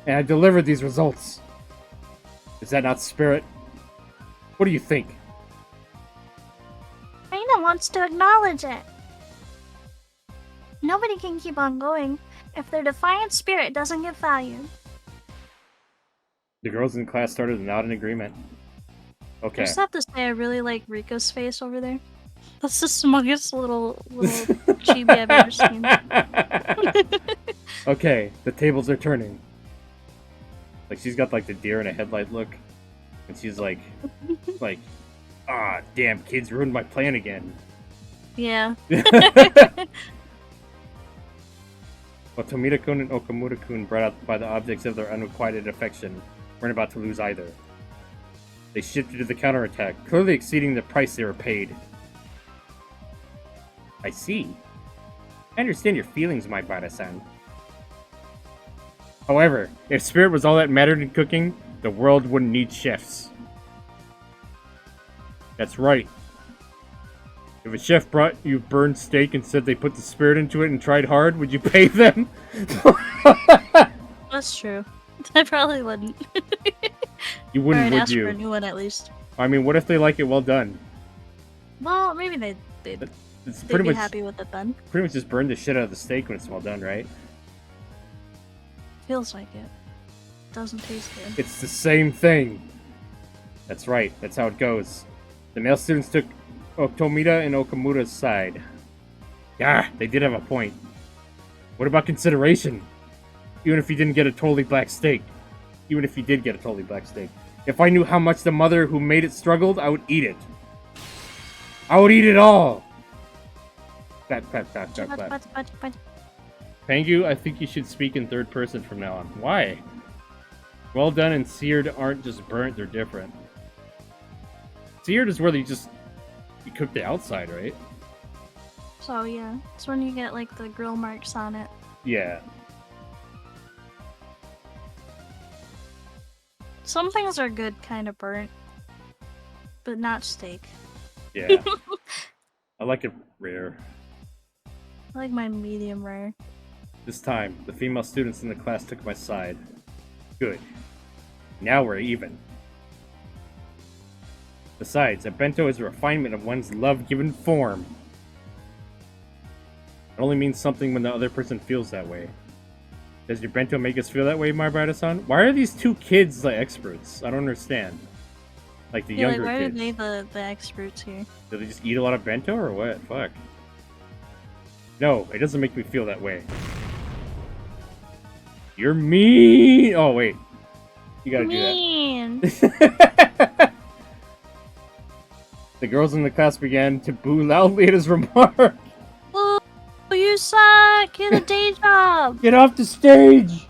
And I delivered these results. Is that not spirit? What do you think? Reina wants to acknowledge it. Nobody can keep on going if their defiant spirit doesn't get valued. The girls in class started to nod in agreement. I Okay. just have to say I really like Rika's face over there. That's the smuggest little chibi I've ever seen. Okay, the tables are turning. Like, she's got, like, the deer in a headlight look. And she's like, damn, kids ruined my plan again. Yeah. While Tomita-kun and Okamura-kun, brought out by the objects of their unrequited affection, weren't about to lose either. They shifted to the counterattack, clearly exceeding the price they were paid. I see. I understand your feelings, my Bada-san. However, if spirit was all that mattered in cooking, the world wouldn't need chefs. That's right. If a chef brought you burned steak and said they put the spirit into it and tried hard, would you pay them? That's true. I probably wouldn't. You Or wouldn't, I'd would ask for a you? new one at least. I mean, what if they like it well done? Well, maybe they'd It's be pretty much happy with it then. pretty much just burn the shit out of the steak when it's well done, right? Feels like it. Doesn't taste good. It's the same thing. That's right. That's how it goes. The male students took Tomita and Okamura's side. Yeah, they did have a point. What about consideration? Even if he didn't get a totally black steak. Even if he did get a totally black steak. If I knew how much the mother who made it struggled, I would eat it. I would eat it all. Clap, clap, clap, clap, clap. Pangu, I think you should speak in third person from now on. Why? Well done and seared aren't just burnt, they're different. Seared is where you cook the outside, right? So yeah, it's when you get like the grill marks on it. Yeah. Some things are good kind of burnt, but not steak. Yeah. I like it rare. I like my medium rare. This time, the female students in the class took my side. Good. Now we're even. Besides, a bento is a refinement of one's love-given form. It only means something when the other person feels that way. Does your bento make us feel that way, Marbrada-san? Why are these two kids the experts? I don't understand. Like the Yeah, younger like, why kids. are they the experts here? Do they just eat a lot of bento or what? Fuck. No, it doesn't make me feel that way. You're mean! Oh, wait. You gotta Mean. do that. The girls in the class began to boo loudly at his remark. Oh, you suck! Get a day job! Get off the stage!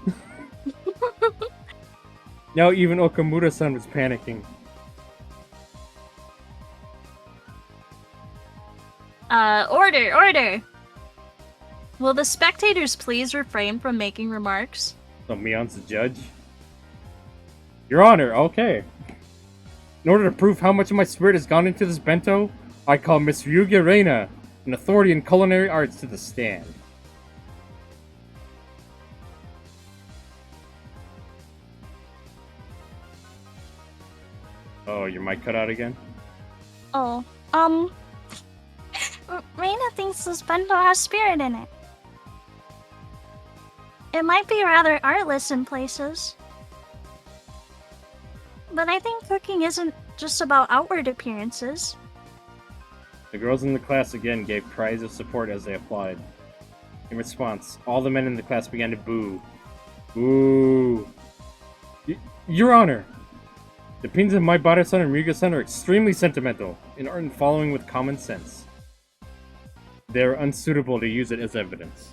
Now even Okamura-san was panicking. Order! Will the spectators please refrain from making remarks? So Mion's the judge. Your Honor, okay. In order to prove how much of my spirit has gone into this bento, I call Miss Ryuga Reina, an authority in culinary arts, to the stand. Oh, your mic cut out again? Oh, Reina thinks this bento has spirit in it. It might be rather artless in places. But I think cooking isn't just about outward appearances. The girls in the class again gave cries of support as they applauded. In response, all the men in the class began to boo. Boo! Your Honor! The opinions of my Bada-san and Ryuga-san are extremely sentimental and aren't following with common sense. They are unsuitable to use it as evidence.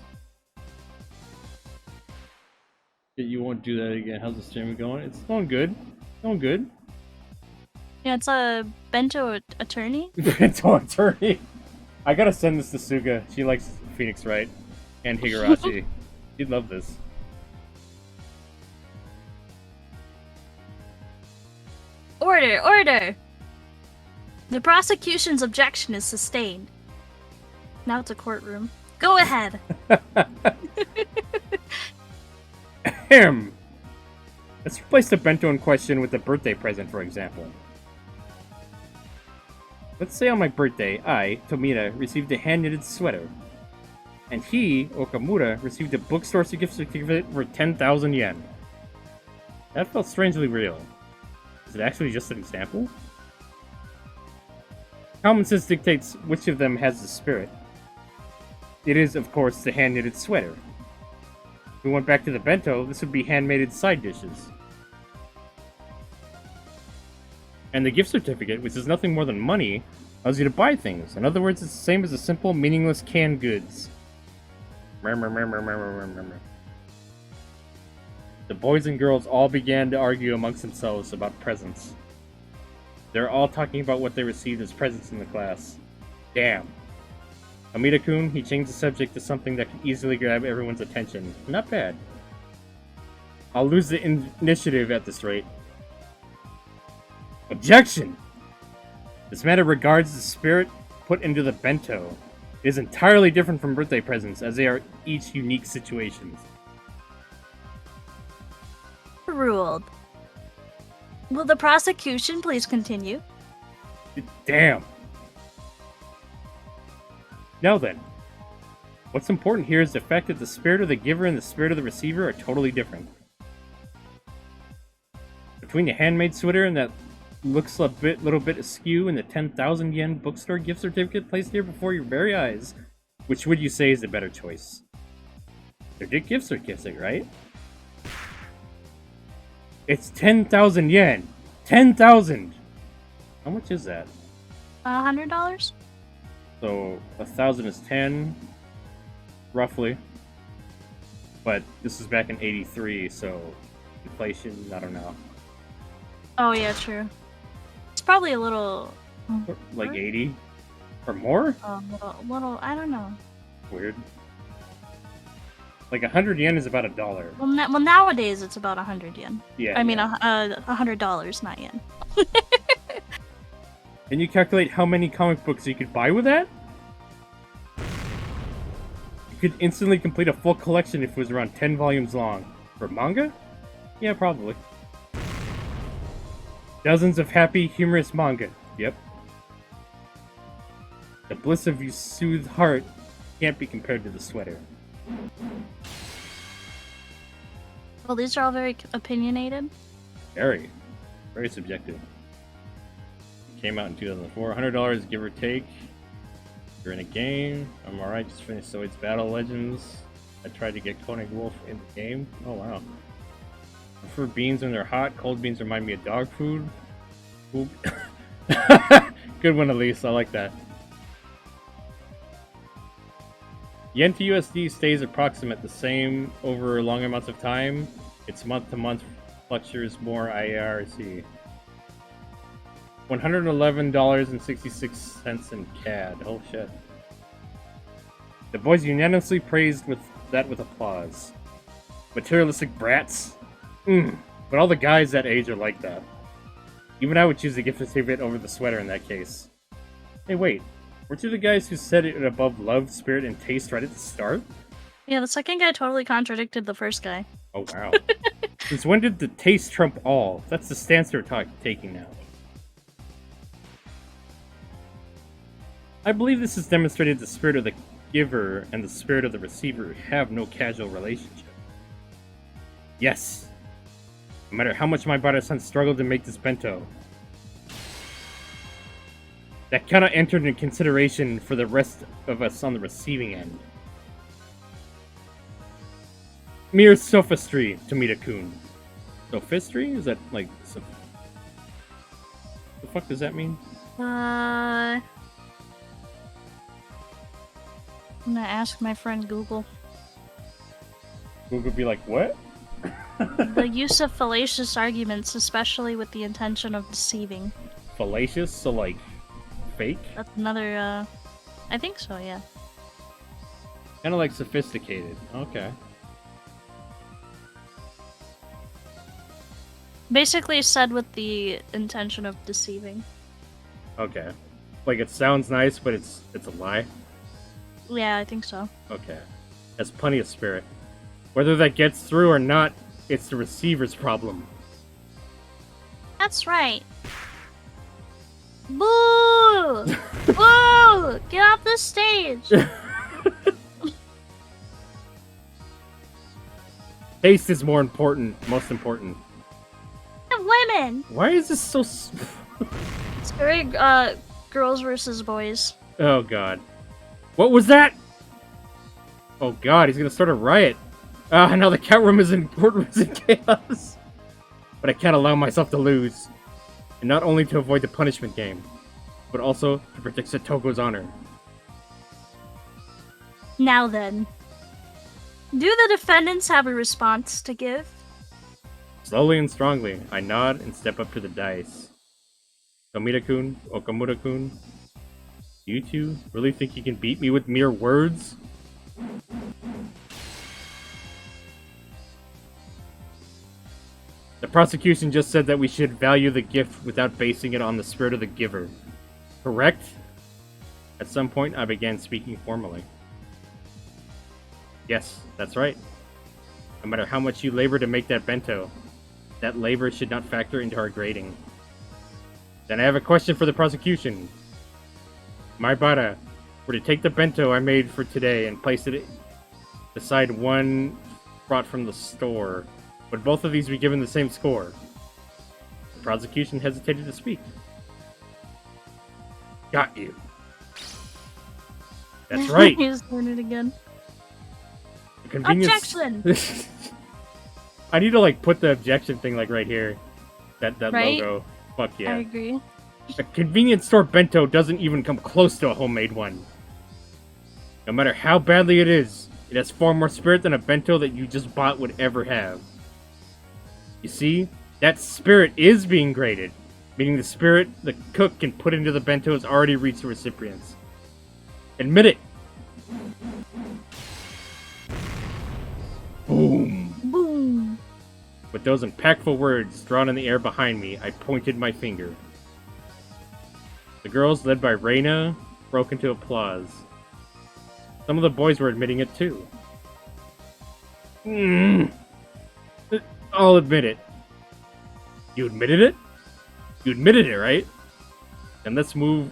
You won't do that again. How's the stream going? It's going good. Going good. Yeah, it's a bento attorney. Bento attorney. I gotta send this to Suga. She likes Phoenix Wright and Higurashi. She'd love this. Order! Order! The prosecution's objection is sustained. Now it's a courtroom. Go ahead! Ahem! Let's replace the bento in question with a birthday present, for example. Let's say on my birthday, I, Tomita, received a hand-knitted sweater. And he, Okamura, received a bookstore gift certificate for 10,000 yen. That felt strangely real. Is it actually just an example? Common sense dictates which of them has the spirit. It is, of course, the hand-knitted sweater. If we went back to the bento, this would be hand-made side dishes. And the gift certificate, which is nothing more than money, allows you to buy things. In other words, it's the same as a simple, meaningless canned goods. The boys and girls all began to argue amongst themselves about presents. They're all talking about what they received as presents in the class. Damn. Amida-kun, he changed the subject to something that could easily grab everyone's attention. Not bad. I'll lose the initiative at this rate. Objection! This matter regards the spirit put into the bento. It is entirely different from birthday presents, as they are each unique situations. Ruled. Will the prosecution please continue? Damn. Now then, what's important here is the fact that the spirit of the giver and the spirit of the receiver are totally different. Between the handmade sweater and that looks a little bit askew and the 10,000 yen bookstore gift certificate placed here before your very eyes, which would you say is the better choice? They're gift certificate, right? It's 10,000 yen! 10,000! How much is that? $100? So 1,000 is 10, roughly. But this is back in '83, so inflation, I don't know. Oh yeah, true. It's probably a little... Like 80? Or more? little, I don't know. Weird. Like 100 yen is about $1. Well, nowadays it's about 100 yen. Yeah. I mean, $100, not yen. Can you calculate how many comic books you could buy with that? You could instantly complete a full collection if it was around 10 volumes long. For manga? Yeah, probably. Dozens of happy, humorous manga. Yep. The bliss of your soothed heart can't be compared to the sweater. Well, these are all very opinionated. Very. Very subjective. Came out in 2004. $100, give or take. You're in a game. I'm alright, just finished Zoid's Battle Legends. I tried to get Koenig Wolf in the game. Oh wow. I prefer beans when they're hot. Cold beans remind me of dog food. Good one, Elise. I like that. Yen to USD stays approximate the same over long amounts of time. Its month-to-month fluctuates more IARC. $111.66 in CAD. Oh shit. The boys unanimously praised with applause. Materialistic brats? But all the guys that age are like that. Even I would choose the gift certificate over the sweater in that case. Hey wait, weren't you the guys who said it above love, spirit, and taste right at the start? Yeah, the second guy totally contradicted the first guy. Oh wow. Since when did the taste trump all? That's the stance they're taking now. I believe this has demonstrated the spirit of the giver and the spirit of the receiver have no casual relationship. Yes. No matter how much my Bada-san struggled to make this bento, that cannot enter into consideration for the rest of us on the receiving end. Mere sophistry, Tomita-kun. Sophistry? Is that like... the fuck does that mean? I'm gonna ask my friend Google. Google be like, what? The use of fallacious arguments, especially with the intention of deceiving. Fallacious? So like, fake? That's another, I think so, yeah. Kind of like sophisticated. Okay. Basically said with the intention of deceiving. Okay. Like it sounds nice, but it's a lie? Yeah, I think so. Okay. That's plenty of spirit. Whether that gets through or not, it's the receiver's problem. That's right. Boo! Boo! Get off the stage! Taste is more important, most important. Women! Why is this so... It's very, girls versus boys. Oh god. What was that? Oh god, he's gonna start a riot. Ah, now the courtroom is in chaos. But I can't allow myself to lose. And not only to avoid the punishment game, but also to protect Satoko's honor. Now then. Do the defendants have a response to give? Slowly and strongly, I nod and step up to the dais. Tomita-kun, Okamura-kun, you two really think you can beat me with mere words? The prosecution just said that we should value the gift without basing it on the spirit of the giver. Correct? At some point, I began speaking formally. Yes, that's right. No matter how much you labor to make that bento, that labor should not factor into our grading. Then I have a question for the prosecution. My Bada were to take the bento I made for today and place it beside one brought from the store. Would both of these be given the same score? The prosecution hesitated to speak. Got you. That's right. He's doing it again. The convenience... Objection! I need to like put the objection thing like right here. That right? logo. Fuck yeah. I agree. A convenience store bento doesn't even come close to a homemade one. No matter how badly it is, it has far more spirit than a bento that you just bought would ever have. You see, that spirit is being graded, meaning the spirit the cook can put into the bento has already reached the recipients. Admit it! Boom! Boom! With those impactful words drawn in the air behind me, I pointed my finger. The girls, led by Reina, broke into applause. Some of the boys were admitting it too. I'll admit it. You admitted it? You admitted it, right? Then let's move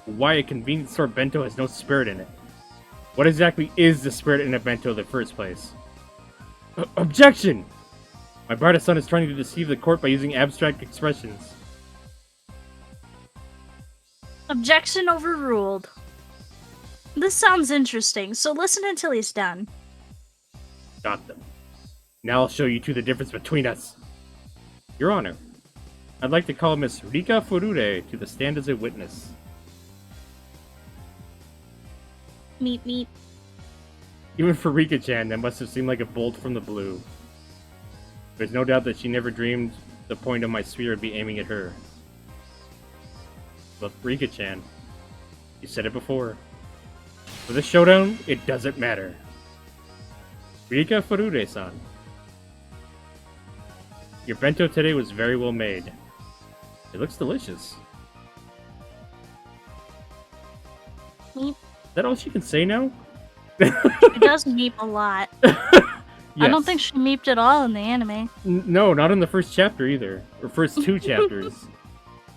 why a convenience store bento has no spirit in it. What exactly is the spirit in a bento in the first place? Objection! My Bada-san is trying to deceive the court by using abstract expressions. Objection overruled. This sounds interesting, so listen until he's done. Got them. Now I'll show you two the difference between us. Your Honor, I'd like to call Miss Rika Furure to the stand as a witness. Meep meep. Even for Rika-chan, that must have seemed like a bolt from the blue. There's no doubt that she never dreamed the point of my spear would be aiming at her. But Rika-chan, you said it before. For this showdown, it doesn't matter. Rika Furure-san. Your bento today was very well made. It looks delicious. Meep. Is that all she can say now? She does meep a lot. Yes. I don't think she meeped at all in the anime. No, not in the first chapter either. Or first two chapters.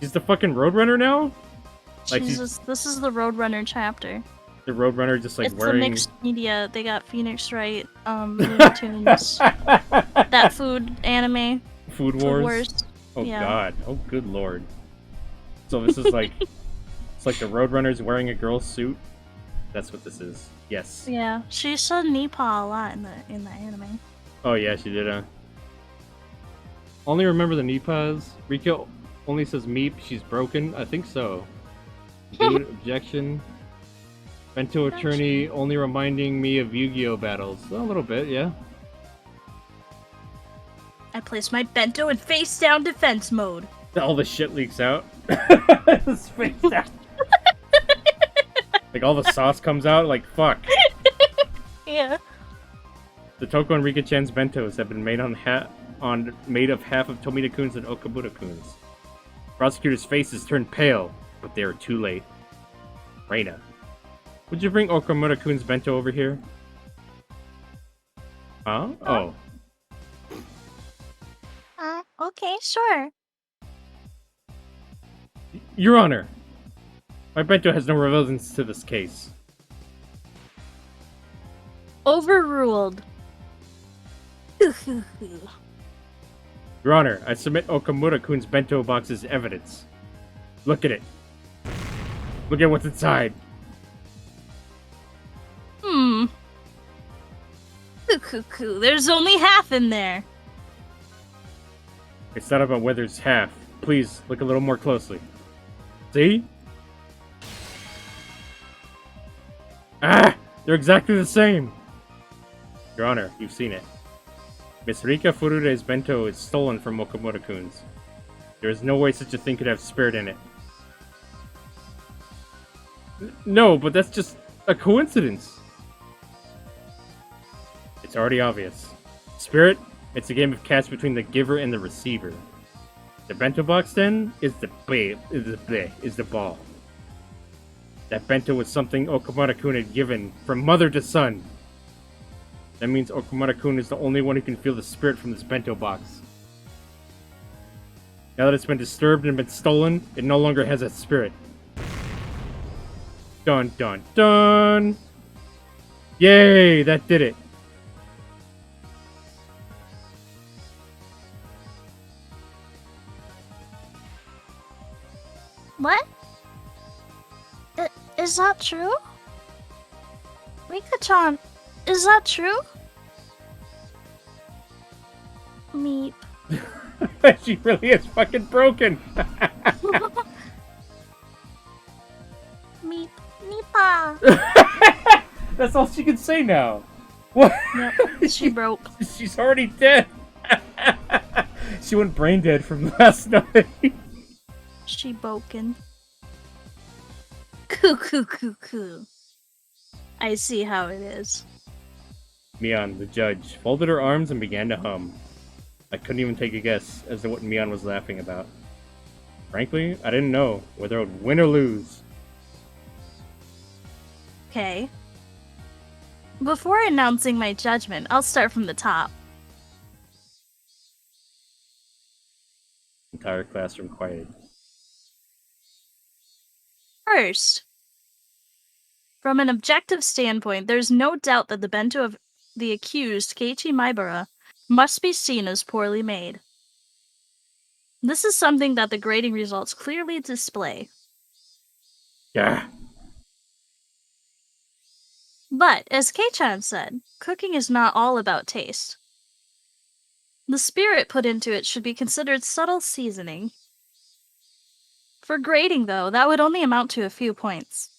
She's the fucking Roadrunner now? Like Jesus, this is the Roadrunner chapter. the Roadrunner just like it's wearing... the mixed media. They got Phoenix Wright, Looney Tunes, that food anime. Food Food Wars? Wars. Oh Yeah. god. Oh good lord. So this is like it's like the Roadrunners wearing a girl's suit. That's what this is. Yes. Yeah, she said Nipa a lot in the anime. Oh yeah, she did. Only remember the Nipas. Rika only says meep. She's broken. I think so. Dude, objection. Bento attorney only reminding me of Yu-Gi-Oh battles. A little bit, yeah. I placed my bento in face down defense mode. All the shit leaks out. It's face down. Like all the sauce comes out. Like fuck. Yeah. Satoko and Rika-chan's bentos have been made made of half of Tomita-kun's and Okamura-kun's. Prosecutor's faces turned pale, but they are too late. Reina, would you bring Okamura-kun's bento over here? Huh? Oh. Okay, sure. Your Honor, my bento has no relevance to this case. Overruled. Your Honor, I submit Okamura-kun's bento box as evidence. Look at it. Look at what's inside. There's only half in there. It's not about whether it's half. Please, look a little more closely. See? Ah! They're exactly the same! Your Honor, you've seen it. Miss Rika Furure's bento is stolen from Okamura-kun's. There is no way such a thing could have spirit in it. No, but that's just a coincidence. It's already obvious. Spirit, it's a game of catch between the giver and the receiver. The bento box, then, is the ball. That bento was something Okamura-kun had given from mother to son. That means Okamura-kun is the only one who can feel the spirit from this bento box. Now that it's been disturbed and been stolen, it no longer has that spirit. Dun dun dun! Yay, that did it! What? Is that true? Rika-chan, is that true? Meep. She really is fucking broken! Meep. Nipa. That's all she can say now. What? Yep, she broke. She's already dead. She went brain dead from last night. She broken. Coo. I see how it is. Mion, the judge, folded her arms and began to hum. I couldn't even take a guess as to what Mion was laughing about. Frankly, I didn't know whether I would win or lose. Okay. Before announcing my judgment, I'll start from the top. Entire classroom quieted. First, from an objective standpoint, there's no doubt that the bento of the accused, Keiichi Maibara, must be seen as poorly made. This is something that the grading results clearly display. Yeah. But, as Kei-chan said, cooking is not all about taste. The spirit put into it should be considered subtle seasoning. For grading, though, that would only amount to a few points.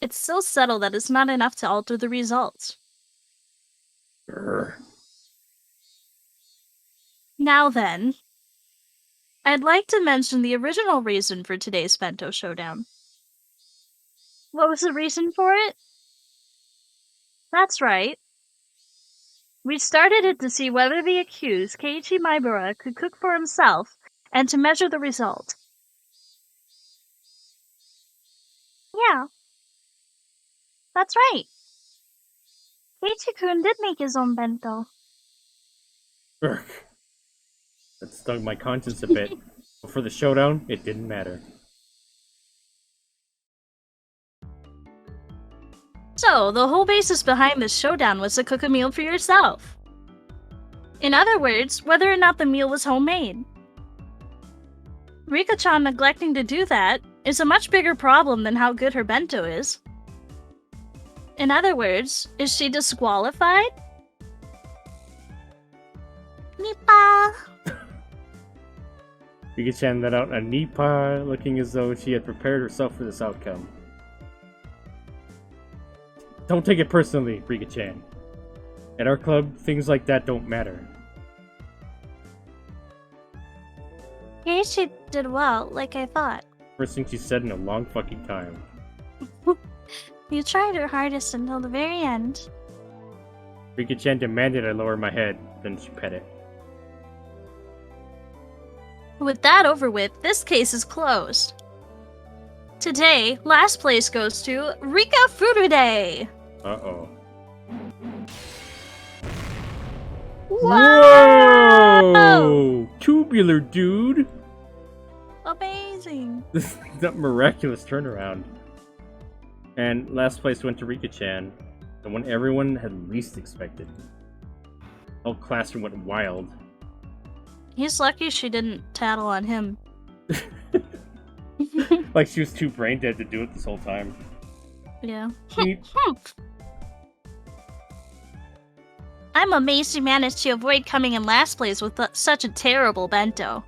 It's so subtle that it's not enough to alter the results. Now then, I'd like to mention the original reason for today's bento showdown. What was the reason for it? That's right. We started it to see whether the accused, Keiichi Maibara, could cook for himself, and to measure the result. Yeah. That's right. Keiichi-kun did make his own bento. That stung my conscience a bit. But for the showdown, it didn't matter. So, the whole basis behind this showdown was to cook a meal for yourself. In other words, whether or not the meal was homemade. Rika-chan neglecting to do that is a much bigger problem than how good her bento is. In other words, is she disqualified? Nipa! Rika-chan let out a nipa, looking as though she had prepared herself for this outcome. Don't take it personally, Rika-chan. At our club, things like that don't matter. She did well, like I thought. First thing she said in a long fucking time. You tried your hardest until the very end. Rika-chan demanded I lower my head, then she pet it. With that over with, this case is closed. Today, last place goes to Rika Furude. Uh-oh. Whoa! Tubular, dude! Amazing. This is that miraculous turnaround. And last place went to Rika-chan, the one everyone had least expected. The whole classroom went wild. He's lucky she didn't tattle on him. Like she was too brain dead to do it this whole time. Yeah. She- I'm amazed you managed to avoid coming in last place with such a terrible bento.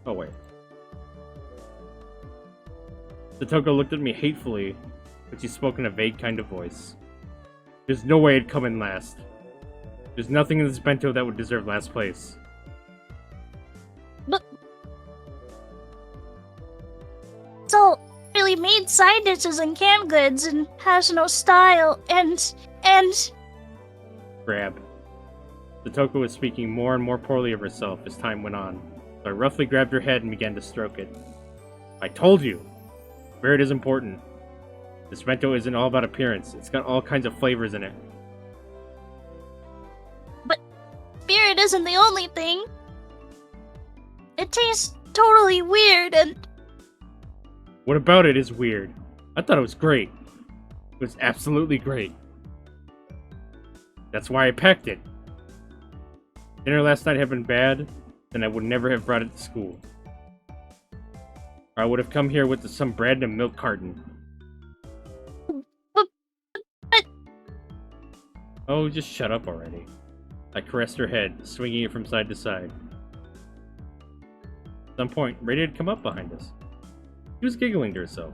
Oh wait. Satoko looked at me hatefully, but she spoke in a vague kind of voice. There's no way I'd come in last. There's nothing in this bento that would deserve last place. But... So, really made side dishes and canned goods and has no style and... Grab. Satoko was speaking more and more poorly of herself as time went on, so I roughly grabbed her head and began to stroke it. I told you! Spirit is important. This bento isn't all about appearance, it's got all kinds of flavors in it. But spirit isn't the only thing. It tastes totally weird and... What about it is weird? I thought it was great. It was absolutely great. That's why I packed it. Dinner last night had been bad, then I would never have brought it to school. Or I would have come here with some bread and a milk carton. But... Oh, just shut up already. I caressed her head, swinging it from side to side. At some point, Rita had come up behind us. She was giggling to herself.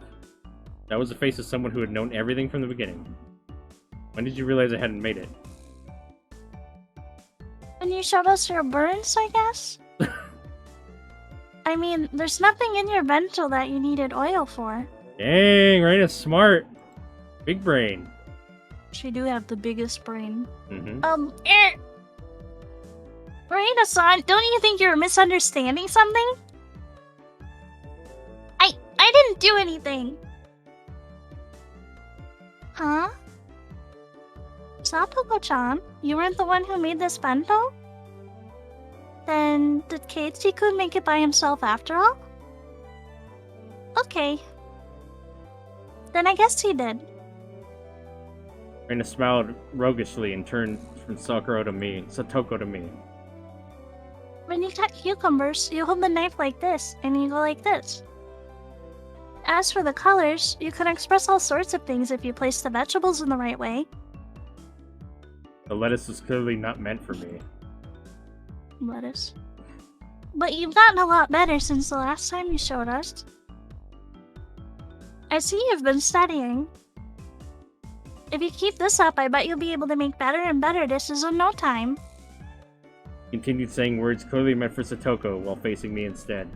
That was the face of someone who had known everything from the beginning. When did you realize I hadn't made it? When you showed us your burns, I guess? I mean, there's nothing in your bento that you needed oil for. Dang, Rita's smart. Big brain. She do have the biggest brain. Mm-hmm. Reina-san, don't you think you're misunderstanding something? I didn't do anything. Huh? Satoko-chan, you weren't the one who made this bento? Then did Keiichi-kun make it by himself after all? Okay. Then I guess he did. Rina smiled roguishly and turned from Satoko to me. When you cut cucumbers, you hold the knife like this, and you go like this. As for the colors, you can express all sorts of things if you place the vegetables in the right way. The lettuce was clearly not meant for me. Lettuce. But you've gotten a lot better since the last time you showed us. I see you've been studying. If you keep this up, I bet you'll be able to make better and better dishes in no time. Continued saying words clearly meant for Satoko while facing me instead.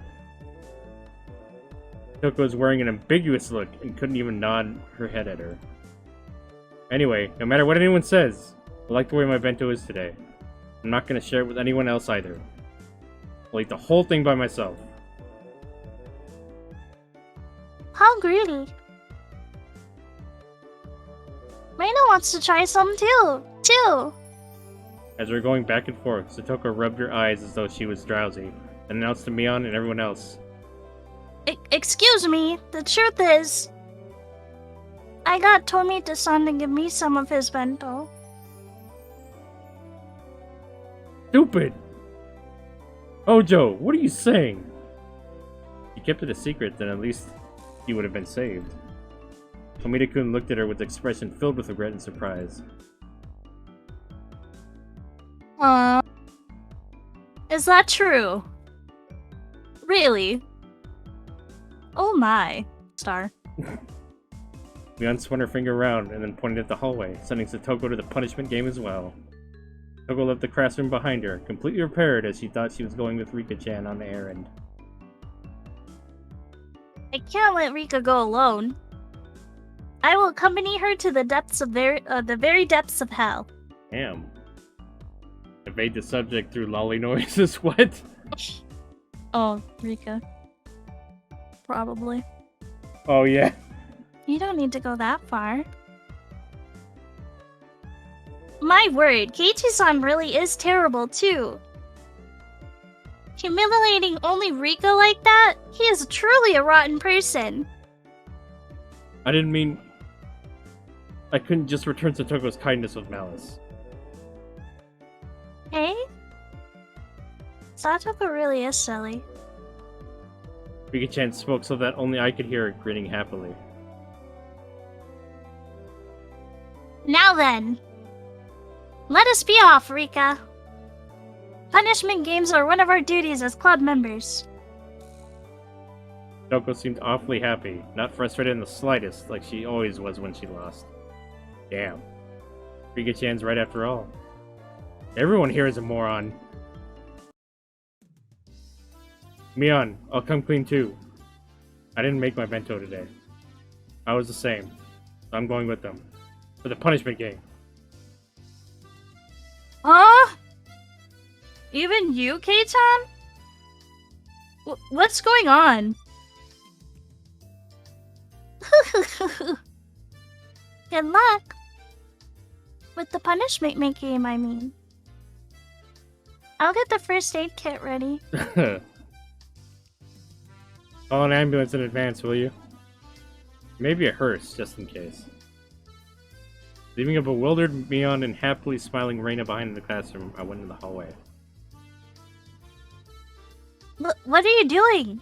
Satoko was wearing an ambiguous look and couldn't even nod her head at her. Anyway, no matter what anyone says, I like the way my bento is today. I'm not going to share it with anyone else either. I'll eat the whole thing by myself. How greedy. Reina wants to try some too. As we were going back and forth, Satoko rubbed her eyes as though she was drowsy, and announced to Mion and everyone else. Excuse me, the truth is... I got Tomita-san to give me some of his bento. Stupid! Ojo, what are you saying? If you kept it a secret, then at least he would have been saved. Tomita-kun looked at her with an expression filled with regret and surprise. Is that true? Really? Oh my. Star. Leon spun her finger around and then pointed at the hallway, sending Satoko to the punishment game as well. Satoko left the classroom behind her, completely prepared as she thought she was going with Rika-chan on the errand. I can't let Rika go alone. I will accompany her to the depths of the very depths of hell. Damn. Evade the subject through lolly noises, what? Oh, Rika. Probably. Oh yeah. You don't need to go that far. My word, Keiichi-san really is terrible too. Humiliating only Rika like that? He is truly a rotten person. I didn't mean... I couldn't just return Satoko's kindness with malice. Hey? Satoko really is silly. Rika-chan spoke so that only I could hear her grinning happily. Now then. Let us be off, Rika. Punishment games are one of our duties as club members. Satoko seemed awfully happy, not frustrated in the slightest, like she always was when she lost. Damn. Rika-chan's right after all. Everyone here is a moron. Mion, I'll come clean too. I didn't make my bento today. I was the same, so I'm going with them. For the punishment game. Huh? Even you, Kei-chan? What's going on? Good luck. With the punishment game, I mean. I'll get the first aid kit ready. Call an ambulance in advance, will you? Maybe a hearse, just in case. Leaving a bewildered Mion and happily smiling Reina behind in the classroom, I went in the hallway. What are you doing?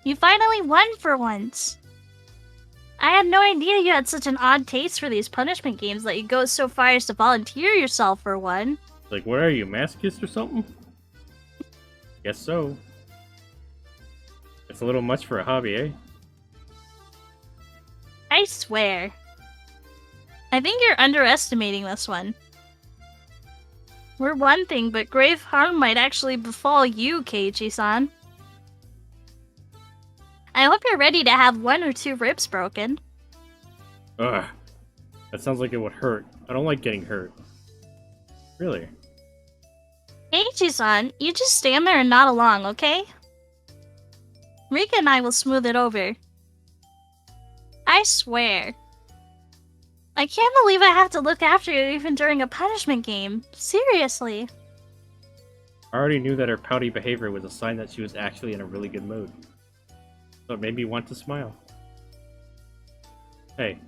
You finally won for once. I had no idea you had such an odd taste for these punishment games that you go so far as to volunteer yourself for one. Like, what are you, masochist or something? Guess so. It's a little much for a hobby, eh? I swear. I think you're underestimating this one. We're one thing, but grave harm might actually befall you, Keiichi-san. I hope you're ready to have 1 or 2 ribs broken. Ugh. That sounds like it would hurt. I don't like getting hurt. Really? Keiichi-san, you just stand there and nod along, okay? Rika and I will smooth it over. I swear. I can't believe I have to look after you even during a punishment game. Seriously. I already knew that her pouty behavior was a sign that she was actually in a really good mood. So it made me want to smile. Hey,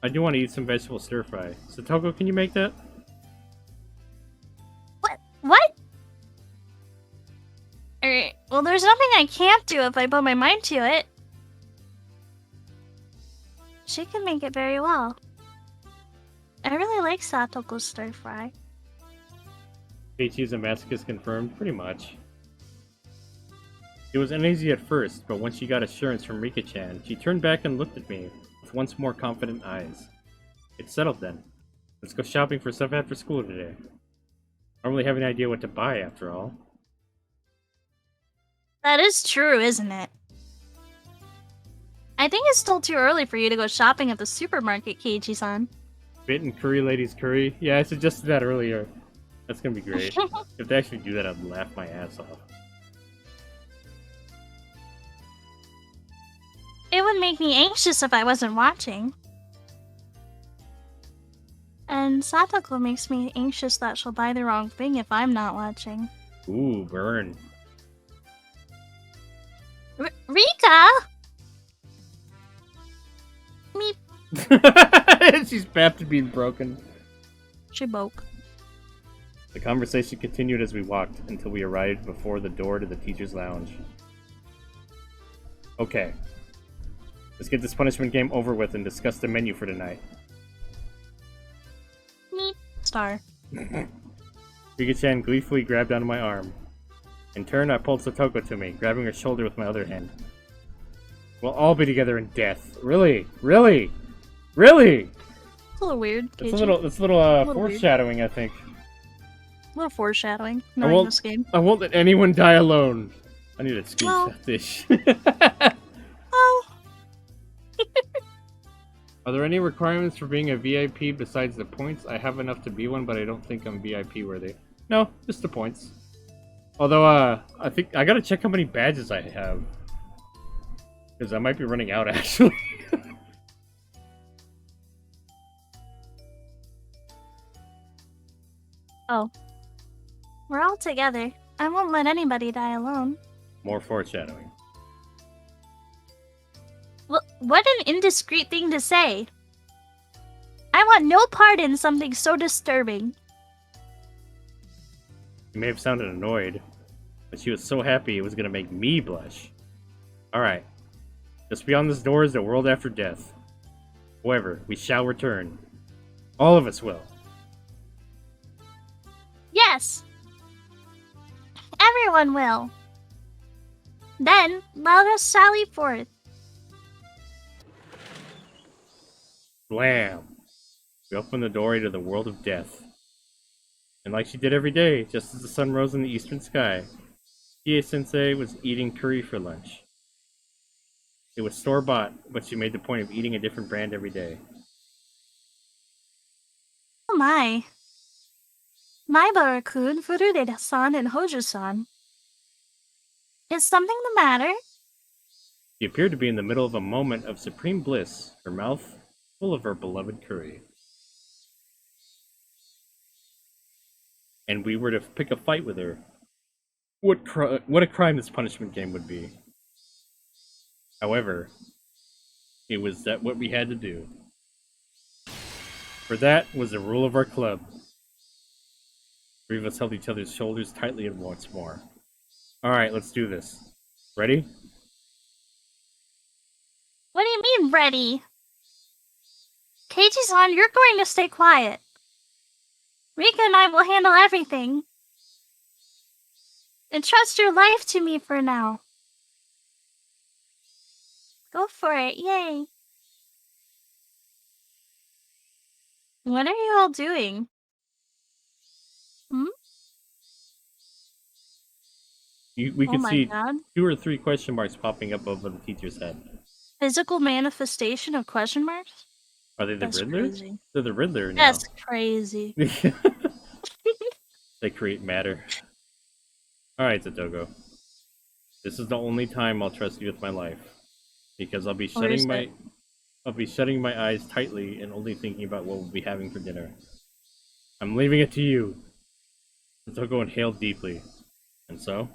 I do want to eat some vegetable stir-fry. Satoko, can you make that? What? Well, there's nothing I can't do if I put my mind to it. She can make it very well. I really like Satoko's stir-fry. Keiichi's a masochist confirmed? Pretty much. It was uneasy at first, but once she got assurance from Rika-chan, she turned back and looked at me with once more confident eyes. It's settled then. Let's go shopping for stuff after school today. I don't really have any idea what to buy after all. That is true, isn't it? I think it's still too early for you to go shopping at the supermarket, Keiichi-san. Bit and curry ladies curry? Yeah, I suggested that earlier. That's gonna be great. If they actually do that, I'd laugh my ass off. It would make me anxious if I wasn't watching. And Satoko makes me anxious that she'll buy the wrong thing if I'm not watching. Ooh, burn. Rika! She's back to being broken. She broke. The conversation continued as we walked until we arrived before the door to the teacher's lounge. Okay. Let's get this punishment game over with and discuss the menu for tonight. Neat. Star. Rika-chan gleefully grabbed onto my arm. In turn, I pulled Satoko to me, grabbing her shoulder with my other hand. We'll all be together in death. Really? Really? Really? It's a little weird. It's a little foreshadowing, I think. A little foreshadowing. Knowing this game. I won't let anyone die alone. I need a ski fetish. Oh. Are there any requirements for being a VIP besides the points? I have enough to be one, but I don't think I'm VIP worthy. No, just the points. Although, I think I gotta check how many badges I have. Because I might be running out, actually. Oh. We're all together. I won't let anybody die alone. More foreshadowing. What an indiscreet thing to say. I want no part in something so disturbing. You may have sounded annoyed, but she was so happy it was gonna make me blush. Alright. Just beyond this door is the world after death. However, we shall return. All of us will. Yes. Everyone will. Then, let us sally forth. Blam! We opened the door into the world of death. And like she did every day, just as the sun rose in the eastern sky, Kie-sensei was eating curry for lunch. It was store-bought, but she made the point of eating a different brand every day. Oh my. Maibara-kun, Furude-san, and Hojo-san. Is something the matter? She appeared to be in the middle of a moment of supreme bliss, her mouth full of her beloved curry. And we were to pick a fight with her. What a crime this punishment game would be. However, it was what we had to do. For that was the rule of our club. Three of us held each other's shoulders tightly and once more. Alright, let's do this. Ready? What do you mean, ready? Keiichi-san, you're going to stay quiet. Rika and I will handle everything. Entrust your life to me for now. Go for it, yay. What are you all doing? We could see God. 2 or 3 question marks popping up over the teacher's head. Physical manifestation of question marks? Are they the That's Riddler? crazy. They're the Riddler now. That's crazy. They create matter. Alright, Satoko. This is the only time I'll trust you with my life. Because I'll be shutting my eyes tightly and only thinking about what we'll be having for dinner. I'm leaving it to you. Satoko inhaled deeply. And so?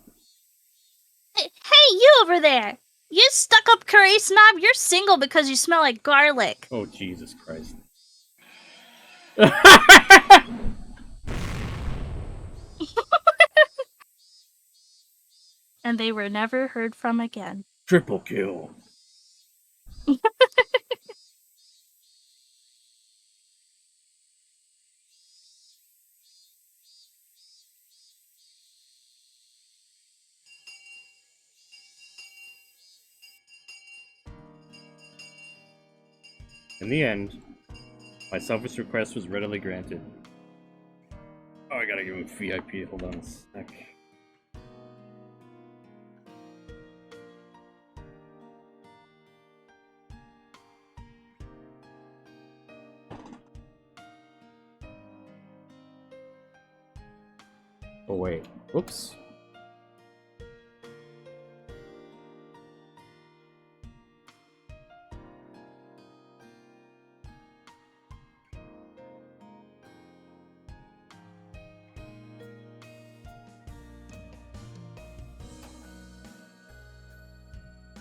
Hey, you over there! You stuck-up curry snob, you're single because you smell like garlic. Oh, Jesus Christ. And they were never heard from again. Triple kill. In the end, my selfish request was readily granted. Oh, I gotta give him VIP. Hold on a sec. Oh, wait. Whoops.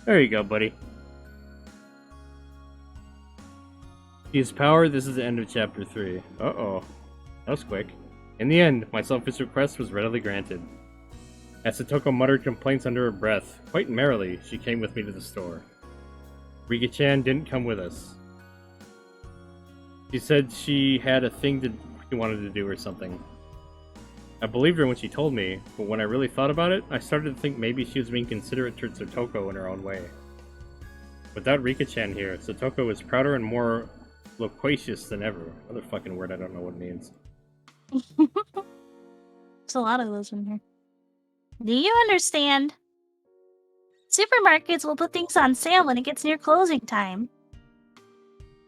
There you go, buddy. His power, this is the end of chapter 3. Uh-oh. That was quick. In the end, my selfish request was readily granted. As Satoko muttered complaints under her breath, quite merrily, she came with me to the store. Rika-chan didn't come with us. She said she had a thing she wanted to do or something. I believed her when she told me, but when I really thought about it, I started to think maybe she was being considerate towards Satoko in her own way. Without Rika-chan here, Satoko is prouder and more loquacious than ever. Another fucking word I don't know what it means. There's a lot of those in here. Do you understand? Supermarkets will put things on sale when it gets near closing time.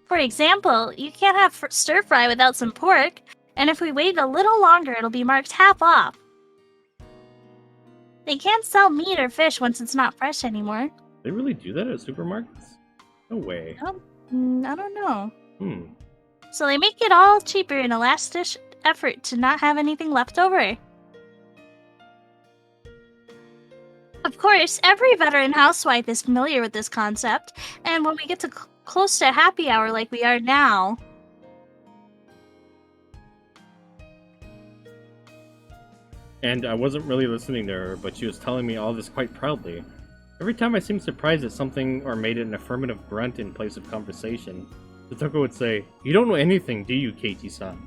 For example, you can't have stir fry without some pork, and if we wait a little longer, it'll be marked half off. They can't sell meat or fish once it's not fresh anymore. They really do that at supermarkets? No way. I don't know. So they make it all cheaper in a last-ditch effort to not have anything left over. Of course, every veteran housewife is familiar with this concept, and when we get to close to happy hour like we are now... And I wasn't really listening to her, but she was telling me all this quite proudly. Every time I seemed surprised at something or made an affirmative grunt in place of conversation, Satoko would say, "You don't know anything, do you, Keiichi-san?"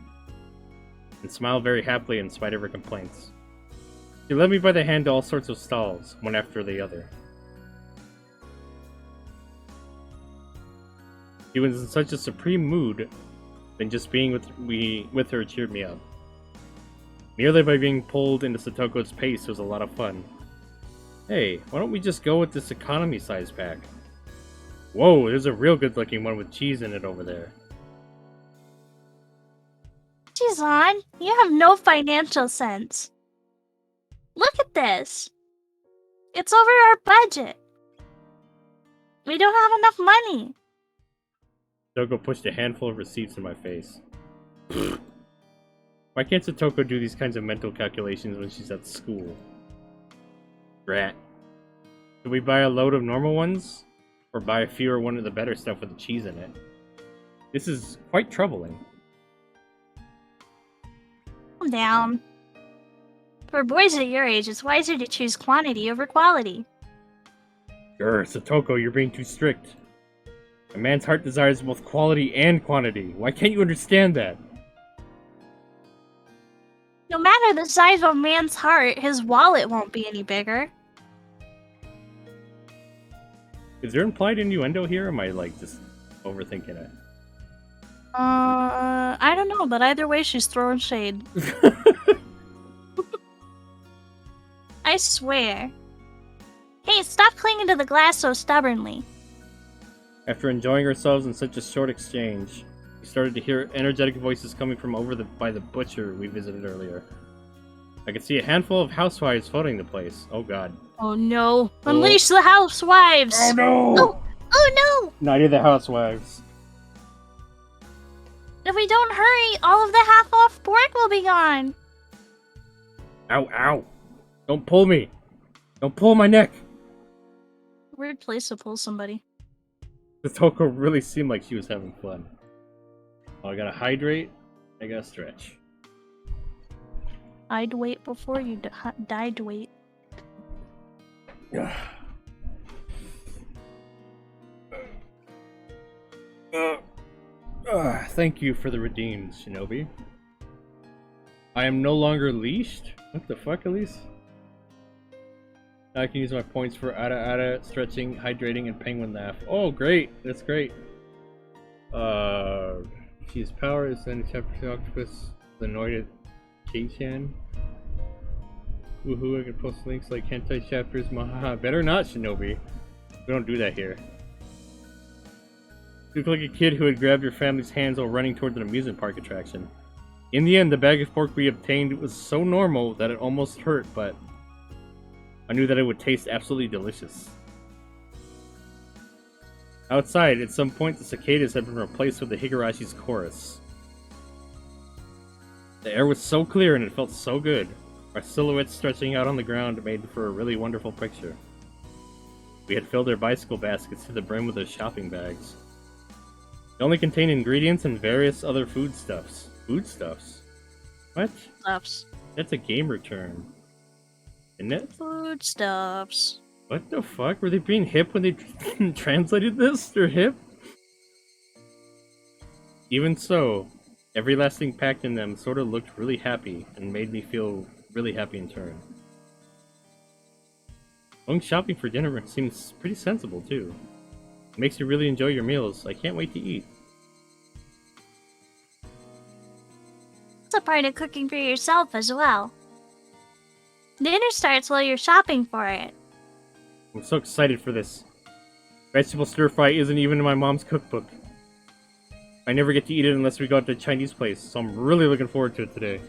and smile very happily in spite of her complaints. She led me by the hand to all sorts of stalls, one after the other. She was in such a supreme mood, then just being with her cheered me up. Merely by being pulled into Satoko's pace was a lot of fun. Hey, why don't we just go with this economy size pack? Whoa, there's a real good looking one with cheese in it over there. Jizan, you have no financial sense. Look at this. It's over our budget. We don't have enough money. Satoko pushed a handful of receipts in my face. Why can't Satoko do these kinds of mental calculations when she's at school? Rat. Should we buy a load of normal ones? Or buy a fewer one of the better stuff with the cheese in it? This is quite troubling. Calm down. For boys at your age, it's wiser to choose quantity over quality. Grr, Satoko, you're being too strict. A man's heart desires both quality and quantity. Why can't you understand that? No matter the size of a man's heart, his wallet won't be any bigger. Is there implied innuendo here, or am I, just overthinking it? I don't know, but either way, she's throwing shade. I swear. Hey, stop clinging to the glass so stubbornly. After enjoying ourselves in such a short exchange, we started to hear energetic voices coming from by the butcher we visited earlier. I could see a handful of housewives flooding the place. Oh god. Oh no. Unleash the housewives! Oh no! Oh no! Night of the housewives. If we don't hurry, all of the half-off pork will be gone. Ow, ow. Don't pull me. Don't pull my neck. Weird place to pull somebody. Satoko really seemed like she was having fun. Oh, I gotta hydrate. I gotta stretch. I'd wait before you died wait. Thank you for the redeemed, Shinobi. I am no longer leashed? What the fuck, Elise? I can use my points for Ada, stretching, hydrating, and penguin laugh. Oh, great! That's great. She's power is then chapter 2 octopus, the annoyed at Kei-chan. Woohoo, I can post links like hentai chapters, mahaha. Better not, Shinobi. We don't do that here. You look like a kid who had grabbed your family's hands while running towards an amusement park attraction. In the end, the bag of pork we obtained was so normal that it almost hurt, but I knew that it would taste absolutely delicious. Outside, at some point, the cicadas had been replaced with the Higurashi's chorus. The air was so clear and it felt so good. Our silhouettes stretching out on the ground made for a really wonderful picture. We had filled our bicycle baskets to the brim with those shopping bags. They only contain ingredients and various other foodstuffs. Foodstuffs? What? Stuffs. That's a gamer term. Isn't it? Foodstuffs. What the fuck? Were they being hip when they translated this? They're hip? Even so, every last thing packed in them sort of looked really happy and made me feel really happy in turn. Going shopping for dinner seems pretty sensible too. It makes you really enjoy your meals. I can't wait to eat. It's a part of cooking for yourself as well. Dinner starts while you're shopping for it. I'm so excited for this. Vegetable stir fry isn't even in my mom's cookbook. I never get to eat it unless we go out to a Chinese place, so I'm really looking forward to it today.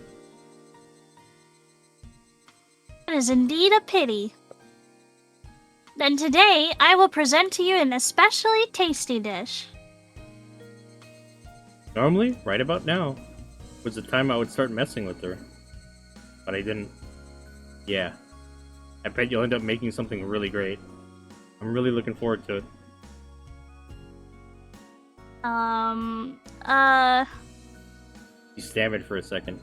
That is indeed a pity. Then today, I will present to you an especially tasty dish. Normally, right about now, was the time I would start messing with her. But I didn't. Yeah. I bet you'll end up making something really great. I'm really looking forward to it. She stammered for a second.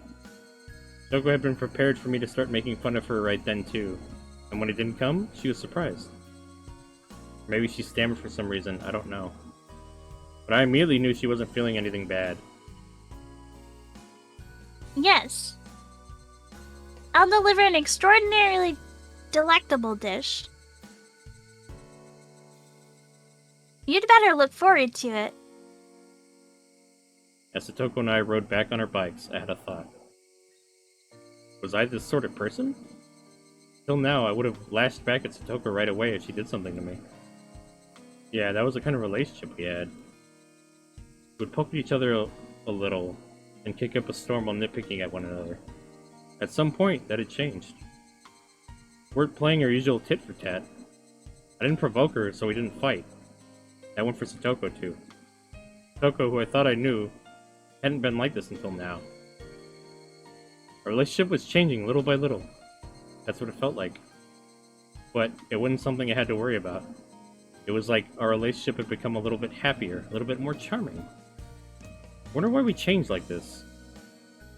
Satoko had been prepared for me to start making fun of her right then too, and when it didn't come, she was surprised. Maybe she stammered for some reason, I don't know. But I immediately knew she wasn't feeling anything bad. Yes. I'll deliver an extraordinarily delectable dish. You'd better look forward to it. As Satoko and I rode back on our bikes, I had a thought. Was I this sort of person? Till now, I would have lashed back at Satoko right away if she did something to me. Yeah, that was the kind of relationship we had. We would poke at each other a little, and kick up a storm while nitpicking at one another. At some point, that had changed. We weren't playing our usual tit-for-tat. I didn't provoke her, so we didn't fight. That went for Satoko, too. Satoko, who I thought I knew, hadn't been like this until now. Our relationship was changing little by little. That's what it felt like. But it wasn't something I had to worry about. It was like our relationship had become a little bit happier, a little bit more charming. Wonder why we changed like this.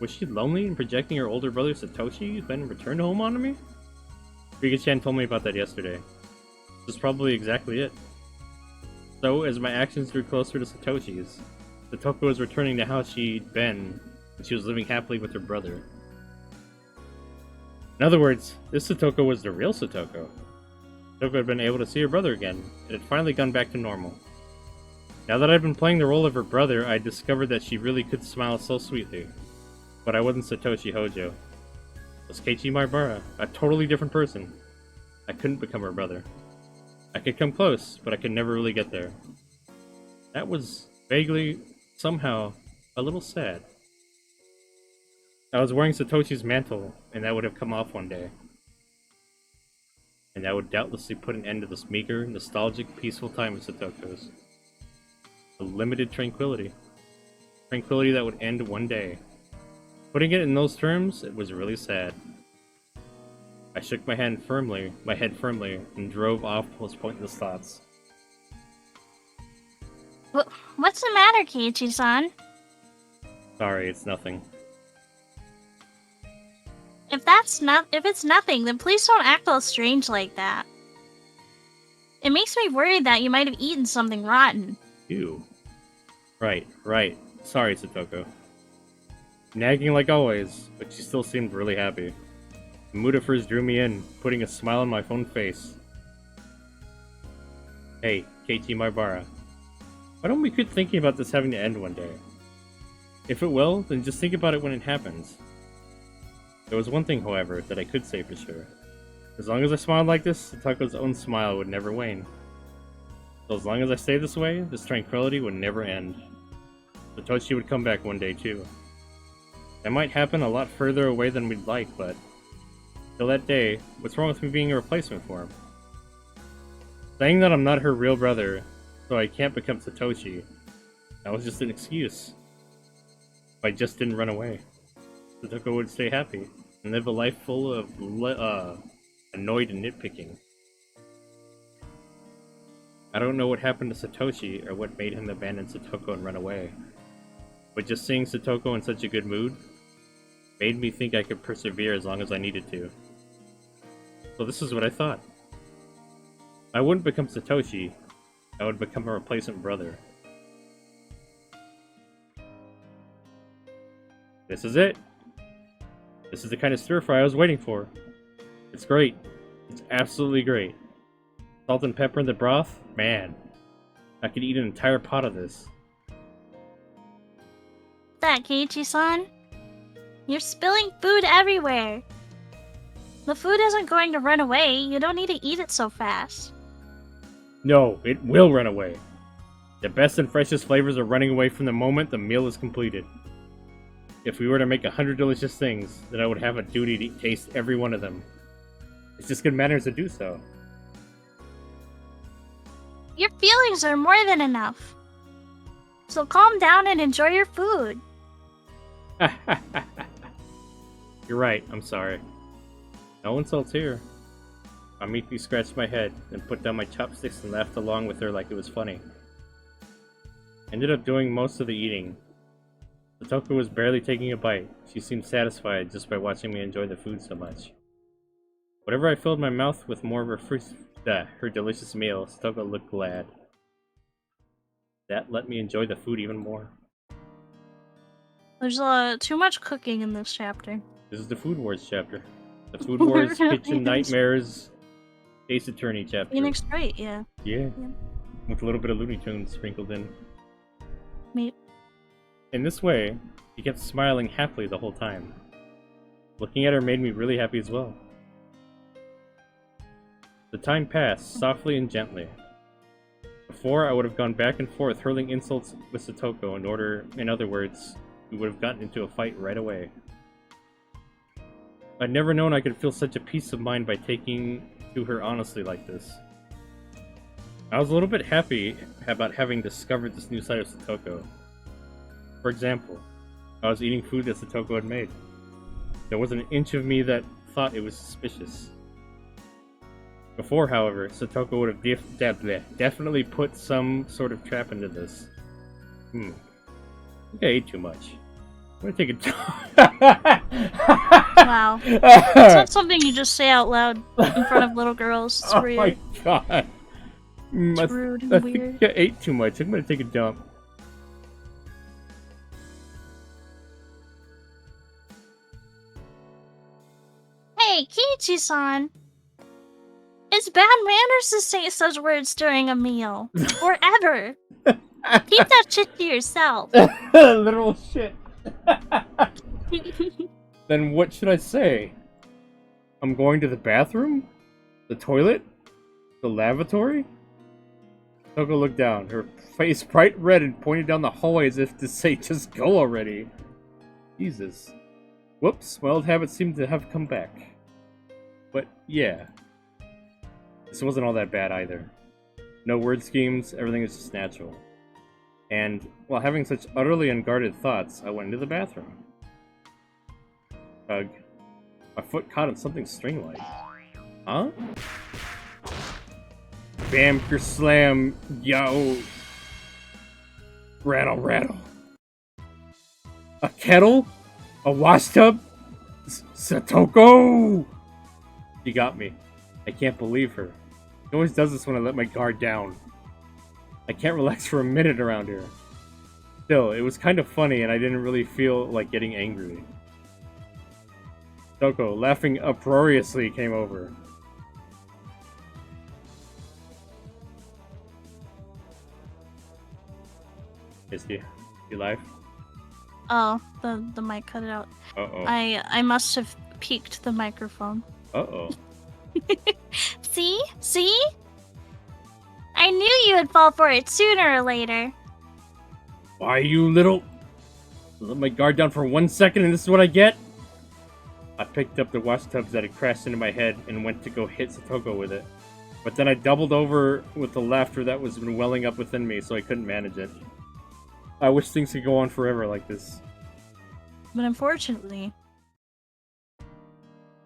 Was she lonely and projecting her older brother Satoshi, who hadn't returned home onto me? Rika-chan told me about that yesterday. This is probably exactly it. So, as my actions drew closer to Satoshi's, Satoko was returning to how she'd been when she was living happily with her brother. In other words, this Satoko was the real Satoko. Satoko had been able to see her brother again, and had finally gone back to normal. Now that I'd been playing the role of her brother, I discovered that she really could smile so sweetly. But I wasn't Satoshi Hojo. It was Keiichi Maibara, a totally different person. I couldn't become her brother. I could come close, but I could never really get there. That was vaguely, somehow, a little sad. I was wearing Satoshi's mantle, and that would have come off one day. And that would doubtlessly put an end to this meager, nostalgic, peaceful time of Satoko's. A limited tranquility. Tranquility that would end one day. Putting it in those terms, it was really sad. I shook my head firmly, and drove off those pointless thoughts. What's the matter, Keiichi-san? Sorry, it's nothing. If it's nothing, then please don't act all strange like that. It makes me worried that you might have eaten something rotten. Ew. Right. Sorry, Satoko. Nagging like always, but she still seemed really happy. The mood of hers drew me in, putting a smile on my phone face. Hey, Keiichi Maibara. Why don't we quit thinking about this having to end one day? If it will, then just think about it when it happens. There was one thing, however, that I could say for sure. As long as I smiled like this, Satoko's own smile would never wane. So as long as I stayed this way, this tranquility would never end. Satoshi would come back one day too. That might happen a lot further away than we'd like, but till that day, what's wrong with me being a replacement for him? Saying that I'm not her real brother, so I can't become Satoshi, that was just an excuse. If I just didn't run away, Satoko would stay happy and live a life full of annoyed and nitpicking. I don't know what happened to Satoshi or what made him abandon Satoko and run away. But just seeing Satoko in such a good mood made me think I could persevere as long as I needed to. So this is what I thought. I wouldn't become Satoshi, I would become a replacement brother. This is it! This is the kind of stir-fry I was waiting for. It's great. It's absolutely great. Salt and pepper in the broth? Man, I could eat an entire pot of this. That, Keiichi-san? You're spilling food everywhere. The food isn't going to run away. You don't need to eat it so fast. No, it will run away. The best and freshest flavors are running away from the moment the meal is completed. If we were to make 100 delicious things, then I would have a duty to taste every one of them. It's just good manners to do so. Your feelings are more than enough. So calm down and enjoy your food. You're right, I'm sorry. No insults here. I meekly scratched my head, then put down my chopsticks and laughed along with her like it was funny. Ended up doing most of the eating. Satoko was barely taking a bite. She seemed satisfied just by watching me enjoy the food so much. Whenever I filled my mouth with more of her delicious meal, Satoko looked glad. That let me enjoy the food even more. There's too much cooking in this chapter. This is the Food Wars chapter. The Food Wars, Kitchen Nightmares, Ace Attorney chapter. Phoenix Wright, yeah. Yeah. With a little bit of Looney Tunes sprinkled in. Me. In this way, he kept smiling happily the whole time. Looking at her made me really happy as well. The time passed, softly and gently. Before, I would have gone back and forth hurling insults with Satoko in other words, we would have gotten into a fight right away. I'd never known I could feel such a peace of mind by taking to her honestly like this. I was a little bit happy about having discovered this new side of Satoko. For example, I was eating food that Satoko had made. There wasn't an inch of me that thought it was suspicious. Before, however, Satoko would have definitely put some sort of trap into this. I think I ate too much. I'm gonna take a Wow. It's not something you just say out loud in front of little girls. It's weird. Oh my god. It's rude and I weird. think I ate too much. I'm gonna take a dump. Hey, Keiichi-san! It's bad manners to say such words during a meal. Or ever. Keep that shit to yourself. Literal shit. Then what should I say? I'm going to the bathroom? The toilet? The lavatory? Satoko looked down, her face bright red and pointed down the hallway as if to say, just go already. Jesus. Whoops, my old habits seem to have come back. But yeah. This wasn't all that bad either. No word schemes, everything is just natural. And while having such utterly unguarded thoughts, I went into the bathroom. Ugh. My foot caught on something string-like. Huh? Bam, slam, yo. Rattle, rattle. A kettle? A washtub? Satoko! She got me. I can't believe her. She always does this when I let my guard down. I can't relax for a minute around her. Still, it was kind of funny and I didn't really feel like getting angry. Satoko, laughing uproariously, came over. Misty, you live? Oh, the mic cut it out. Uh-oh. I must have peaked the microphone. Uh-oh. See? See? I knew you would fall for it sooner or later. Why, you little... Let my guard down for 1 second and this is what I get? I picked up the wash tubs that had crashed into my head and went to go hit Satoko with it. But then I doubled over with the laughter that was been welling up within me, so I couldn't manage it. I wish things could go on forever like this. But unfortunately,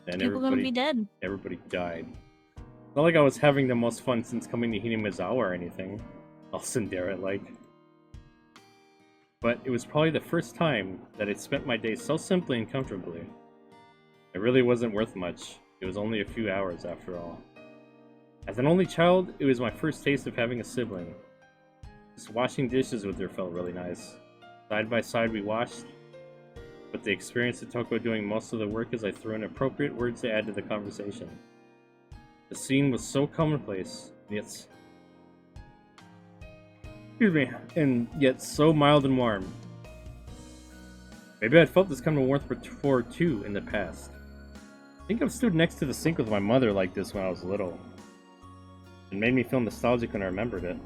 And people are gonna be dead. Everybody died. Not like I was having the most fun since coming to Hinamizawa or anything. All tsundere-like. But it was probably the first time that I spent my day so simply and comfortably. It really wasn't worth much. It was only a few hours after all. As an only child, it was my first taste of having a sibling. Just washing dishes with her felt really nice. Side by side we washed, but the experience of Satoko doing most of the work as I threw in appropriate words to add to the conversation. The scene was so commonplace, yet and yet so mild and warm. Maybe I'd felt this kind of warmth before too in the past. I think I've stood next to the sink with my mother like this when I was little. It made me feel nostalgic when I remembered it.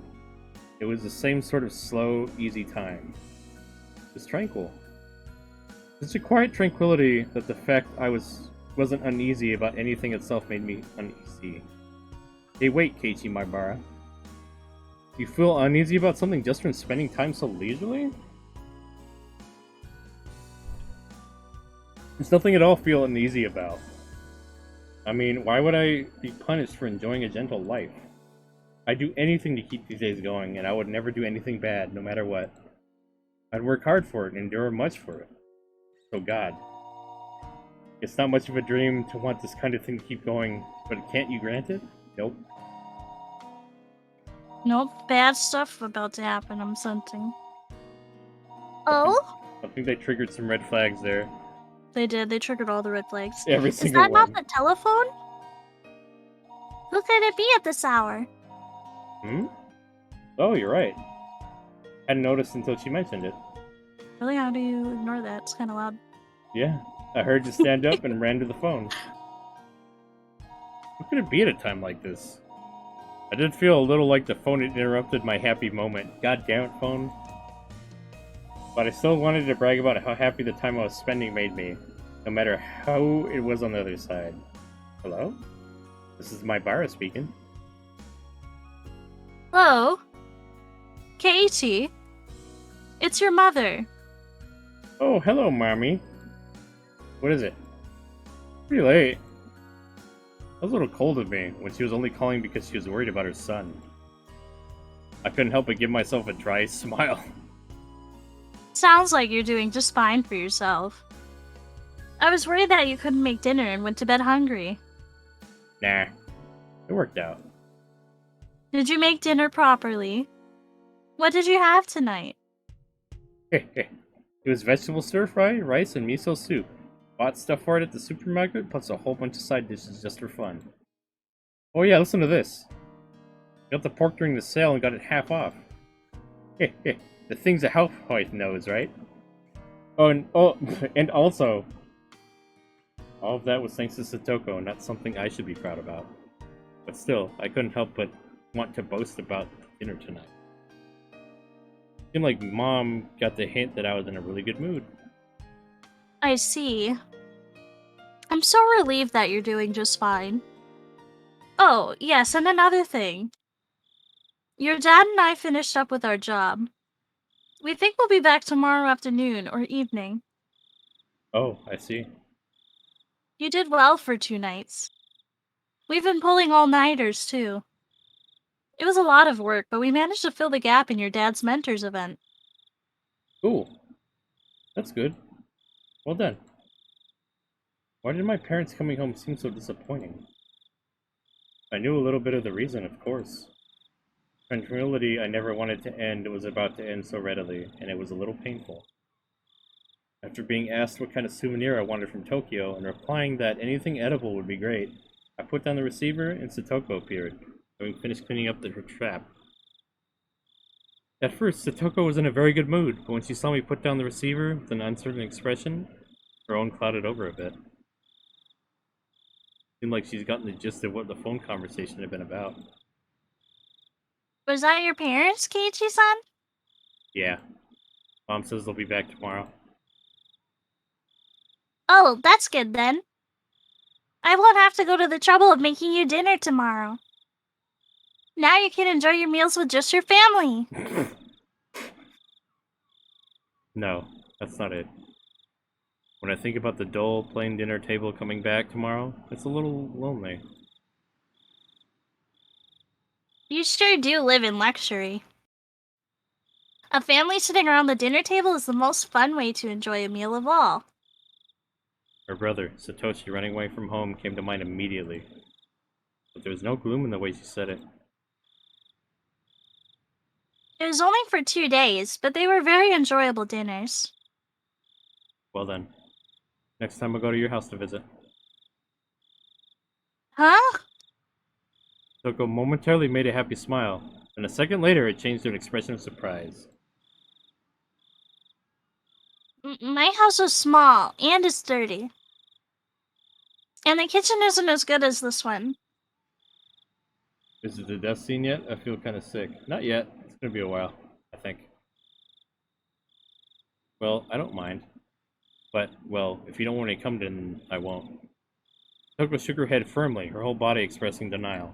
It was the same sort of slow, easy time. It was tranquil. Such a quiet tranquility that the fact I wasn't uneasy about anything itself made me uneasy. Hey, wait, Keiichi Maibara. You feel uneasy about something just from spending time so leisurely? There's nothing at all feel uneasy about. I mean, why would I be punished for enjoying a gentle life? I'd do anything to keep these days going, and I would never do anything bad, no matter what. I'd work hard for it and endure much for it. So God. It's not much of a dream to want this kind of thing to keep going, but can't you grant it? Nope. Nope, bad stuff about to happen, I'm sensing. Oh? I think they triggered some red flags there. They did, they triggered all the red flags. Every Is single that one. not the telephone? Who could it be at this hour? Hmm? Oh, you're right. Hadn't noticed until she mentioned it. Really, how do you ignore that? It's kind of loud. Yeah, I heard you stand up and ran to the phone. Who could it be at a time like this? I did feel a little like the phone had interrupted my happy moment. God damn it, phone. But I still wanted to brag about how happy the time I was spending made me, no matter how it was on the other side. Hello? This is Maibara speaking. Hello? Keiichi? It's your mother. Oh, hello, Mommy. What is it? Pretty late. That was a little cold of me when she was only calling because she was worried about her son. I couldn't help but give myself a dry smile. Sounds like you're doing just fine for yourself. I was worried that you couldn't make dinner and went to bed hungry. Nah, it worked out. Did you make dinner properly? What did you have tonight? It was vegetable stir-fry, rice, and miso soup. Bought stuff for it at the supermarket, plus a whole bunch of side dishes just for fun. Oh yeah, listen to this. Got the pork during the sale and got it half off. The things a housewife knows, right? And also, all of that was thanks to Satoko, not something I should be proud about. But still, I couldn't help but want to boast about dinner tonight. Seemed like Mom got the hint that I was in a really good mood. I see. I'm so relieved that you're doing just fine. Oh, yes, and another thing. Your dad and I finished up with our job. We think we'll be back tomorrow afternoon or evening. Oh, I see. You did well for 2 nights. We've been pulling all-nighters, too. It was a lot of work, but we managed to fill the gap in your dad's mentors event. Cool. That's good. Well done. Why did my parents coming home seem so disappointing? I knew a little bit of the reason, of course. Tranquility I never wanted to end was about to end so readily, and it was a little painful. After being asked what kind of souvenir I wanted from Tokyo, and replying that anything edible would be great, I put down the receiver and Satoko appeared, having finished cleaning up her trap. At first, Satoko was in a very good mood, but when she saw me put down the receiver with an uncertain expression, her own clouded over a bit. Seemed like she's gotten the gist of what the phone conversation had been about. Was that your parents, Keiichi-san? Yeah. Mom says they'll be back tomorrow. Oh, that's good then. I won't have to go to the trouble of making you dinner tomorrow. Now you can enjoy your meals with just your family. No, that's not it. When I think about the dull, plain dinner table coming back tomorrow, it's a little lonely. You sure do live in luxury. A family sitting around the dinner table is the most fun way to enjoy a meal of all. Her brother, Satoshi, running away from home came to mind immediately. But there was no gloom in the way she said it. It was only for 2 days, but they were very enjoyable dinners. Well then, next time I'll go to your house to visit. Huh? Satoko momentarily made a happy smile, and a second later it changed to an expression of surprise. My house is small, and it's dirty. And the kitchen isn't as good as this one. Is it the death scene yet? I feel kind of sick. Not yet. It's gonna be a while, I think. Well, I don't mind. But, well, if you don't want me to come, then I won't. Satoko shook her head firmly, her whole body expressing denial.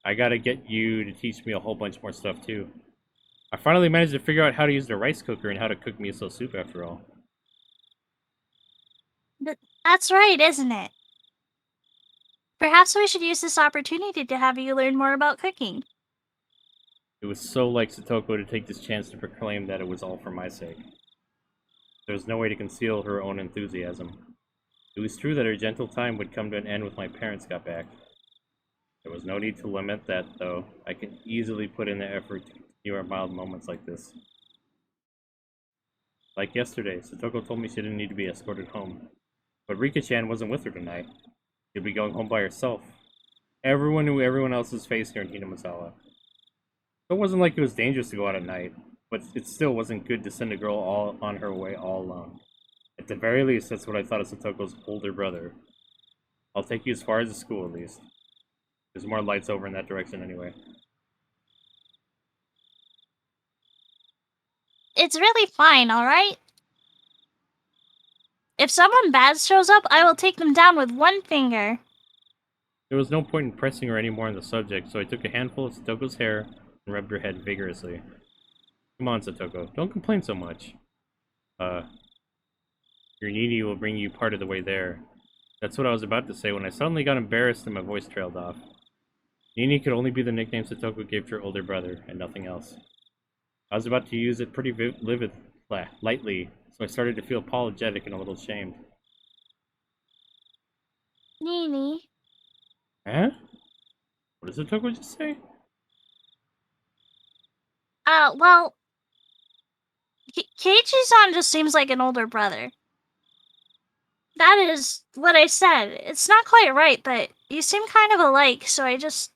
I gotta get you to teach me a whole bunch more stuff, too. I finally managed to figure out how to use the rice cooker and how to cook miso soup, after all. That's right, isn't it? Perhaps we should use this opportunity to have you learn more about cooking. It was so like Satoko to take this chance to proclaim that it was all for my sake. There was no way to conceal her own enthusiasm. It was true that her gentle time would come to an end when my parents got back. There was no need to lament that, though. I could easily put in the effort to continue our mild moments like this. Like yesterday, Satoko told me she didn't need to be escorted home. But Rika-chan wasn't with her tonight. She'd be going home by herself. Everyone knew everyone else's face here in Hinamasawa. So it wasn't like it was dangerous to go out at night, but it still wasn't good to send a girl all on her way all alone. At the very least, that's what I thought of Satoko's older brother. I'll take you as far as the school, at least. There's more lights over in that direction anyway. It's really fine, alright? If someone bad shows up, I will take them down with one finger. There was no point in pressing her any more on the subject, so I took a handful of Satoko's hair and rubbed her head vigorously. Come on, Satoko, don't complain so much. Your Nini will bring you part of the way there. That's what I was about to say when I suddenly got embarrassed and my voice trailed off. Nini could only be the nickname Satoko gave to her older brother, and nothing else. I was about to use it pretty lightly, so I started to feel apologetic and a little ashamed. Nini. Huh? What did Satoko just say? Well, Keiichi-san just seems like an older brother. That is what I said. It's not quite right, but you seem kind of alike, so I just...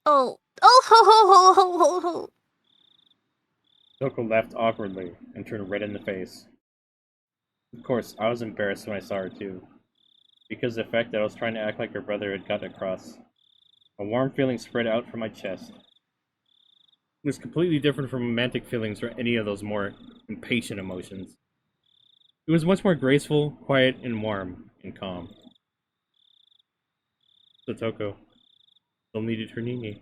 Oh, ho ho ho ho ho ho. Satoko laughed awkwardly and turned red in the face. Of course, I was embarrassed when I saw her too, because the fact that I was trying to act like her brother had gotten across. A warm feeling spread out from my chest. It was completely different from romantic feelings or any of those more impatient emotions. It was much more graceful, quiet, and warm, and calm. Satoko still needed her Nini.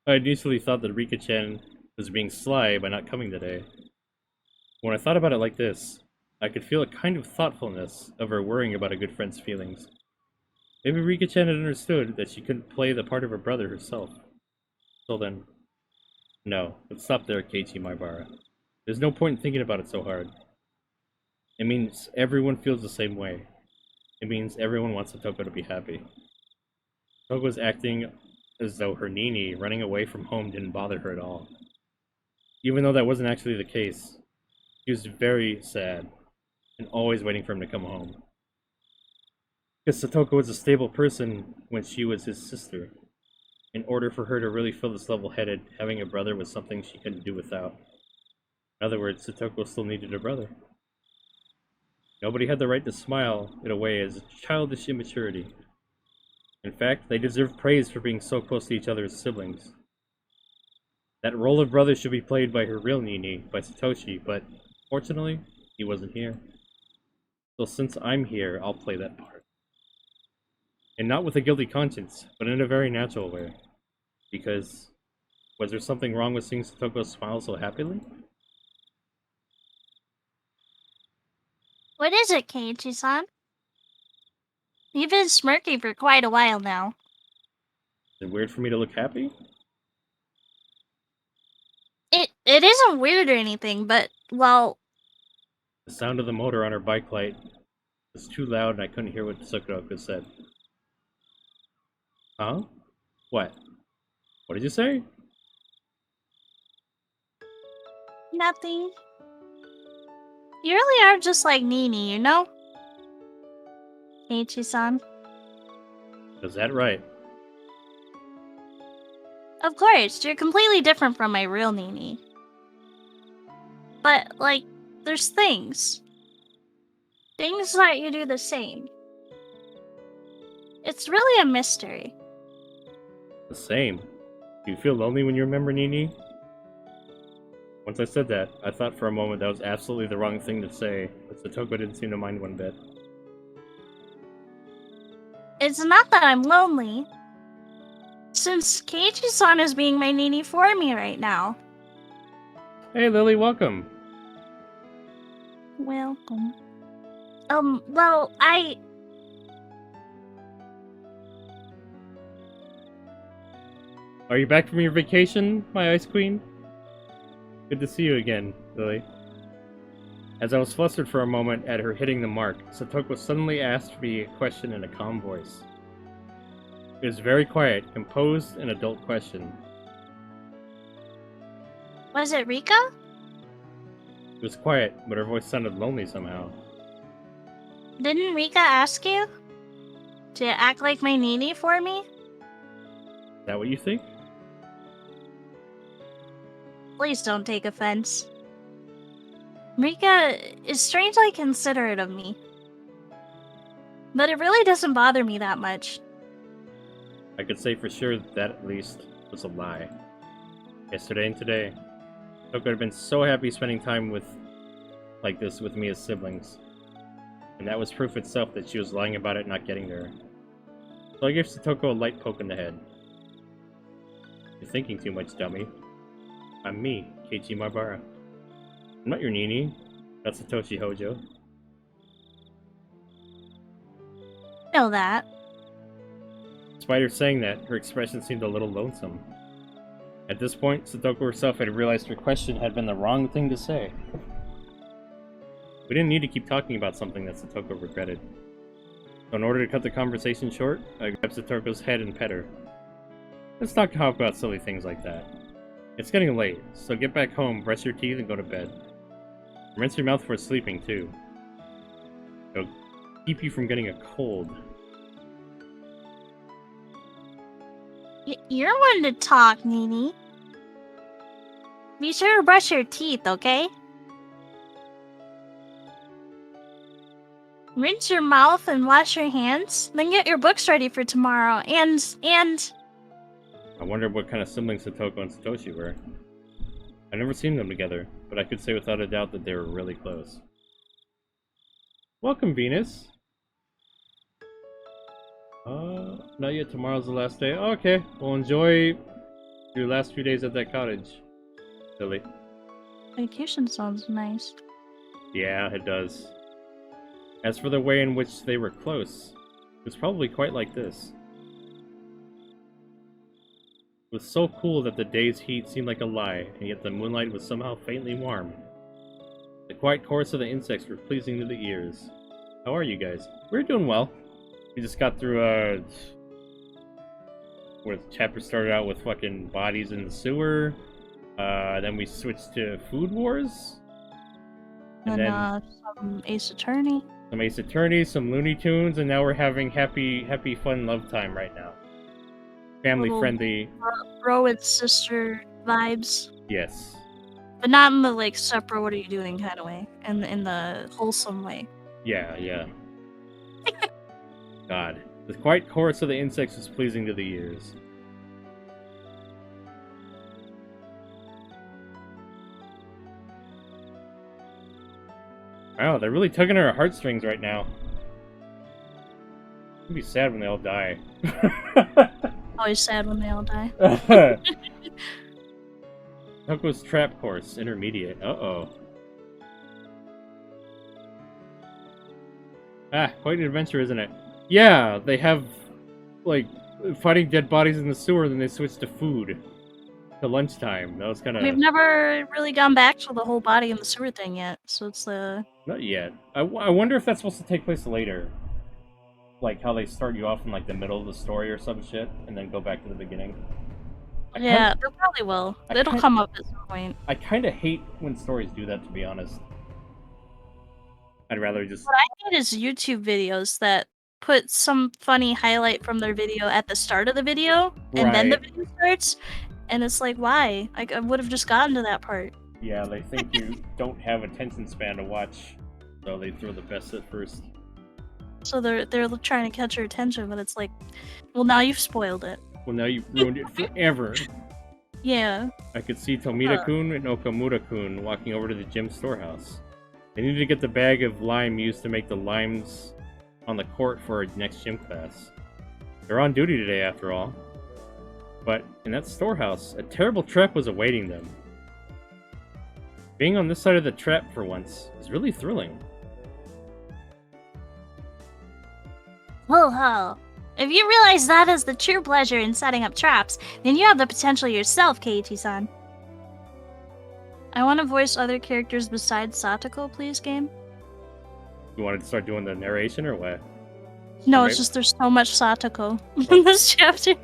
I initially thought that Rika-chan was being sly by not coming today. When I thought about it like this, I could feel a kind of thoughtfulness of her worrying about a good friend's feelings. Maybe Rika-chan had understood that she couldn't play the part of her brother herself. So then, no, let's stop there, Keiichi Maibara. There's no point in thinking about it so hard. It means everyone feels the same way. It means everyone wants Satoko to be happy. Satoko was acting as though her Nini running away from home didn't bother her at all. Even though that wasn't actually the case, she was very sad and always waiting for him to come home. Because Satoko was a stable person when she was his sister. In order for her to really feel this level-headed, having a brother was something she couldn't do without. In other words, Satoko still needed a brother. Nobody had the right to smile it away as childish immaturity. In fact, they deserve praise for being so close to each other as siblings. That role of brother should be played by her real Nini, by Satoshi, but fortunately, he wasn't here. So since I'm here, I'll play that part. And not with a guilty conscience, but in a very natural way. Because, was there something wrong with seeing Satoko smile so happily? What is it, Keiichi-san? You've been smirking for quite a while now. it weird for me to look happy? It isn't weird or anything, but, well, The sound of the motor on her bike light was too loud and I couldn't hear what Satoko said. Huh? What? What did you say? nothing. You really are just like Nini, you know? Eiichi-san. Is that right? Of course, you're completely different from my real Nini. But, like, there's things. Things that you do the same. It's really a mystery. The same. Do you feel lonely when you remember Nini? Once I said that, I thought for a moment that was absolutely the wrong thing to say, but Satoko didn't seem to mind one bit. It's not that I'm lonely. Since Keiichi-san is being my Nini for me right now. Hey Lily, welcome! Welcome. Well, Are you back from your vacation, my ice queen? Good to see you again, Lily. As I was flustered for a moment at her hitting the mark, Satoko suddenly asked me a question in a calm voice. It was very quiet, composed, an adult question. Was it Rika? It was quiet, but her voice sounded lonely somehow. Didn't Rika ask you to act like my Nini for me? Is that what you think? Please don't take offense. Rika is strangely considerate of me. But it really doesn't bother me that much. I could say for sure that at least was a lie. Yesterday and today, Satoko had been so happy spending time like this with me as siblings. And that was proof itself that she was lying about it not getting there. So I gave Satoko a light poke in the head. You're thinking too much, dummy. I'm me, Keiichi Mabara. I'm not your Nini. That's Satoshi Hojo. Know that. Despite her saying that, her expression seemed a little lonesome. At this point, Satoko herself had realized her question had been the wrong thing to say. We didn't need to keep talking about something that Satoko regretted. So in order to cut the conversation short, I grabbed Satoko's head and pet her. Let's not talk about silly things like that. It's getting late, so get back home, brush your teeth, and go to bed. Rinse your mouth before sleeping, too. It'll keep you from getting a cold. You're one to talk, Nini. Be sure to brush your teeth, okay? Rinse your mouth and wash your hands, then get your books ready for tomorrow, and... I wondered what kind of siblings Satoko and Satoshi were. I've never seen them together, but I could say without a doubt that they were really close. Welcome, Venus! Not yet, tomorrow's the last day. Oh, okay, well enjoy your last few days at that cottage. Silly. Vacation sounds nice. Yeah, it does. As for the way in which they were close, it was probably quite like this. It was so cool that the day's heat seemed like a lie, and yet the moonlight was somehow faintly warm. The quiet chorus of the insects were pleasing to the ears. How are you guys? We're doing well. We just got through, where the chapter started out with fucking bodies in the sewer. Then we switched to Food Wars. And then some Ace Attorney. some Ace Attorney, some Looney Tunes, and now we're having happy, fun love time right now. Family-friendly. Bro with sister vibes. Yes. But not in the, like, separate what are you doing kind of way. In the wholesome way. Yeah, yeah. God. The quiet chorus of the insects was pleasing to the ears. Wow, they're really tugging at our heartstrings right now. It'd be sad when they all die. Always sad when they all die. Toko's Trap Course, Intermediate. Uh-oh. Ah, quite an adventure, isn't it? Yeah, they have, like, fighting dead bodies in the sewer, then they switched to food. To lunchtime. That was kind of... We've never really gone back to the whole body in the sewer thing yet, so it's Not yet. I wonder if that's supposed to take place later. Like how they start you off in like the middle of the story or some shit, and then go back to the beginning. Yeah, they probably will. It'll come up at some point. I kind of hate when stories do that, to be honest. I'd rather just... What I hate is YouTube videos that put some funny highlight from their video at the start of the video, and then the video starts, and it's like, why? Like, I would have just gotten to that part. Yeah, they think you don't have attention span to watch, so they throw the best at first. So they're trying to catch your attention, but it's like, well, now you've spoiled it. Well, now you've ruined it forever. Yeah. I could see Tomita-kun and Okamura-kun walking over to the gym storehouse. They needed to get the bag of lime used to make the limes on the court for our next gym class. They're on duty today, after all. But in that storehouse, a terrible trap was awaiting them. Being on this side of the trap for once is really thrilling. Ho ho! If you realize that is the true pleasure in setting up traps, then you have the potential yourself, Keiichi-san. I want to voice other characters besides Satoko, please, game. You wanted to start doing the narration or what? No, it's just there's so much Satoko in this chapter.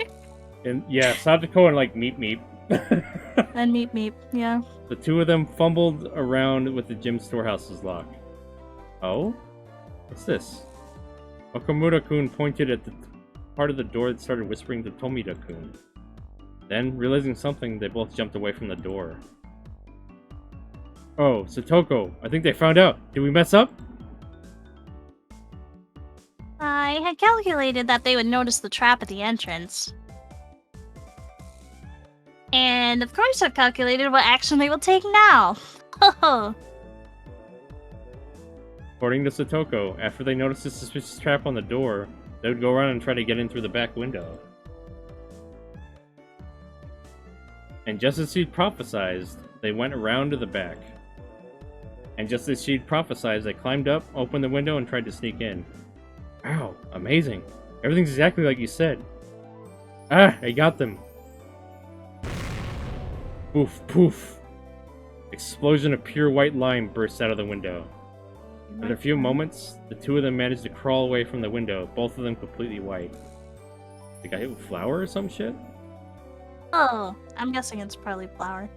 And yeah, Satoko and like Meep Meep. And Meep Meep, yeah. The two of them fumbled around with the gym storehouse's lock. Oh? What's this? Okamura-kun pointed at the part of the door that started whispering to Tomita-kun. Then, realizing something, they both jumped away from the door. Oh, Satoko, I think they found out. Did we mess up? I had calculated that they would notice the trap at the entrance. And of course I've calculated what action they will take now. According to Satoko, after they noticed the suspicious trap on the door, they would go around and try to get in through the back window. And just as she'd prophesied, they went around to the back. And just as she'd prophesied, they climbed up, opened the window, and tried to sneak in. Wow, amazing. Everything's exactly like you said. Ah, I got them. Poof, poof. Explosion of pure white lime bursts out of the window. After a few moments, the two of them managed to crawl away from the window, both of them completely white. They got hit with flour or some shit? Oh, I'm guessing it's probably flour.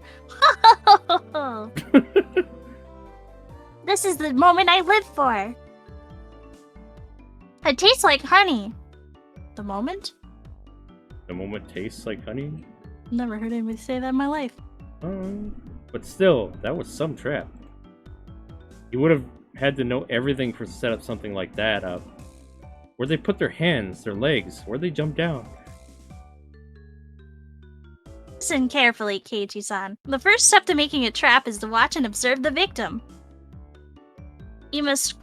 This is the moment I live for. It tastes like honey. The moment? The moment tastes like honey? Never heard anybody say that in my life. But still, that was some trap. You would have had to know everything to set up something like that up. Where'd they put their hands, their legs? Where'd they jump down? Listen carefully, Keiichi-san. The first step to making a trap is to watch and observe the victim. You must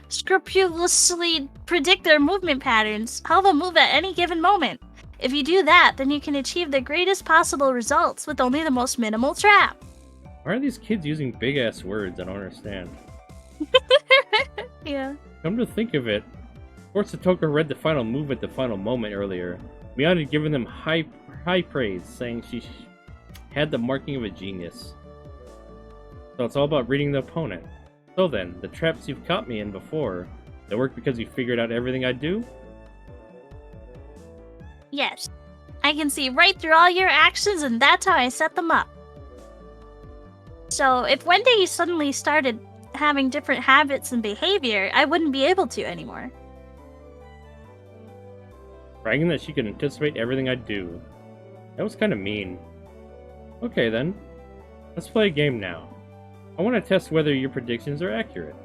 scrupulously predict their movement patterns, how they'll move at any given moment. If you do that, then you can achieve the greatest possible results with only the most minimal trap. Why are these kids using big-ass words? I don't understand. Yeah. Come to think of it, before Satoko read the final move at the final moment earlier, Mion had given them high praise, saying she had the marking of a genius. So it's all about reading the opponent. So then, the traps you've caught me in before, they work because you figured out everything I'd do? Yes. I can see right through all your actions, and that's how I set them up. So, if one day you suddenly started having different habits and behavior, I wouldn't be able to anymore. Bragging that she could anticipate everything I'd do. That was kind of mean. Okay then, let's play a game now. I want to test whether your predictions are accurate.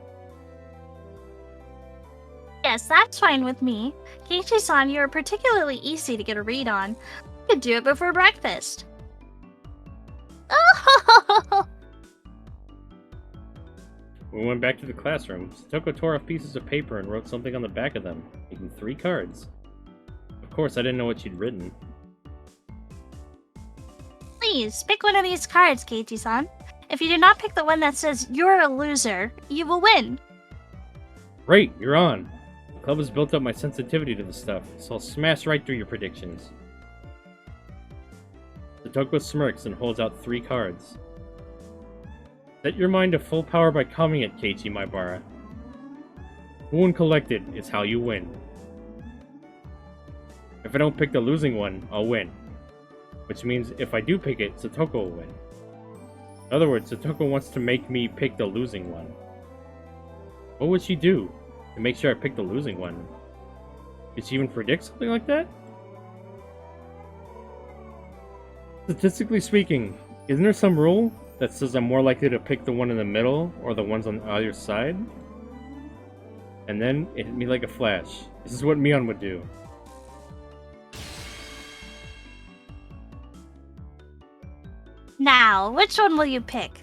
Yes, that's fine with me. Keiichi-san, you are particularly easy to get a read on. I could do it before breakfast. Oh! When we went back to the classroom, Satoko tore off pieces of paper and wrote something on the back of them, making 3 cards. Of course, I didn't know what she'd written. Please, pick one of these cards, Keiichi-san. If you do not pick the one that says, "You're a loser," you will win. Great, you're on. The club has built up my sensitivity to this stuff, so I'll smash right through your predictions. Satoko smirks and holds out 3 cards. Set your mind to full power by calming it, Keiichi Maibara. Cool and collected is how you win. If I don't pick the losing one, I'll win. Which means if I do pick it, Satoko will win. In other words, Satoko wants to make me pick the losing one. What would she do to make sure I pick the losing one? Did she even predict something like that? Statistically speaking, isn't there some rule that says I'm more likely to pick the one in the middle or the ones on either side? And then it hit me like a flash. This is what Mion would do. Now, which one will you pick?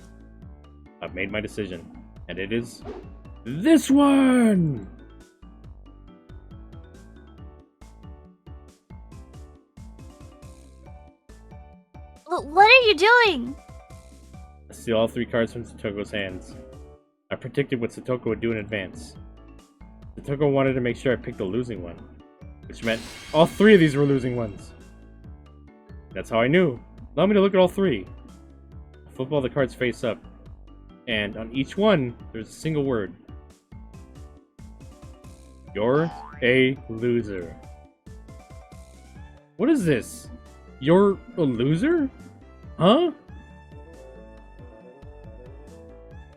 I've made my decision, and it is this one! What are you doing? I steal all 3 cards from Satoko's hands. I predicted what Satoko would do in advance. Satoko wanted to make sure I picked the losing one, which meant all 3 of these were losing ones. That's how I knew. Allow me to look at all 3. I flip all the cards face up, and on each one, there's a single word. You're a loser. What is this? You're a loser? Huh?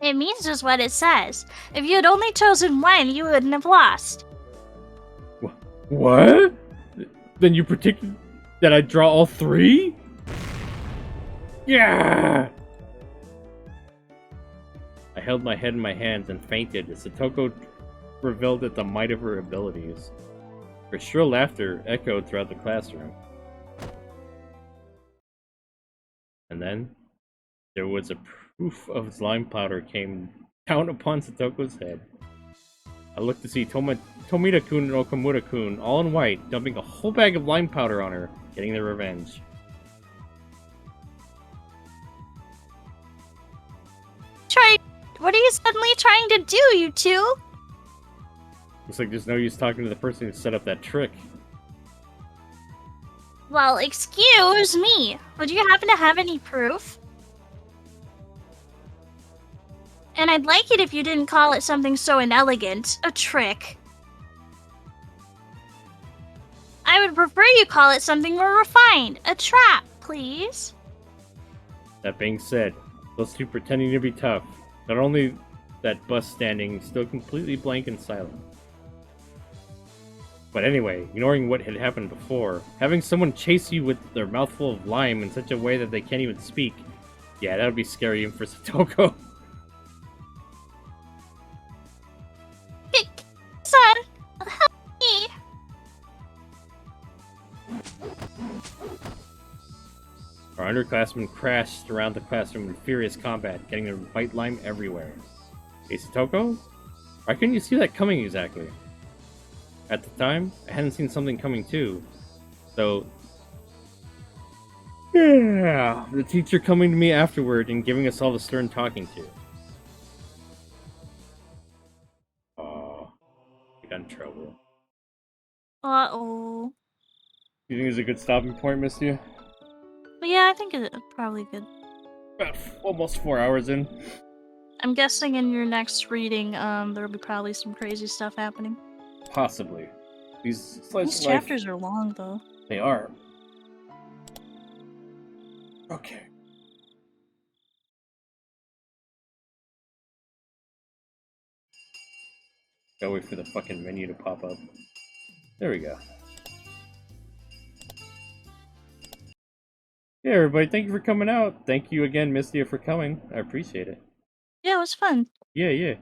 It means just what it says. If you had only chosen one, you wouldn't have lost. What? Then you predicted that I'd draw all 3? Yeah! I held my head in my hands and fainted as Satoko revealed at the might of her abilities. Her shrill laughter echoed throughout the classroom. And then, there was a proof of slime powder came down upon Satoko's head. I looked to see Tomita-kun and Okamura-kun, all in white, dumping a whole bag of lime powder on her, getting their revenge. What are you suddenly trying to do, you two? Looks like there's no use talking to the person who set up that trick. Well, excuse me. Would you happen to have any proof? And I'd like it if you didn't call it something so inelegant. A trick. I would prefer you call it something more refined. A trap, please. That being said, those 2 pretending to be tough. Not only that bus standing still completely blank and silent. But anyway, ignoring what had happened before, having someone chase you with their mouthful of lime in such a way that they can't even speak, yeah, that would be scary even for Satoko. Son, help me. Our underclassmen crashed around the classroom in furious combat, getting their white lime everywhere. Hey, Satoko? Why couldn't you see that coming exactly? At the time, I hadn't seen something coming too. So, yeah, the teacher coming to me afterward and giving us all the stern talking to. Oh, I got in trouble. Uh-oh. You think it's a good stopping point, Mystia? But yeah, I think it's probably good. About almost 4 hours in. I'm guessing in your next reading, there'll be probably some crazy stuff happening. Possibly. These chapters are long, though. They are. Okay. Gotta wait for the fucking menu to pop up. There we go. Yeah, everybody, thank you for coming out. Thank you again, Mystia, for coming. I appreciate it. Yeah, it was fun. Yeah. You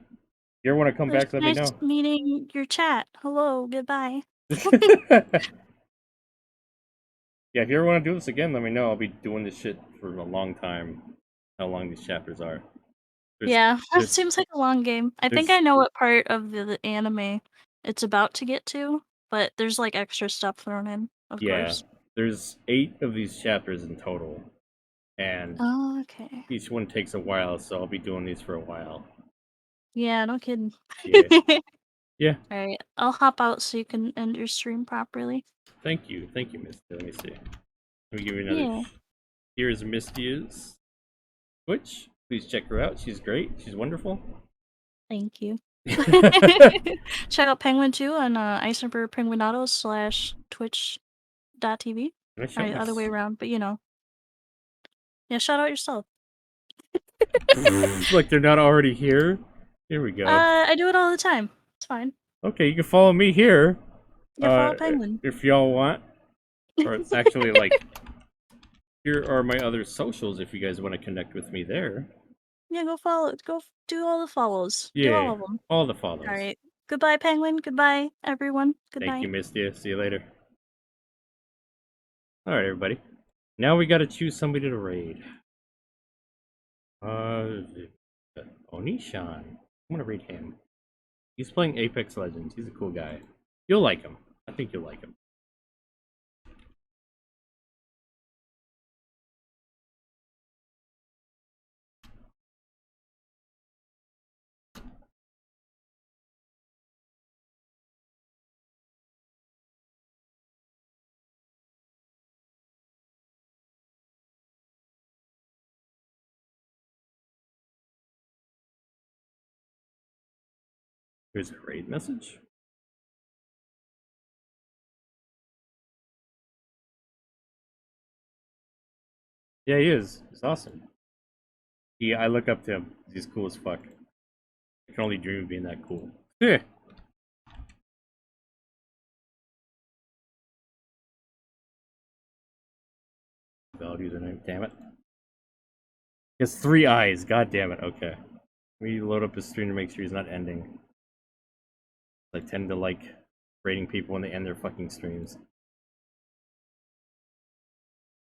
ever want to come back, let me know. Nice meeting your chat. Hello, goodbye. Yeah, if you ever want to do this again, let me know. I'll be doing this shit for a long time. How long these chapters are. It seems like a long game. I think I know what part of the anime it's about to get to, but there's like extra stuff thrown in, of course. There's 8 of these chapters in total. And okay. Each one takes a while, so I'll be doing these for a while. Yeah, no kidding. Yeah. Yeah. Alright, I'll hop out so you can end your stream properly. Thank you, Mystia. Let me see. Let me give you another. Yeah. Here's Mystia's Twitch. Please check her out. She's great. She's wonderful. Thank you. Check out Penguin too on Iceberg Penguinato / Twitch.tv. Alright, other way around, but you know. Yeah, shout out yourself. Look, they're not already here. Here we go. I do it all the time. It's fine. Okay, you can follow me here. Yeah, follow Penguin. If y'all want. Or it's actually like, here are my other socials if you guys want to connect with me there. Yeah, go follow. Go do all the follows. Yeah, Do all of them. all the follows. Alright. Goodbye, Penguin. Goodbye, everyone. Good Thank night. you, Mystia. See you later. Alright, everybody. Now we gotta choose somebody to raid. Onishan. I'm gonna raid him. He's playing Apex Legends. He's a cool guy. You'll like him. I think you'll like him. Here's a raid message. Yeah, he is. He's awesome. Yeah, I look up to him. He's cool as fuck. I can only dream of being that cool. Yeah. Valid username. Damn it. He has 3 eyes. God damn it. Okay. We load up his stream to make sure he's not ending. I tend to like rating people when they end their fucking streams.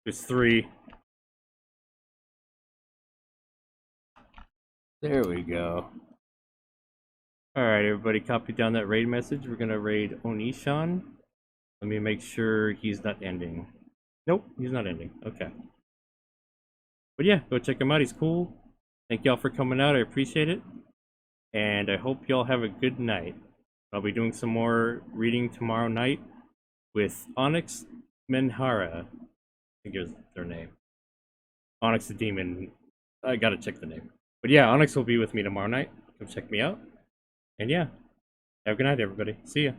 There's 3. There we go. Alright, everybody, copy down that raid message. We're gonna raid Onishan. Let me make sure he's not ending. Nope, he's not ending. Okay. But yeah, go check him out. He's cool. Thank y'all for coming out. I appreciate it. And I hope y'all have a good night. I'll be doing some more reading tomorrow night with Onyx Menhara. I think it was their name. Onyx the Demon. I gotta check the name. But yeah, Onyx will be with me tomorrow night. Come check me out. And yeah, have a good night, everybody. See ya.